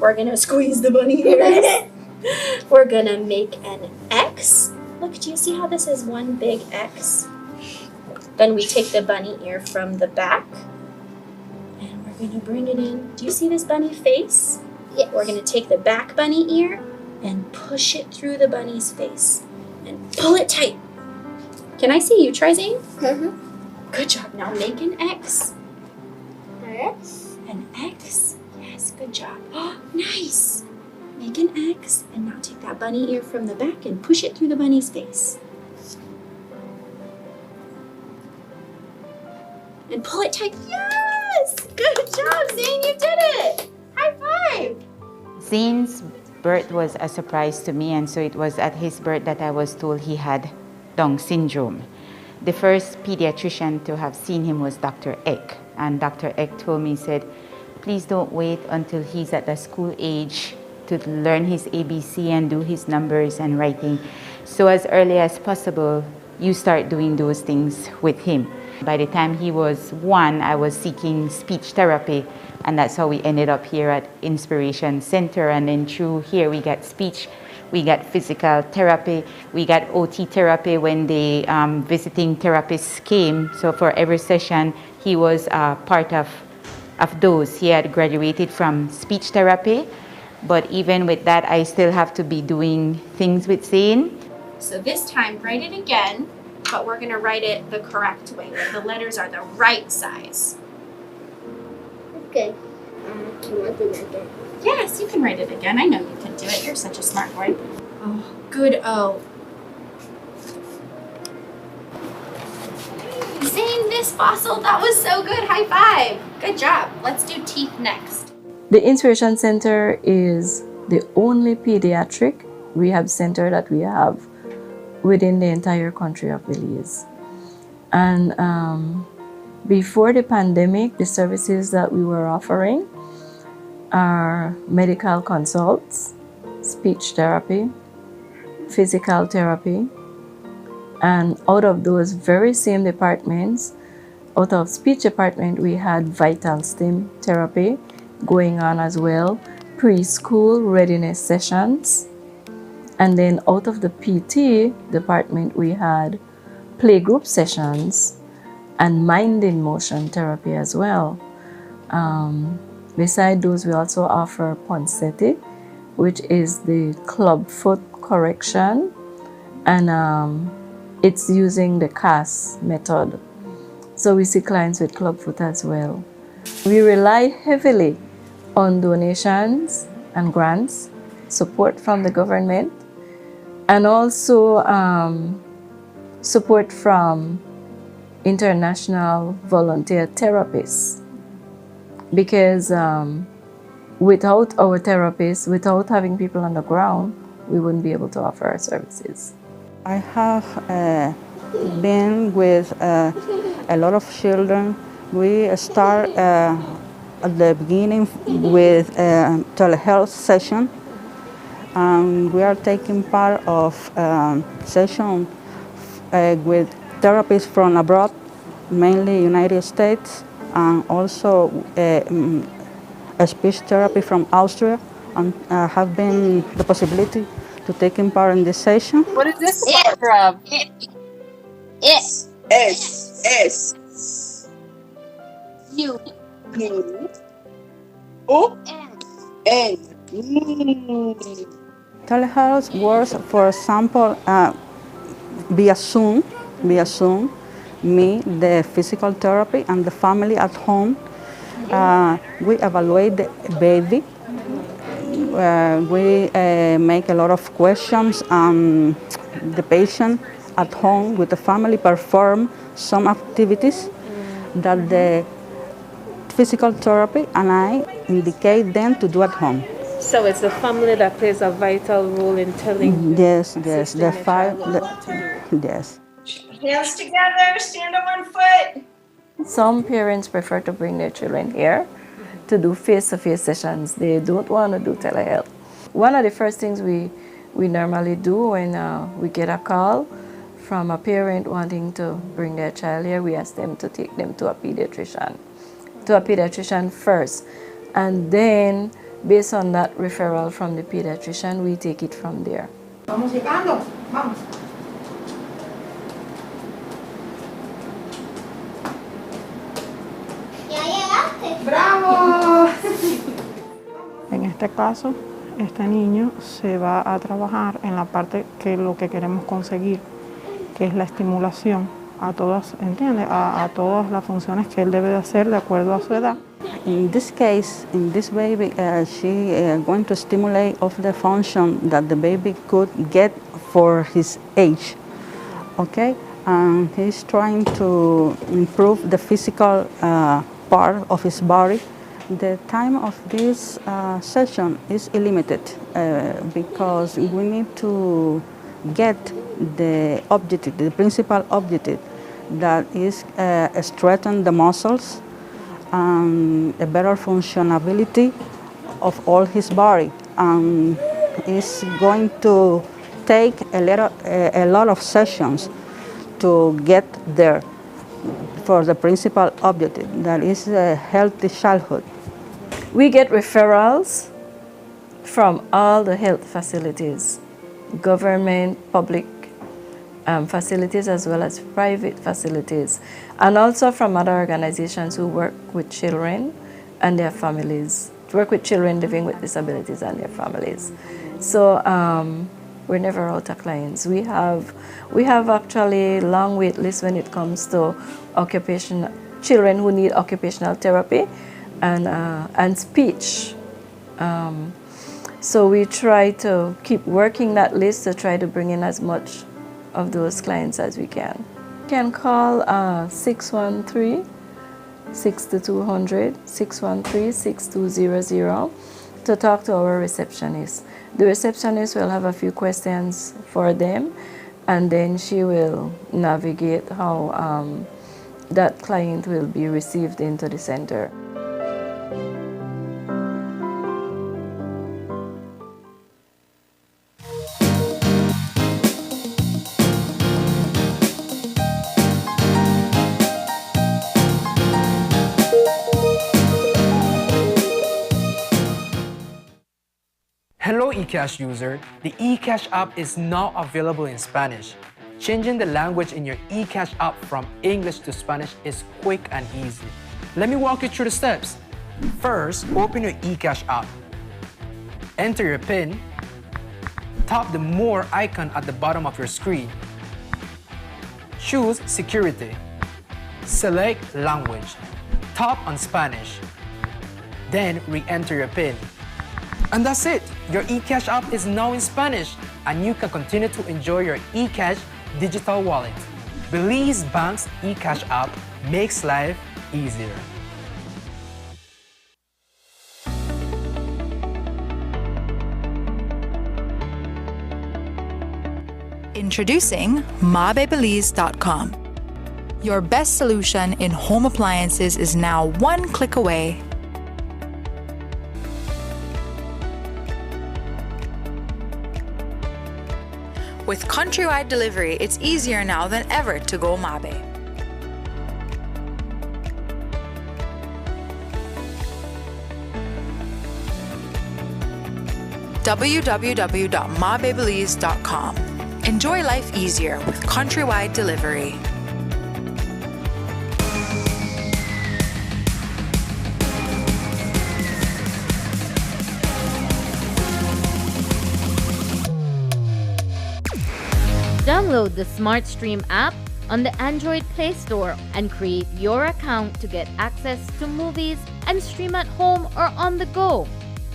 We're going to squeeze the bunny ears. We're going to make an X. Look, do you see how this is one big X? Then we take the bunny ear from the back and we're going to bring it in. Do you see this bunny face? Yeah. We're going to take the back bunny ear and push it through the bunny's face and pull it tight. Can I see you try, Zane? Mm-hmm. Good job. Now make an X. X. An X. Yes, good job. Oh, nice. Make an X and now take that bunny ear from the back and push it through the bunny's face. And pull it tight. Yes! Good job, Zane. You did it. High five. Zane's birth was a surprise to me, and so it was at his birth that I was told he had Down syndrome. The first pediatrician to have seen him was Dr. Eck, and Dr. Eck told me, said, please don't wait until he's at the school age to learn his ABC and do his numbers and writing. So as early as possible, you start doing those things with him. By the time he was 1, I was seeking speech therapy, and that's how we ended up here at Inspiration Center. And then through here we got speech, we got physical therapy, we got OT therapy when the visiting therapists came. So for every session, he was part of those. He had graduated from speech therapy, but even with that, I still have to be doing things with Zane. So this time, write it again, but we're gonna write it the correct way, where the letters are the right size. Okay. Can I do that again? Yes, you can write it again. I know you can do it. You're such a smart boy. Oh, good O. Zane, this fossil, that was so good. High five. Good job. Let's do teeth next. The Inspiration Center is the only pediatric rehab center that we have within the entire country of Belize. And before the pandemic, the services that we were offering are medical consults, speech therapy, physical therapy, and out of those very same departments, out of speech department, we had vital stim therapy going on as well, preschool readiness sessions, and then out of the PT department, we had playgroup sessions and mind in motion therapy as well. Beside those, we also offer Ponseti, which is the club foot correction, and it's using the CAS method. So we see clients with club foot as well. We rely heavily on donations and grants, support from the government, and also support from international volunteer therapists, because without our therapists, without having people on the ground, we wouldn't be able to offer our services. I have been with a lot of children. We start at the beginning with a telehealth session. We are taking part of session with therapists from abroad, mainly United States, and also a speech therapy from Austria, and have been the possibility to taking part in this session. What is this spot from? S. U. O. N. Telehealth works, for example, via Zoom, me, the physical therapy, and the family at home. We evaluate the baby. We make a lot of questions. The patient at home with the family perform some activities that the physical therapy and I indicate them to do at home. So it's the family that plays a vital role in telling. Yes, yes, yes. Hands together, stand on one foot. Some parents prefer to bring their children here to do face-to-face sessions. They don't want to do telehealth. One of the first things we normally do when we get a call from a parent wanting to bring their child here, we ask them to take them to a pediatrician first. And then, based on that referral from the pediatrician, we take it from there. Vamos llegando, vamos. ¡Bravo! En este caso, este niño se va a trabajar en la parte que lo que queremos conseguir, que es la estimulación a todas, ¿entiende? A todas las funciones que él debe de hacer de acuerdo a su edad. In this case, in this baby, she going to stimulate of the function that the baby could get for his age, okay? And he's trying to improve the physical part of his body. The time of this session is limited because we need to get the objective, the principal objective, that is strengthen the muscles and a better functionality of all his body. And is going to take a lot of sessions to get there for the principal objective, that is a healthy childhood. We get referrals from all the health facilities, government, public facilities, as well as private facilities, and also from other organizations who work with children and their families, work with children living with disabilities and their families. So we're never out of clients. We have actually long wait lists when it comes to children who need occupational therapy and speech. So we try to keep working that list to try to bring in as much of those clients as we can. You can call 613-6200, 613-6200 to talk to our receptionist. The receptionist will have a few questions for them, and then she will navigate how that client will be received into the center. Hello eCash user, the eCash app is now available in Spanish. Changing the language in your eCash app from English to Spanish is quick and easy. Let me walk you through the steps. First, open your eCash app. Enter your PIN. Tap the More icon at the bottom of your screen. Choose Security. Select Language. Tap on Spanish. Then re-enter your PIN. And that's it! Your eCash app is now in Spanish, and you can continue to enjoy your eCash digital wallet. Belize Bank's eCash app makes life easier. Introducing mabebelize.com. Your best solution in home appliances is now one click away. With countrywide delivery, it's easier now than ever to go Mabe. www.mabebelize.com. Enjoy life easier with countrywide delivery. Download the SmartStream app on the Android Play Store and create your account to get access to movies and stream at home or on the go.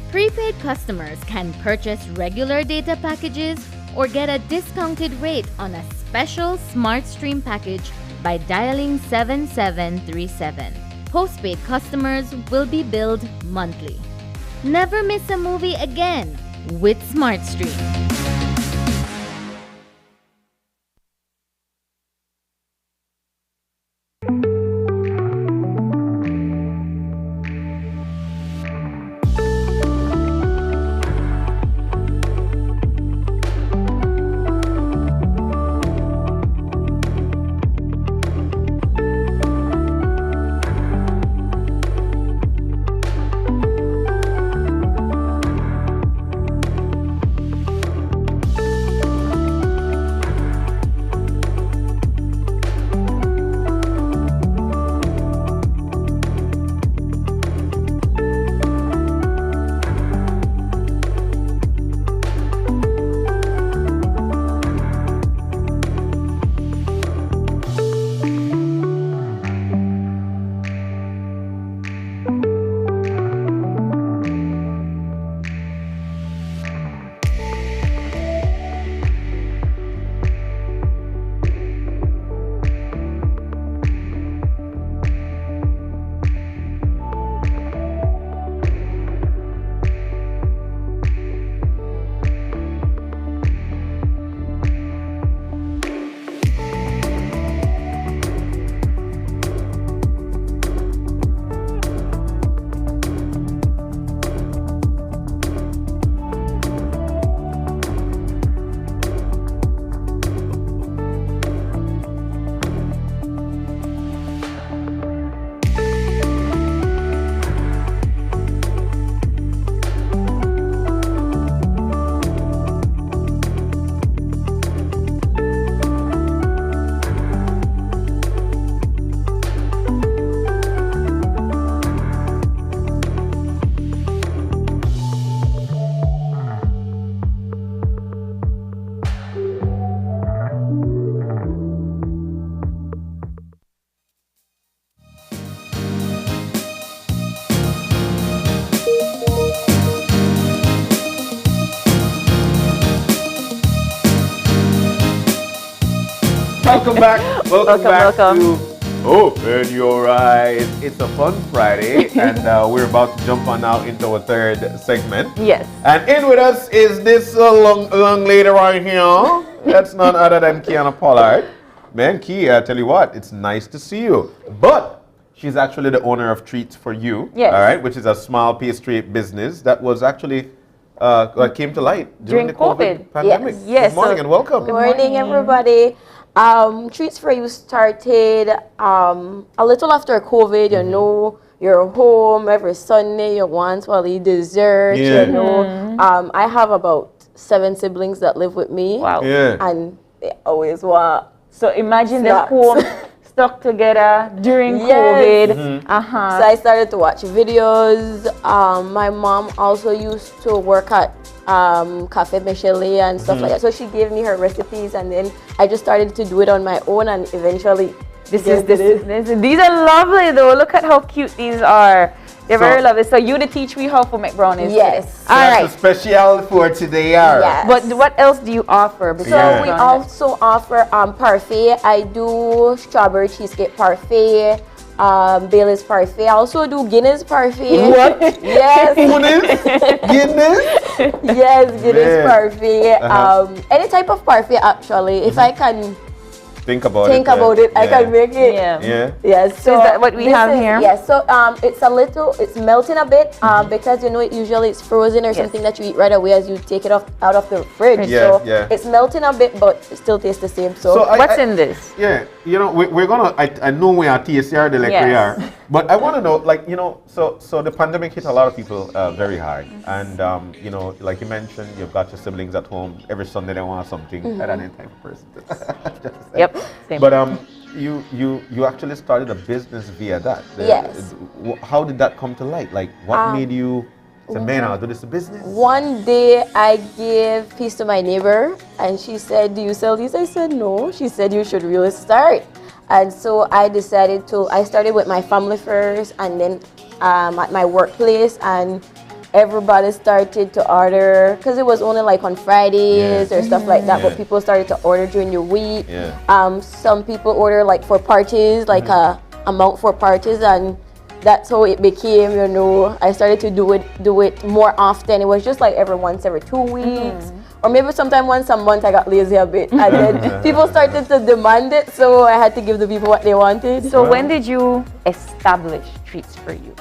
Prepaid customers can purchase regular data packages or get a discounted rate on a special SmartStream package by dialing 7737. Postpaid customers will be billed monthly. Never miss a movie again with SmartStream. Welcome back. Welcome back to Open Your Eyes. It's a fun Friday, and we're about to jump on now into our third segment. Yes. And in with us is this long lady right here. That's none other than Kiana Pollard. Man, Ki, I tell you what, it's nice to see you. But she's actually the owner of Treats for You, yes. All right, which is a small pastry business that was actually came to light during the COVID pandemic. Yes. Good morning and welcome. Good morning, everybody. Treats for You started a little after COVID. You know, you're home every Sunday. You want to eat dessert. Yeah. You know, I have about 7 siblings that live with me. Wow. Yeah. And they always want. So imagine the snacks. home stuck together during COVID. So I started to watch videos. My mom also used to work at Cafe Michelin and stuff like that. So she gave me her recipes, and then I just started to do it on my own, and eventually these are lovely though. Look at how cute these are. They're very lovely. So you to teach me how to make brownies. Yes. So All that's right. a special for today. Yes. But what else do you offer? So besides we brownies? also offer parfait. I do strawberry cheesecake parfait, Bailey's parfait. I also do Guinness parfait. What? Yes. Guinness? Yes, Guinness Man. parfait. Any type of parfait actually. If I can Think about it, I can make it. Yeah. Yes. So is that what we this have is- here? Yes. So it's melting a bit because usually it's frozen or something that you eat right away as you take it out of the fridge. Yeah, so yeah. it's melting a bit, but it still tastes the same. So, what's in this? Yeah, we're gonna. I know we are TSR, the Yes. we are, but I want to know, so the pandemic hit a lot of people very hard, and like you mentioned, you've got your siblings at home every Sunday. They want something. I don't know type of person. Yep. Same. But you actually started a business via that. Yes. How did that come to light? Like, what made you say, man, I'll do this business? one day I gave peace to my neighbor, and she said, "Do you sell these?" I said, "No." She said, "You should really start." And so I decided to. I started with my family first, and then at my workplace, and everybody started to order because it was only like on Fridays or stuff like that. But people started to order during the week. Some people order like for parties, like a amount for parties, and that's how it became. I started to do it more often. It was just like every 2 weeks. Or maybe sometime once a month. I got lazy a bit, and then people started to demand it, so I had to give the people what they wanted. So when did you establish Treats for You?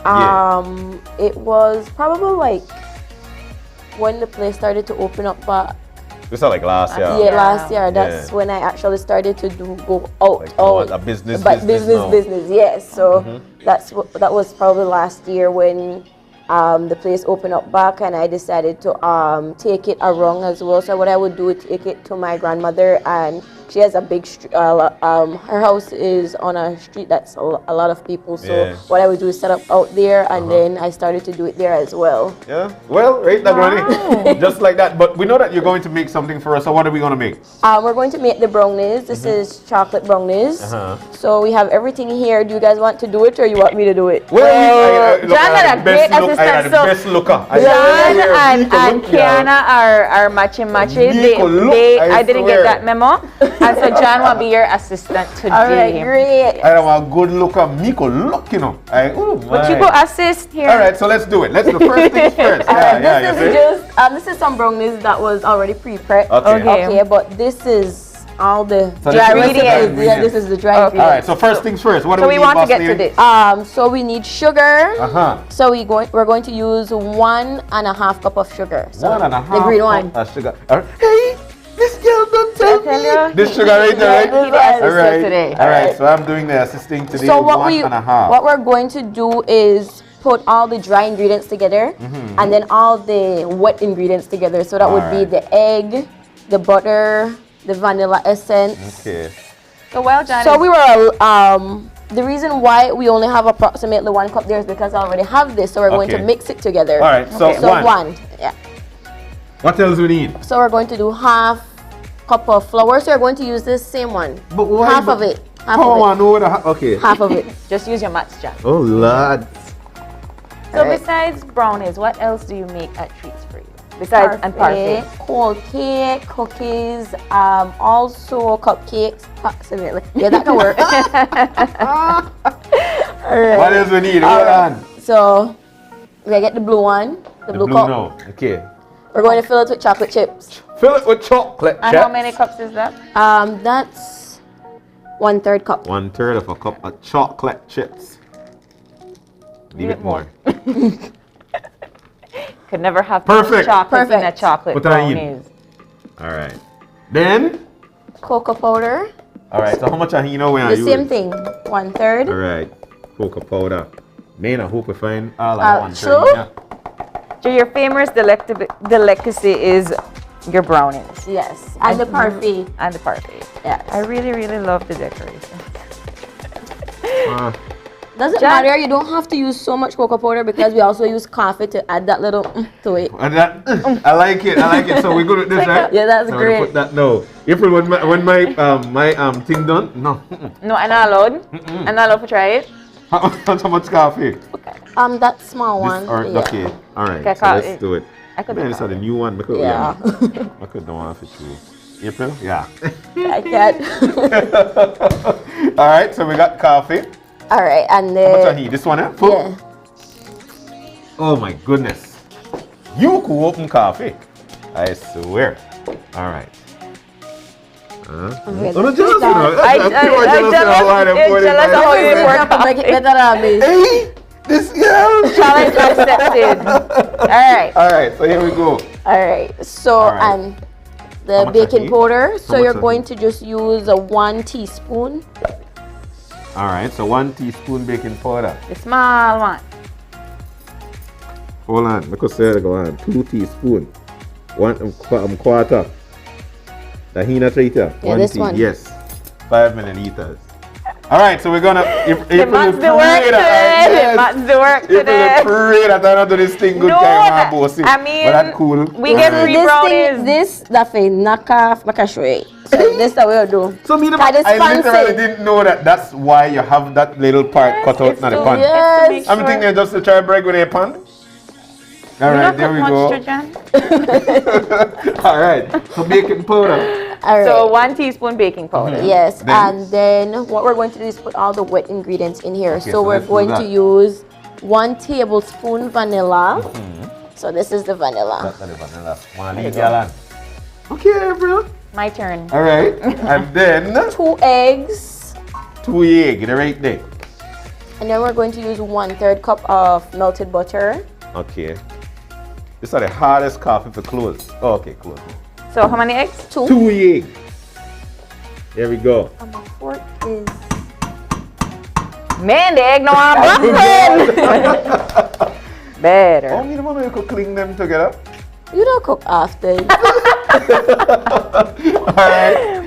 It was probably like when the place started to open up back. This is like last year. Yeah, last year. That's when I actually started to go out. A business. Business. Yes. So that was probably last year when the place opened up back, and I decided to take it around as well. So what I would do is take it to my grandmother, and she has a big her house is on a street that's a lot of people. So what I would do is set up out there, and then I started to do it there as well. Yeah. Well, right, Granny. Just like that. But we know that you're going to make something for us. So what are we going to make? We're going to make the brownies. This is chocolate brownies. So we have everything here. Do you guys want to do it, or you want me to do it? Well, John had a great assistant. Best looker. John and Kiana are matching matches. I didn't get that memo. And so John will be your assistant today. All right, great. I am a good looker. Miko look, But you go assist here. All right, so let's do it. Let's do the first things first. This is some brownies that was already pre-prepped. Okay. But this is all the dry ingredients. Yeah, this is the dry ingredients. All right, so first things first. What do we need, want to Boss get Lady? to this. So we need sugar. So we're going to use 1.5 cup of sugar. So 1.5 the green one. of sugar. Hey, this girl don't tell me. This sugar right there, right? Yes, All right. So I'm doing the assisting today. So 1.5. what we're going to do is put all the dry ingredients together, and then all the wet ingredients together. So that would be the egg, the butter, the vanilla essence. Okay. So John. So we were the reason why we only have approximately 1 cup there is because I already have this. So we're going to mix it together. All right. So one. Yeah. What else we need? So we're going to do half cup of flour. So we're going to use this same one. But why? Half of it. Okay. Half of it. Just use your maths, John. Oh Lord. So besides brownies, what else do you make at Treats for You? Besides parfait, cold cake, cookies, also cupcakes, approximately. Yeah, that can work. All right. What else we need? Hold on. So we gotta get the blue one, the blue cup. No. Okay. We're going to fill it with chocolate chips. Fill it with chocolate and chips. how many cups is that? That's 1/3 cup. 1/3 of a cup of chocolate chips. Leave it more. Could never have chocolate in a chocolate brownies. All right. Then cocoa powder. All right. So how much we are The using? same thing. 1/3. All right. Cocoa powder. Man, I hope we find all of 1/3. So your famous delicacy is your brownies. Yes. And the parfait. And the parfait. Yes. I really, really love the decoration. Doesn't matter. You don't have to use so much cocoa powder because we also use coffee to add that little to it. And that, I like it. So we're good with this, right? Yeah, that's I'm great. Put that no. April, when my thing done, no. No, I'm not allowed. I'm not allowed to try it. How much coffee? That small one. Yeah. Okay, all right. Okay, So let's do it. I could Man, it's the new one. Yeah. I could don't want it too. April? Yeah. I can't. All right, so we got coffee. All right, and How then. much I need? This one, eh? Full? Yeah. Oh my goodness. You could open coffee. I swear. All right. Okay, Oh, no, let's jealous, do that. I'm jealous of how you work. Make it better than me. Hey, this girl. Challenge accepted. All right, so here we go. All right, so All right. and How the much I baking need? powder. So How you're much I going need? to just use a 1 teaspoon. All right, so 1 teaspoon baking powder. The small one. Hold on, because say go on. 2 teaspoon. 1 quarter. The hina traitor. Yeah, this one. Yes. 5 milliliters. All right, so we're gonna. That's the work today. That's the work today. Pray that I don't do this thing good. No, I mean, but that's cool. We get free brownies. This that way knock off. I can show you. So this the way I do. So me, That is I literally fancy. didn't know that. That's why you have that little part cut out in the pan. Yes. I'm thinking just to try break with a pan. All right, there we go. All right, so baking powder. All right. So 1 teaspoon baking powder. Yes, Then- and then what we're going to do is put all the wet ingredients in here. Okay, so so we're let's do going to that. use 1 tablespoon vanilla. So this is the vanilla. That's the vanilla. There you go. Gallon. Okay, bro. My turn. All right, and then 2 eggs. 2 eggs, the right there. And then we're going to use 1/3 cup of melted butter. Okay. These are the hardest coffee for close. Oh, okay, close. So how many eggs? 2. 2 eggs. There we go. And my fork is. Man, the egg no I'm Better. Oh, me the mama you could clean them together. You don't cook often. All right.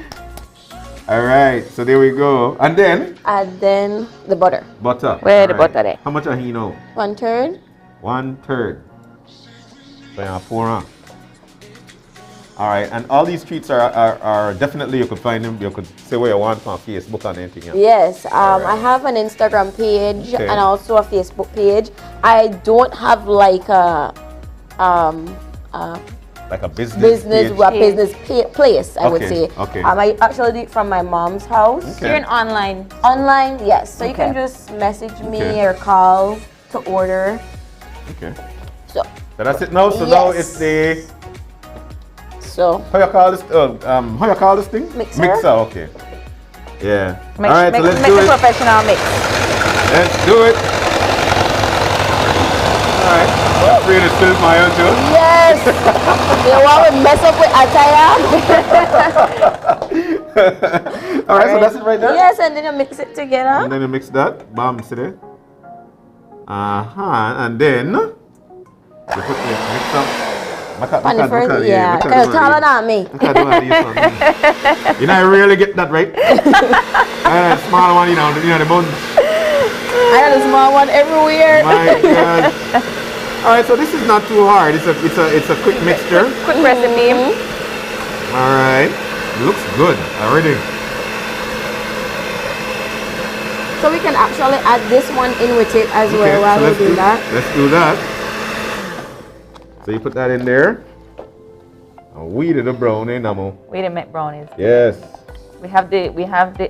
All right. So there we go. And then And then the butter. butter. Where the All right. butter there? How much are you know? 1/3. 1/3. So you pour on. All right, and all these treats are definitely, you could find them, you could say what you want on Facebook and anything else. Yes, I have an Instagram page Okay. and also a Facebook page. I don't have like a Like a business page. place, I would Okay, say. okay. I actually do it from my mom's house. Okay. You're an online. Online, yes. So you can Okay. just message me Okay. or call to order. Okay. So So that's it now. So now Yes. it's the So how you call this? How you call this thing? Mixer. Mixer. Okay. Yeah. Make, all right. make, So let's make do a it. professional mix. Let's do it. All right. I'm free to spill my own too. yes, you want to mess up with attire? All right. So that's it right there. Yes, and then you mix it together. And then you mix that. Bam. See there. And then you put the mix up. On the first, yeah, because you're taller than me. You know, I really get that right. And a small one, you know the bun. I got a small one everywhere. My God. All right, so this is not too hard. It's a quick mixture. Quick recipe. All right, looks good already. So we can actually add this one in with it as Okay, well while so we do that. Let's do that. So you put that in there. And we did the brownie, Namo. Wait a minute, brownies. Yes. We have the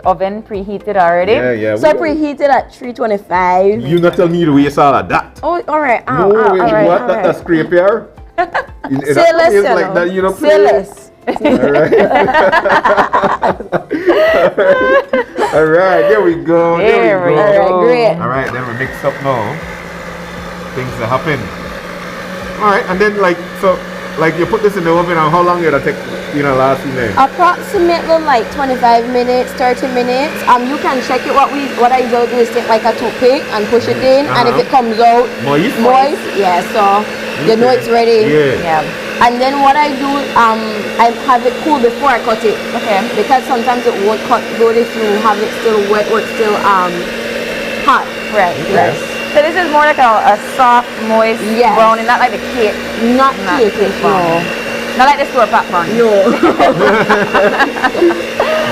oven preheated already. Yeah, yeah. So I preheated at 325. You not tell me to waste all of that. Oh, all right. No, wait, all right, what? all That's scrape here? Say less, you like know. that, you know, Say please? less. All right. All right, there we go. There we go. All right, great. All right, then we mix up now. Things that happen. All right, and then you put this in the oven, and how long it'll take, last in there? Approximately like 25 minutes, 30 minutes. You can check it. What I usually do is take like a toothpick and push it in, and if it comes out Moist? yeah, so you know it's ready. Yeah. And then what I do, I have it cool before I cut it. Okay. Because sometimes it won't cut good if you have it still wet or it's still hot. Right. Yes. So this is more like a soft, moist brownie, not like the cake. Not cake, no. Not like the store-bought brownie. No.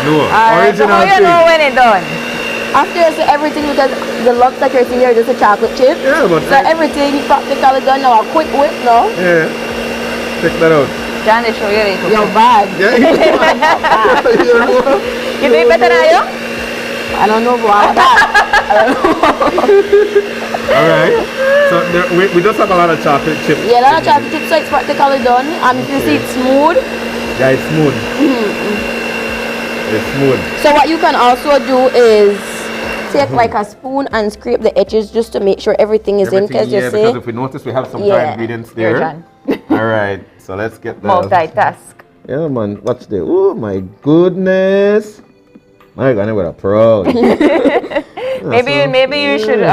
No. Alright, so how you know when it's done? After so everything, because the lumps that you're seeing here are just a chocolate chip. Yeah, but so everything practically done now. A quick whip now. Yeah. Check that out. John, they show you later. You're bad. Yeah. You do it better than you? I don't know about that. All right. So we just have a lot of chocolate chips. Yeah, a lot of chocolate chips, so it's practically done. If you see it's smooth. Yeah, it's smooth. It's smooth. So what you can also do is take like a spoon and scrape the edges just to make sure everything is in. Because yeah, because if we notice, we have some dry ingredients there. All right. So let's get the multitask. Yeah, man. Watch this. Oh my goodness. My God, we're proud. maybe you should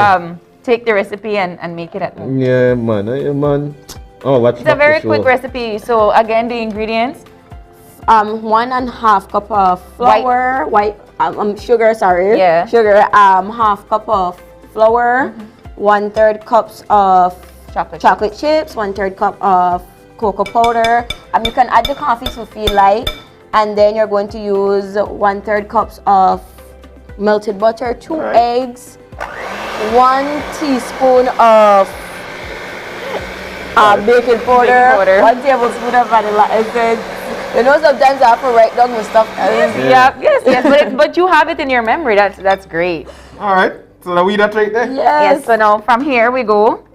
take the recipe and make it at home. Yeah, man. Yeah, man. Oh, watch. It's a very quick recipe. So again, the ingredients: 1.5 cup of flour, sugar. Sorry. Yeah. Sugar. Half cup of flour. 1/3 cups of chocolate chips. 1/3 cup of cocoa powder. You can add the coffee if you feel like. And then you're going to use 1/3 cups of melted butter, 2 eggs, 1 teaspoon of baking powder, 1 tablespoon of vanilla essence. You know, sometimes I have to write down my stuff. Yes. But you have it in your memory. That's great. All right. So now we that right there. Yes. So now from here we go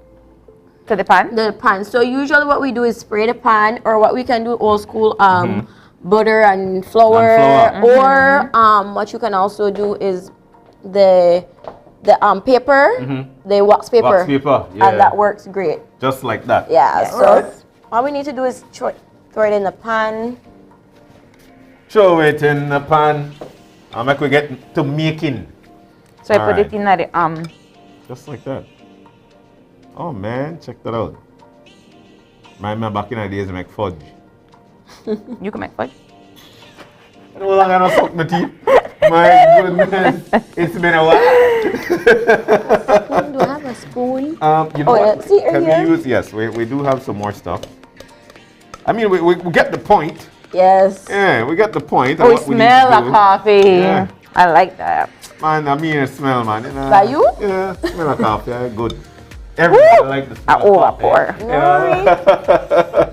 to the pan. The pan. So usually what we do is spray the pan, or what we can do old school. Butter and flour. Or what you can also do is the paper, the wax paper. Wax paper, yeah. And that works great. Just like that. Yeah, Yes. so all we need to do is throw it in the pan. Throw it in the pan. I'll make we get to making. So I put it in the just like that. Oh man, check that out. My man back in the days make fudge. You can make fudge. I no longer know suck my teeth. My goodness, it's been a while. Do I have a spoon? You know what? See, Can we use? Yes, we do have some more stuff. I mean, we get the point. Yes. Yeah, we get the point. Oh, we smell the coffee. Yeah. I like that. Man, I mean, it smell, man. You know? By you? Yeah, smell of coffee. Yeah, good. Everybody like the smell of coffee. Yeah.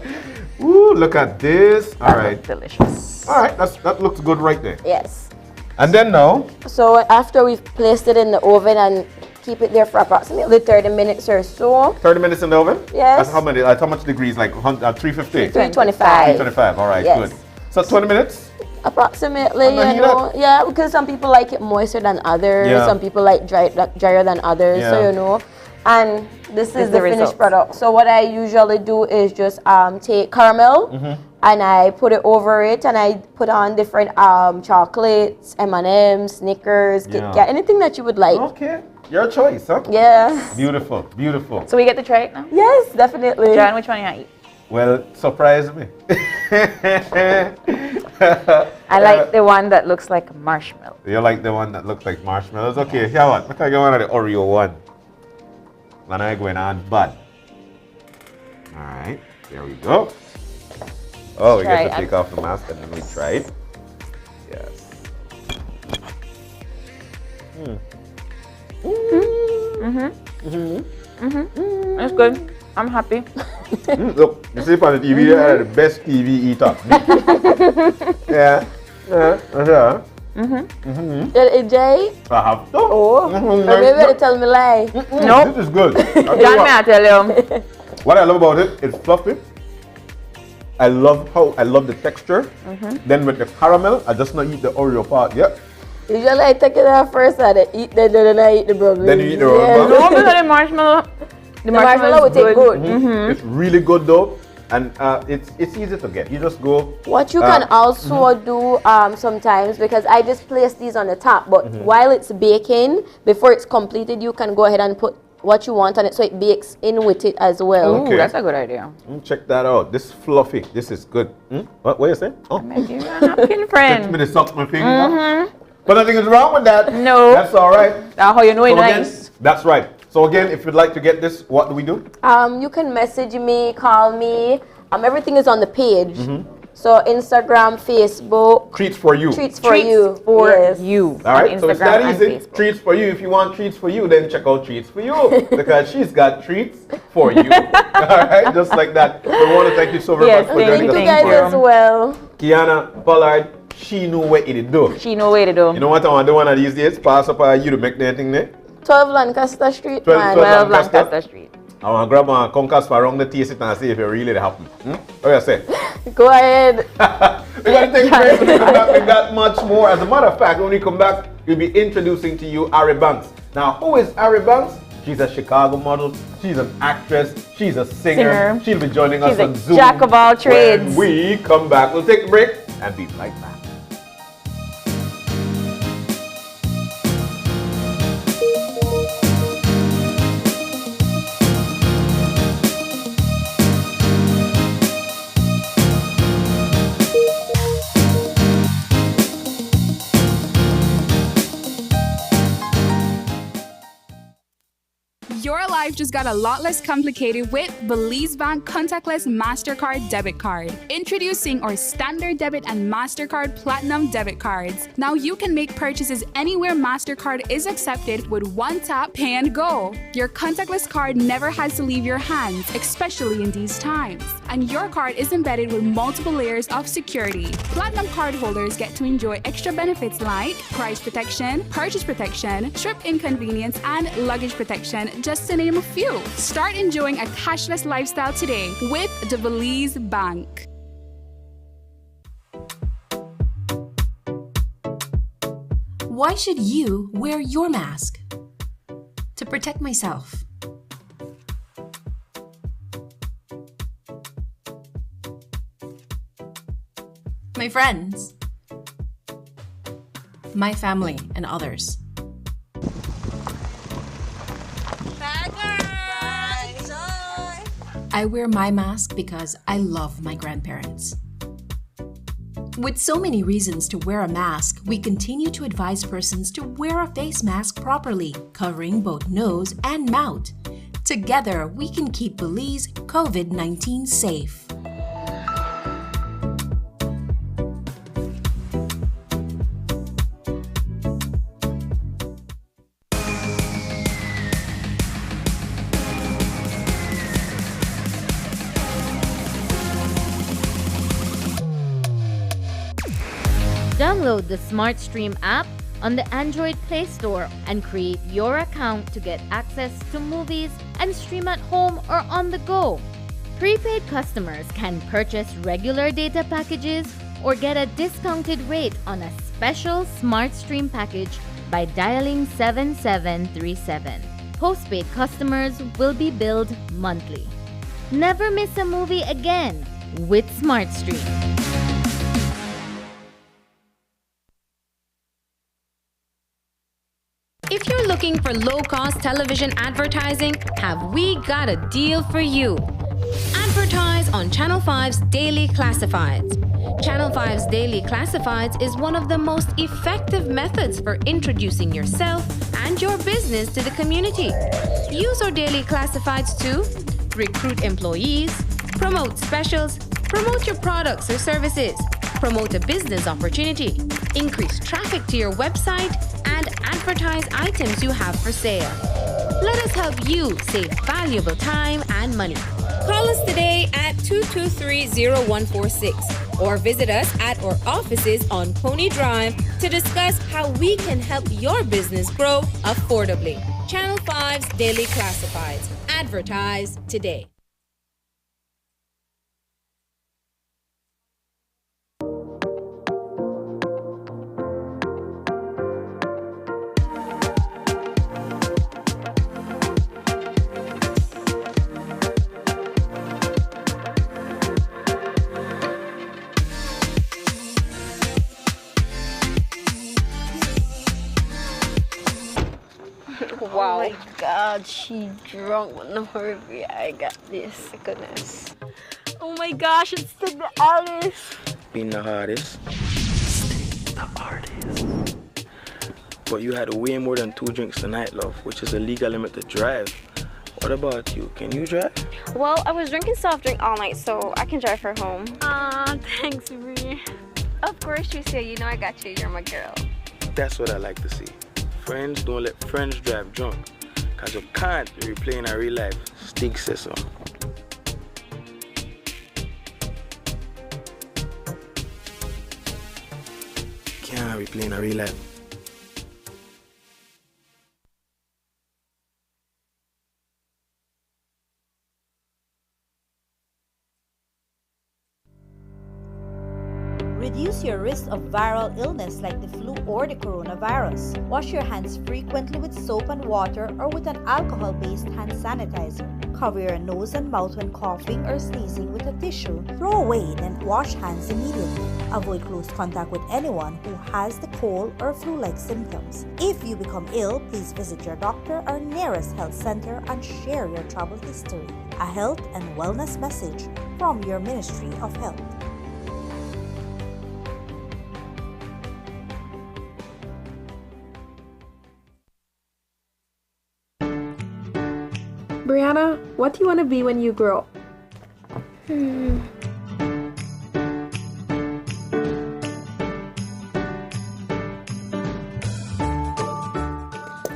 Ooh, look at this. All right. Delicious. All right, that looks good right there. Yes. And then now? So after we've placed it in the oven and keep it there for approximately 30 minutes or so. 30 minutes in the oven? Yes. How much degrees? Like 350? 325. 325, all right, Yes. good. So 20 minutes? Approximately, yeah, because some people like it moister than others. Yeah. Some people like drier than others. Yeah. So and this is the finished result. product. So what I usually do is just take caramel and I put it over it, and I put on different chocolates, M&M's, Snickers, Kit Kat, anything that you would like. Okay, your choice, huh? Yeah. Beautiful, beautiful. So we get to try it now? Yes, definitely. John, which one you want to eat? Well, surprise me. I like the one that looks like marshmallow. You like the one that looks like marshmallows? Okay, here what? Look, I go one of the Oreo one. And I going on bad. All right, there we go. Oh, we get to take off the mask and then we try it. Yes. That's good. I'm happy. Look, you see on the TV, they are the best TV eater. Yeah. Jay? I have to. Oh, maybe they tell me lie. No. This is good. John, may I tell you? What I love about it, it's fluffy. I love the texture. Then with the caramel, I just not eat the Oreo part. Yep. Usually I take it out first and I eat then I eat the brownies. Then you eat the rubber. No, because the marshmallow. The marshmallow would take good. It's really good though, and it's easy to get. You just go. What you can also do sometimes, because I just place these on the top, but while it's baking, before it's completed, you can go ahead and put what you want on it so it bakes in with it as well. Ooh, that's a good idea. Check that out. This is fluffy. This is good. What you saying? Oh. I'm making you a napkin friend. Touch me to suck my finger. But nothing is wrong with that. No. That's all right. That's how you know it's again, nice. That's right. So again, if you'd like to get this, what do we do? You can message me, call me. Everything is on the page. So Instagram, Facebook. Treats for you. Treats for you. Yes. you. All right, so it's that easy. Facebook. Treats for you. If you want treats for you, then check out Treats for You because she's got treats for you. All right, just like that. We want to thank you so very much for joining us. Thank you guys as well. Kiana Pollard, she know what it do. She know what it do. You know what I want to do one of these days? Pass up you to make anything there. 12 Lancaster Street, 12 Lancaster Street. I want to grab my concass for around the taste it and see if it really happen. What do you say? Go ahead. We're going to take a break. When we come back with that much more. As a matter of fact, when we come back, we'll be introducing to you Ari Banks. Now, who is Ari Banks? She's a Chicago model. She's an actress. She's a singer. She'll be joining us on Zoom. Jack of all trades. When we come back, we'll take a break and be right back. Your life just got a lot less complicated with Belize Bank Contactless MasterCard Debit Card. Introducing our Standard Debit and MasterCard Platinum Debit Cards. Now you can make purchases anywhere MasterCard is accepted with one tap, pay and go. Your contactless card never has to leave your hands, especially in these times. And your card is embedded with multiple layers of security. Platinum card holders get to enjoy extra benefits like price protection, purchase protection, trip inconvenience, and luggage protection, just to name a few. Start enjoying a cashless lifestyle today with the Belize Bank. Why should you wear your mask? To protect myself. My friends. My family and others. I wear my mask because I love my grandparents. With so many reasons to wear a mask, we continue to advise persons to wear a face mask properly, covering both nose and mouth. Together, we can keep Belize COVID-19 safe. Download the SmartStream app on the Android Play Store and create your account to get access to movies and stream at home or on the go. Prepaid customers can purchase regular data packages or get a discounted rate on a special SmartStream package by dialing 7737. Postpaid customers will be billed monthly. Never miss a movie again with SmartStream. If you're looking for low-cost television advertising, have we got a deal for you? Advertise on Channel 5's Daily Classifieds. Channel 5's Daily Classifieds is one of the most effective methods for introducing yourself and your business to the community. Use our Daily Classifieds to recruit employees, promote specials, promote your products or services, promote a business opportunity, increase traffic to your website, and advertise items you have for sale. Let us help you save valuable time and money. Call us today at 223-0146 or visit us at our offices on Pony Drive to discuss how we can help your business grow affordably. Channel 5's Daily Classifieds. Advertise today. Wow. Oh my God, she drunk. No hurry, I got this. Goodness. Oh my gosh, it's the artist. Being the hardest. The artist. But you had way more than 2 drinks tonight, love, which is a legal limit to drive. What about you? Can you drive? Well, I was drinking soft drink all night, so I can drive her home. Thanks, Bree. Of course, Tricia, you know I got you. You're my girl. That's what I like to see. Friends don't let friends drive drunk. Cause you can't replay in a real life. Stig says so. Can't replay in a real life. Reduce your risk of viral illness like the flu or the coronavirus. Wash your hands frequently with soap and water or with an alcohol-based hand sanitizer. Cover your nose and mouth when coughing or sneezing with a tissue. Throw away, then wash hands immediately. Avoid close contact with anyone who has the cold or flu-like symptoms. If you become ill, please visit your doctor or nearest health center and share your travel history. A health and wellness message from your Ministry of Health. Brianna, what do you want to be when you grow up?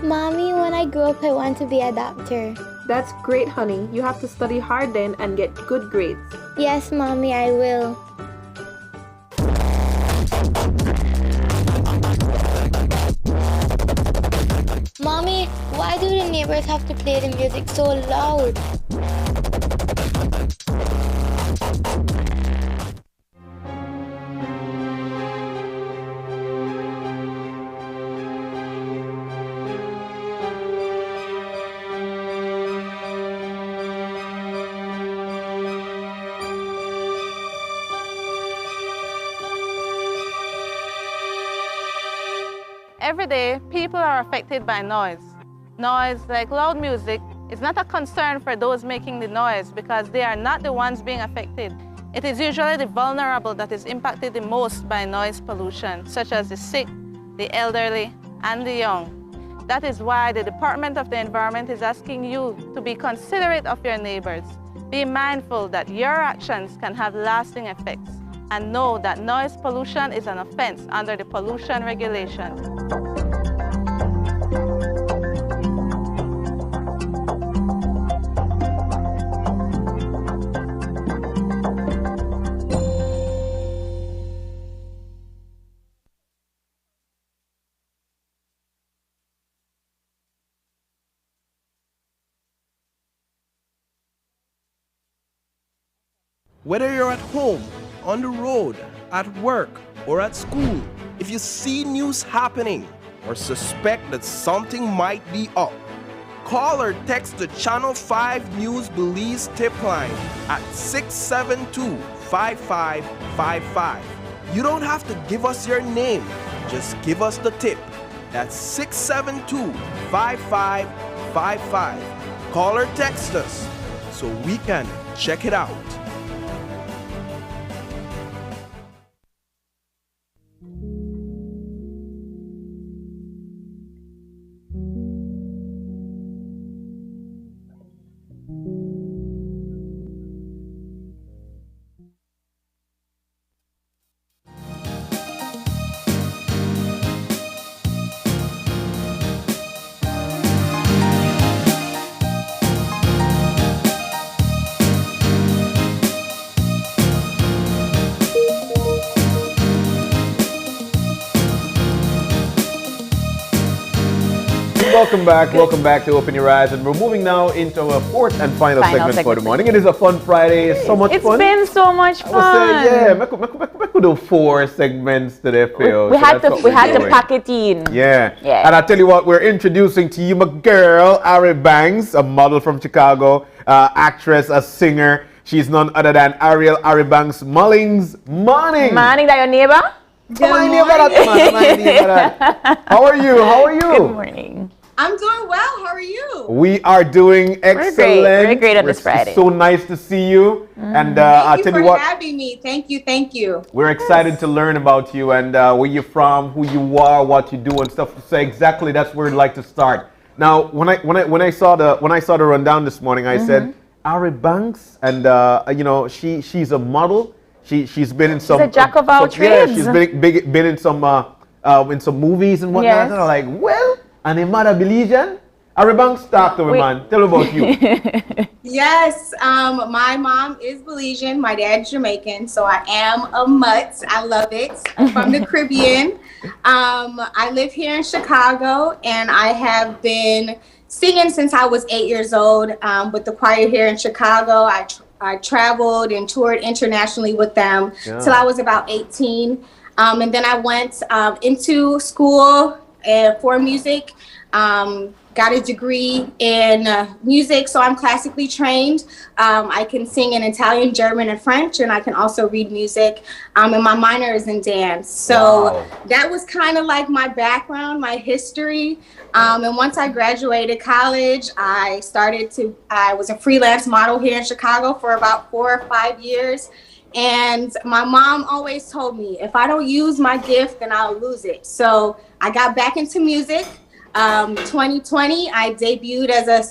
Mommy, when I grow up, I want to be a doctor. That's great, honey. You have to study hard then and get good grades. Yes, Mommy, I will. Mommy, why do the neighbors have to play the music so loud? Every day, people are affected by noise. Noise, like loud music, is not a concern for those making the noise because they are not the ones being affected. It is usually the vulnerable that is impacted the most by noise pollution, such as the sick, the elderly, and the young. That is why the Department of the Environment is asking you to be considerate of your neighbors. Be mindful that your actions can have lasting effects, and know that noise pollution is an offense under the pollution regulation. Whether you're at home, on the road, at work, or at school, if you see news happening or suspect that something might be up, call or text the Channel 5 News Belize tip line at 672-5555. You don't have to give us your name, just give us the tip. That's 672-5555. Call or text us so we can check it out. Welcome back to Open Your Eyes, and we're moving now into our fourth and final segment for the morning. It is a fun Friday, so much fun. It's been so much fun. I would say, yeah, we do 4 segments today, Phil. We had to pack it in. Yeah. And I tell you what, we're introducing to you my girl, Ari Banks, a model from Chicago, actress, a singer. She's none other than Ariel Ari Banks Mullings. Morning, that your neighbor? My neighbor. How are you? Good morning. I'm doing well. How are you? We are doing excellent. We're great on this Friday. It's so nice to see you. And Thank you for having me. Thank you. We're excited to learn about you and where you're from, who you are, what you do, and stuff. So exactly, that's where we'd like to start. Now, when I saw the rundown this morning, I said, Ari Banks, and you know, she's a model. She's been in some. She's a jack of all trades. Yeah, she's been in some movies and whatnot. Yes. And I'm like, well, and a mother Belizean. Ari Banks, talk to me, man. Tell me about you. Yes, my mom is Belizean, my dad's Jamaican, so I am a mutt. I love it. I'm from the Caribbean. I live here in Chicago, and I have been singing since I was 8 years old with the choir here in Chicago. I traveled and toured internationally with them till I was about 18. And then I went into school for music. Got a degree in music, so I'm classically trained. I can sing in Italian, German, and French, and I can also read music. And my minor is in dance. So that was kind of like my background, my history. And once I graduated college, I was a freelance model here in Chicago for about 4 or 5 years. And my mom always told me, if I don't use my gift, then I'll lose it. So I got back into music. 2020, I debuted as a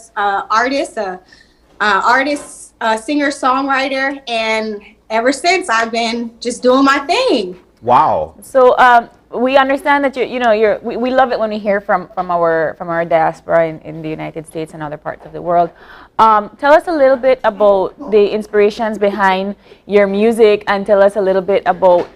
singer-songwriter, and ever since I've been just doing my thing. Wow. So we understand that we love it when we hear from our diaspora in the United States and other parts of the world. Tell us a little bit about the inspirations behind your music, and tell us a little bit about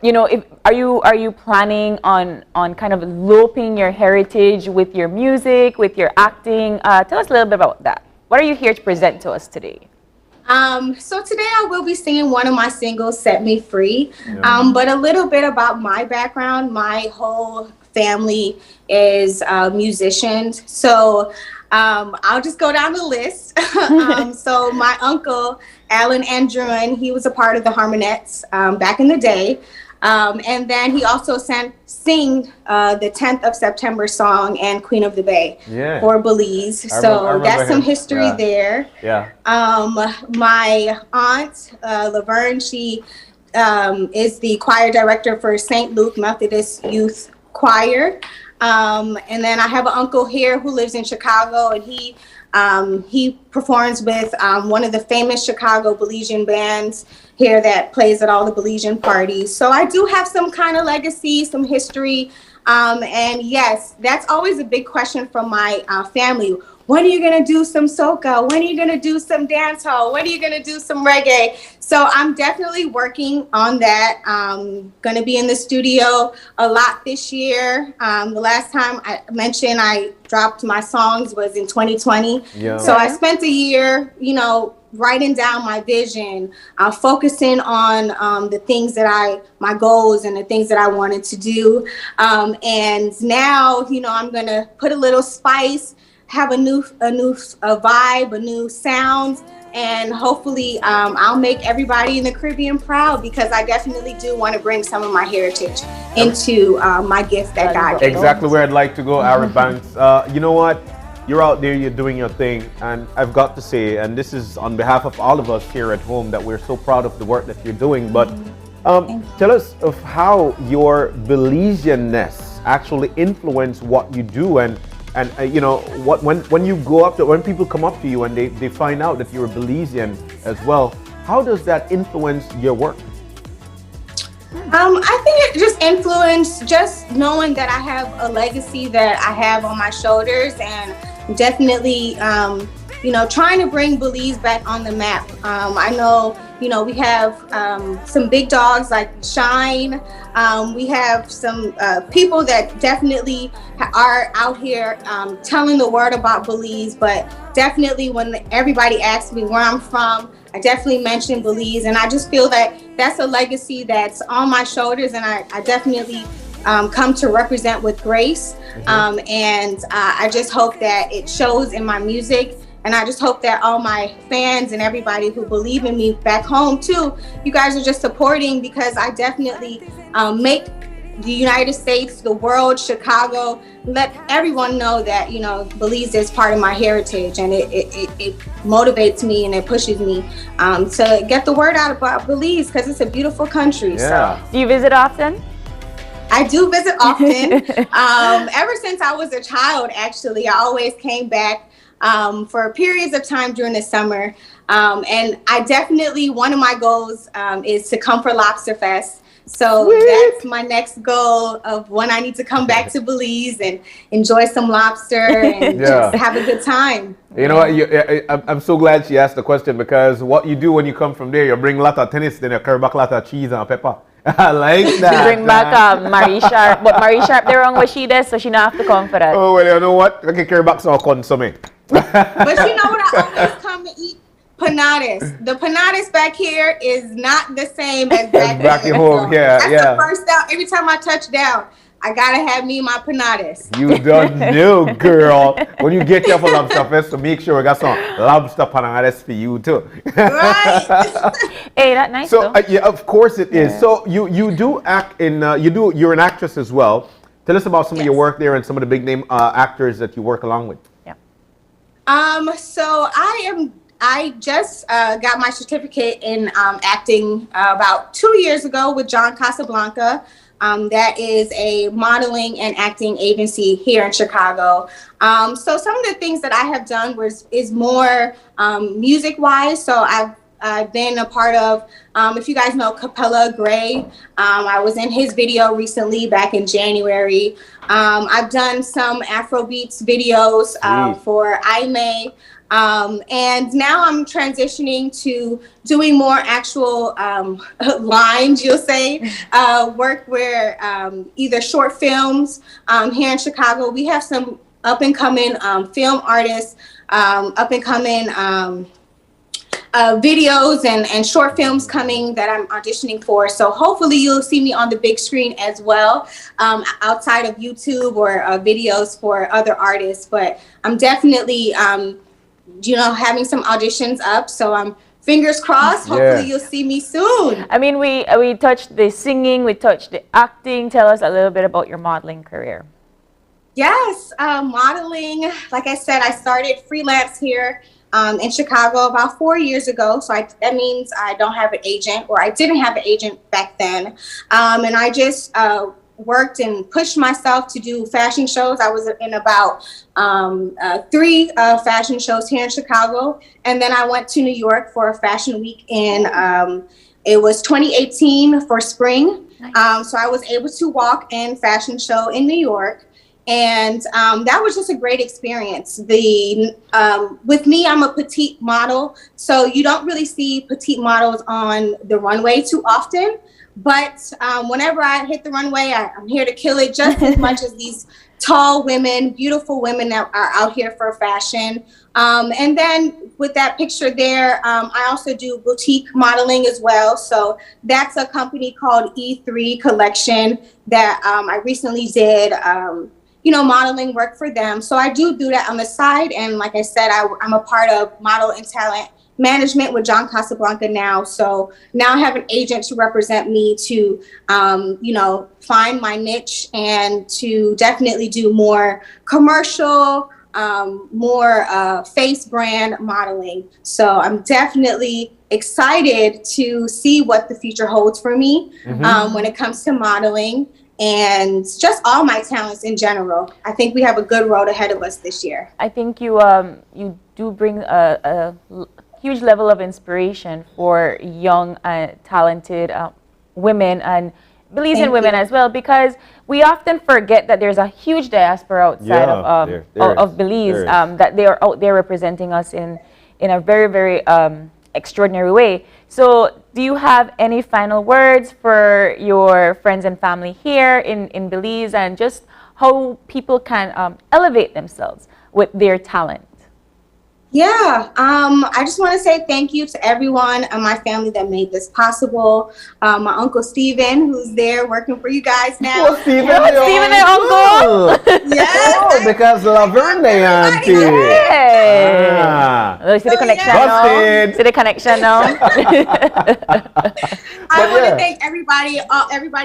are you planning on kind of looping your heritage with your music, with your acting? Tell us a little bit about that. What are you here to present to us today? So today I will be singing one of my singles, Set Me Free. But a little bit about my background. My whole family is musicians. So I'll just go down the list. So my uncle, Alan Andrewen, he was a part of the Harmonettes back in the day. And then he also sang the 10th of September song and Queen of the Bay for Belize. So that's some history there. Yeah. My aunt, Laverne, she is the choir director for St. Luke Methodist Youth Choir. And then I have an uncle here who lives in Chicago, and he performs with one of the famous Chicago Belizean bands here that plays at all the Belizean parties. So I do have some kind of legacy, some history. And yes, that's always a big question from my family. When are you gonna do some soca? When are you gonna do some dancehall? When are you gonna do some reggae? So I'm definitely working on that. Gonna be in the studio a lot this year. The last time I mentioned I dropped my songs was in 2020. So I spent a year, writing down my vision, focusing on the things that my goals and the things that I wanted to do. And now, I'm gonna put a little spice, have a new vibe, a new sound, and hopefully I'll make everybody in the Caribbean proud, because I definitely do want to bring some of my heritage into my gift that God gave. Exactly where I'd like to go, Ari Banks. You know what? You're out there, you're doing your thing, and I've got to say, and this is on behalf of all of us here at home, that we're so proud of the work that you're doing. But tell us of how your Belizeanness actually influenced what you do, and when you go up to, when people come up to you and they find out that you're a Belizean as well, how does that influence your work? I think it just influenced just knowing that I have a legacy that I have on my shoulders, and definitely, trying to bring Belize back on the map. I know, we have some big dogs like Shine. We have some people that definitely are out here telling the word about Belize, but definitely when everybody asks me where I'm from, I definitely mention Belize, and I just feel that that's a legacy that's on my shoulders, and I definitely come to represent with grace. And I just hope that it shows in my music, and I just hope that all my fans and everybody who believe in me back home too, you guys are just supporting, because I definitely make the United States, the world, Chicago, let everyone know that, Belize is part of my heritage, and it motivates me and it pushes me to get the word out about Belize, because it's a beautiful country. Yeah. So, do you visit often? I do visit often. Ever since I was a child, actually, I always came back for periods of time during the summer. And I definitely, one of my goals is to come for Lobster Fest. So that's my next goal of when I need to come back to Belize and enjoy some lobster and just have a good time. You know what? I'm so glad she asked the question, because what you do when you come from there, you bring a lot of tennis, then you carry back a lot of cheese and pepper. I like that. You bring back Marie Sharp, but Marie Sharp, they're wrong what she does, so she not have to come for that. Oh, well, you know what? I can carry back some consomme. But you know what? I always come to eat panadas. The panadas back here is not the same as back here. Home. So Yeah, that's the first down. Every time I touch down, I gotta have me my panadas. You don't know, girl. When you get here for Lobster Fest, so make sure we got some lobster panadas for you too. Right. Hey, that's nice. So yeah, of course it is. So you do act in you're an actress as well. Tell us about some of your work there and some of the big name actors that you work along with. So I just got my certificate in acting about 2 years ago with John Casablanca. That is a modeling and acting agency here in Chicago. So some of the things that I have done is more music-wise. So I've been a part of, if you guys know Capella Gray, I was in his video recently back in January. I've done some Afrobeats videos for IME. And now I'm transitioning to doing more actual lines, you'll say, work where either short films here in Chicago. We have some up-and-coming film artists, up-and-coming videos and short films coming that I'm auditioning for. So hopefully you'll see me on the big screen as well, outside of YouTube or videos for other artists. But I'm definitely having some auditions up, so I'm fingers crossed. Hopefully you'll see me soon. I mean, we touched the singing, we touched the acting. Tell us a little bit about your modeling career. Yes, modeling. Like I said, I started freelance here in Chicago about 4 years ago. So that means I don't have an agent, or I didn't have an agent back then. And I just worked and pushed myself to do fashion shows. I was in about 3 fashion shows here in Chicago. And then I went to New York for a fashion week in, it was 2018 for spring. Nice. So I was able to walk in fashion show in New York. And that was just a great experience. With me, I'm a petite model. So you don't really see petite models on the runway too often. But whenever I hit the runway, I'm here to kill it just as much as these tall women, beautiful women that are out here for fashion. And then with that picture there, I also do boutique modeling as well. So that's a company called E3 Collection that I recently did, modeling work for them. So I do that on the side. And like I said, I'm a part of Model and Talent Management with John Casablanca now. So now I have an agent to represent me to, find my niche and to definitely do more commercial, more face brand modeling. So I'm definitely excited to see what the future holds for me when it comes to modeling and just all my talents in general. I think we have a good road ahead of us this year. I think you do bring a huge level of inspiration for young, talented women and Belizean women as well, because we often forget that there's a huge diaspora outside of Belize, that they are out there representing us in a very, very extraordinary way. So do you have any final words for your friends and family here in Belize, and just how people can elevate themselves with their talent? Yeah, I just want to say thank you to everyone and my family that made this possible. My Uncle Steven, who's there working for you guys now. Oh, Steven, their uncle? Yes. Oh, because Laverne, auntie. Hey. See the connection now? See the connection now? I want to thank everybody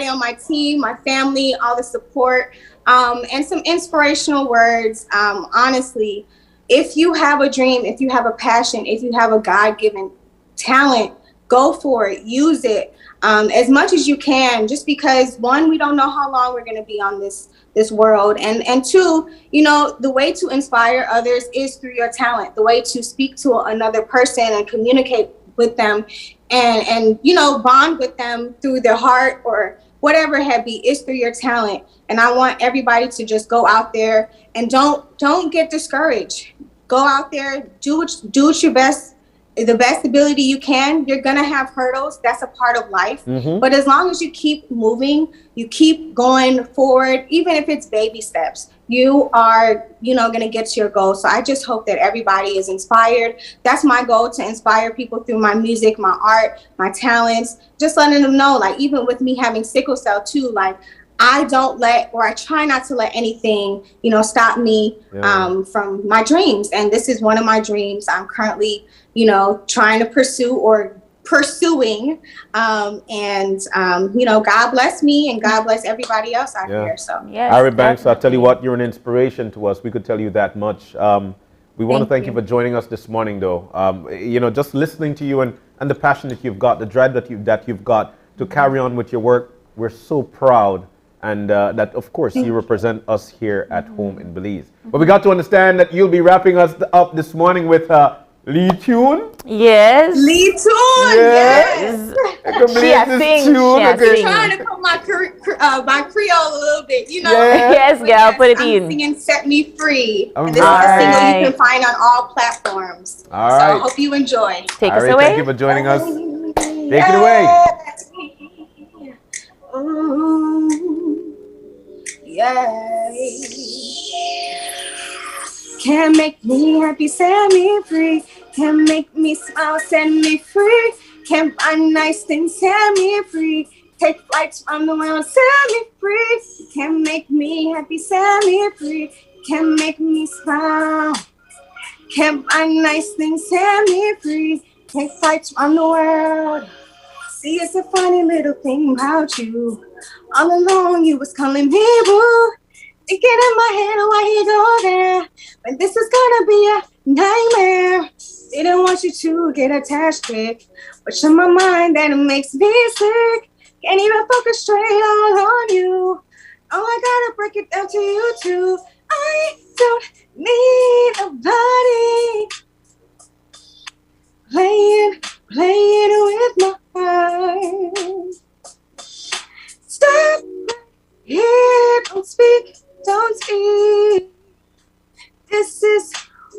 on my team, my family, all the support, and some inspirational words. Honestly, if you have a dream, if you have a passion, if you have a God-given talent, go for it, use it as much as you can, just because one, we don't know how long we're going to be on this world, and two, you know, the way to inspire others is through your talent. The way to speak to another person and communicate with them and you know, bond with them through their heart or whatever it may be is through your talent. And I want everybody to just go out there and don't get discouraged. Go out there, do what your best, the best ability you can. You're gonna have hurdles. That's a part of life. But as long as you keep moving, you keep going forward, even if it's baby steps, you are, you know, gonna get to your goal. So I just hope that everybody is inspired. That's my goal, to inspire people through my music, my art, my talents, just letting them know, like, even with me having sickle cell too, like, I try not to let anything, you know, stop me from my dreams. And this is one of my dreams I'm currently, you know, trying to pursue or pursuing. You know, God bless me and God bless everybody else out here. So yes, Ari Banks, I'll tell you what, you're an inspiration to us. We could tell you that much. We want to thank you for joining us this morning, though. You know, just listening to you and the passion that you've got, the drive that you've got to carry on with your work. We're so proud. And that, of course, you represent us here at home in Belize. But we got to understand that you'll be wrapping us up this morning with Lee Tune. Yes. Lee Tune. Yes. She trying to put my Creole a little bit, you know. Yes, girl, put it in. Singing "Set Me Free." All and this is a single you can find on all platforms. All so right. I hope you enjoy. Take us away. Thank you for joining us. Take it away. Ooh, yeah. Can make me happy, set me free. Can make me smile, set me free. Can find nice things, set me free. Take flights from the world, set me free. Can make me happy, set me free. Can make me smile. Can find nice things, set me free. Take flights from the world. See, it's a funny little thing about you. All along you was calling me boo. Thinking in my head, why you go there? But this is gonna be a nightmare. Didn't want you to get attached quick, but you're my mind that it makes me sick. Can't even focus straight all on you. Oh, I gotta break it down to you too. I don't need a body playing with my heart. Stop here, don't speak. This is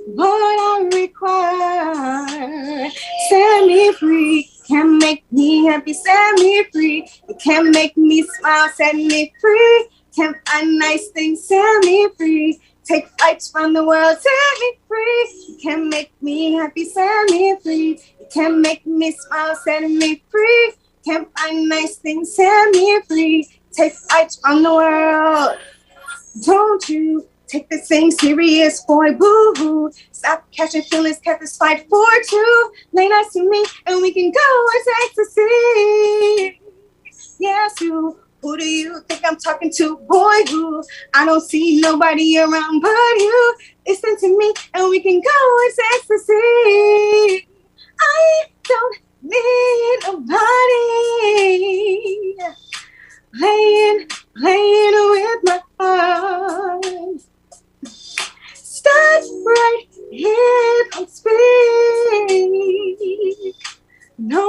what I require. Set me free, can make me happy, set me free. You can make me smile, set me free. Can find nice things, set me free. Take flights from the world, set me free. You can make me happy, set me free. You can make me smile, set me free. Can find nice things, set me free. Take flights from the world. Don't you take this thing serious, boy, boo-hoo. Stop catching feelings, catch this fight for two. Lay nice to me and we can go into ecstasy. Yes, you. Who do you think I'm talking to, boy, who? I don't see nobody around but you. Listen to me and we can go into ecstasy. I don't need nobody playing with my heart. Start right here, don't speak. No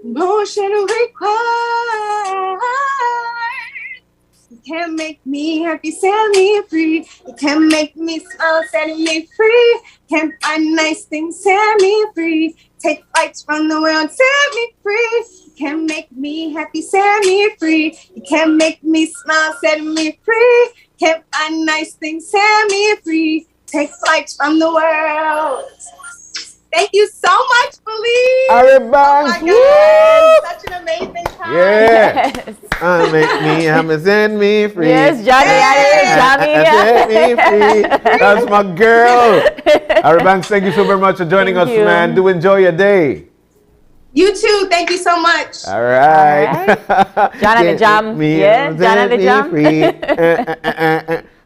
emotion required. You can make me happy, set me free. You can make me smile, set me free. Can find nice things, set me free. Take flights from the world, set me free. You can make me happy, set me free. You can make me smile, set me free. Can find nice things, set me free. Take flights from the world. Thank you so much, Belize. Ari Banks. Oh my God, such an amazing time. Yeah. Make me happy, set me free. Yes, Johnny. Set me free. That's my girl. Ari Banks, thank you so very much for joining us, man. Do enjoy your day. You too. Thank you so much. All right. John and the Jam. Yes, John and the Jam.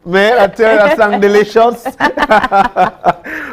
Man, I tell you that song delicious.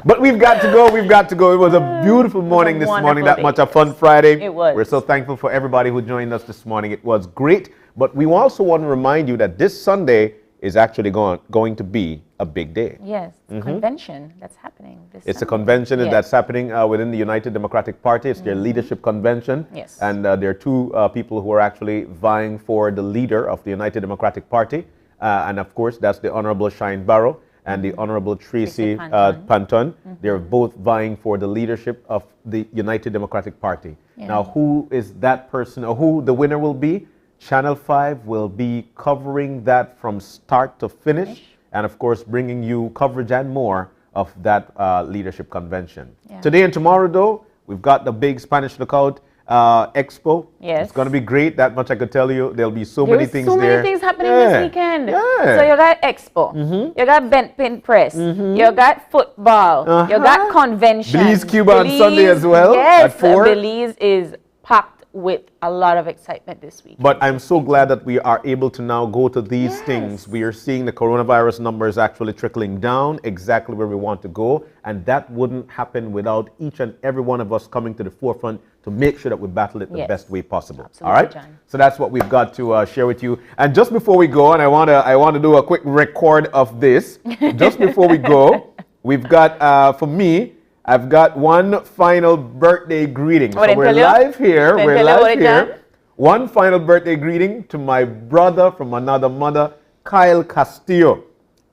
But we've got to go. We've got to go. It was a beautiful morning this morning. That much a fun Friday. It was. We're so thankful for everybody who joined us this morning. It was great. But we also want to remind you that this Sunday is actually going to be a big day. Yes, convention that's happening this It's Sunday. a convention that's happening within the United Democratic Party. It's their leadership convention. Yes. And there are two people who are actually vying for the leader of the United Democratic Party. And of course, that's the Honorable Shine Barrow and the Honorable Tracy Panton. They're both vying for the leadership of the United Democratic Party. Yeah. Now, who is that person, or who the winner will be? Channel 5 will be covering that from start to finish, and of course bringing you coverage and more of that leadership convention. Yeah. Today and tomorrow, though, we've got the big Spanish Lookout Expo. Yes. It's going to be great. That much I could tell you. There'll be so many things there. There's so many things happening this weekend. Yeah. So you got Expo, you got Bent Pin Press, you got football, you got convention. Belize Cuba on Sunday as well. Yes, at 4. Belize is packed with a lot of excitement this week. But I'm so glad that we are able to now go to these things. We are seeing the coronavirus numbers actually trickling down exactly where we want to go. And that wouldn't happen without each and every one of us coming to the forefront to make sure that we battle it the best way possible. Absolutely, all right? John. So that's what we've got to share with you. And just before we go, and I want to do a quick record of this. Just before we go, we've got, for me, I've got one final birthday greeting. So we're live here. We're live here. One final birthday greeting to my brother from another mother, Kyle Castillo.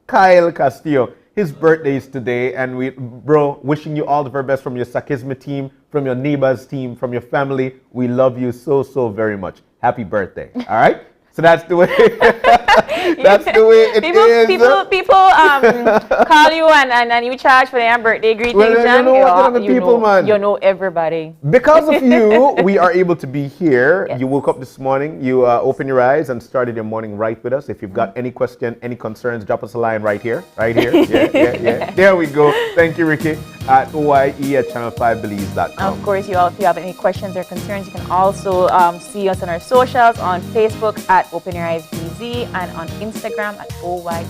Kyle Castillo. His birthday is today, and bro, wishing you all the very best from your Sakisma team, from your neighbors team, from your family. We love you so, so very much. Happy birthday. All right? So that's the way. That's the way it is. People call you and you charge for their birthday greetings. Well, you know what, kind of people, man. You know everybody. Because of you, we are able to be here. Yes. You woke up this morning, you opened your eyes and started your morning right with us. If you've got any question, any concerns, drop us a line right here. Right here. Yeah. There we go. Thank you, Ricky. At oye@channel5belize.com. Of course, if you have any questions or concerns, you can also see us on our socials, on Facebook at Open Your Eyes BZ and on Instagram at OYE.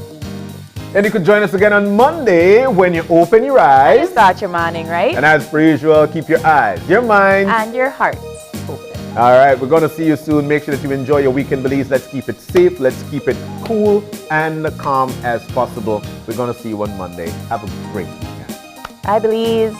And you could join us again on Monday when you open your eyes. You start your morning, right? And as per usual, keep your eyes, your mind, and your hearts open. All right, we're going to see you soon. Make sure that you enjoy your weekend, Belize. Let's keep it safe. Let's keep it cool and calm as possible. We're going to see you on Monday. Have a great weekend. Bye, Belize.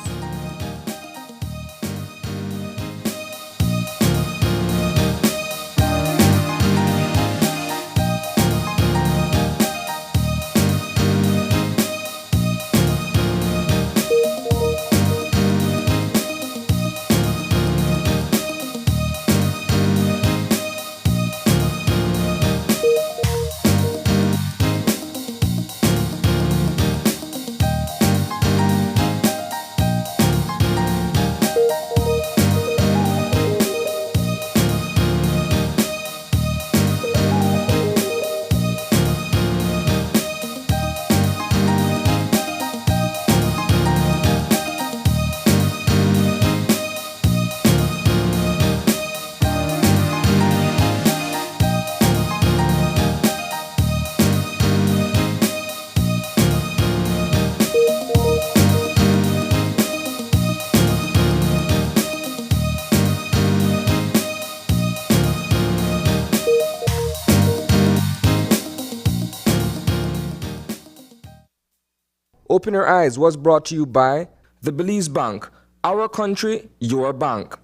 Open Your Eyes was brought to you by the Belize Bank. Our country, your bank.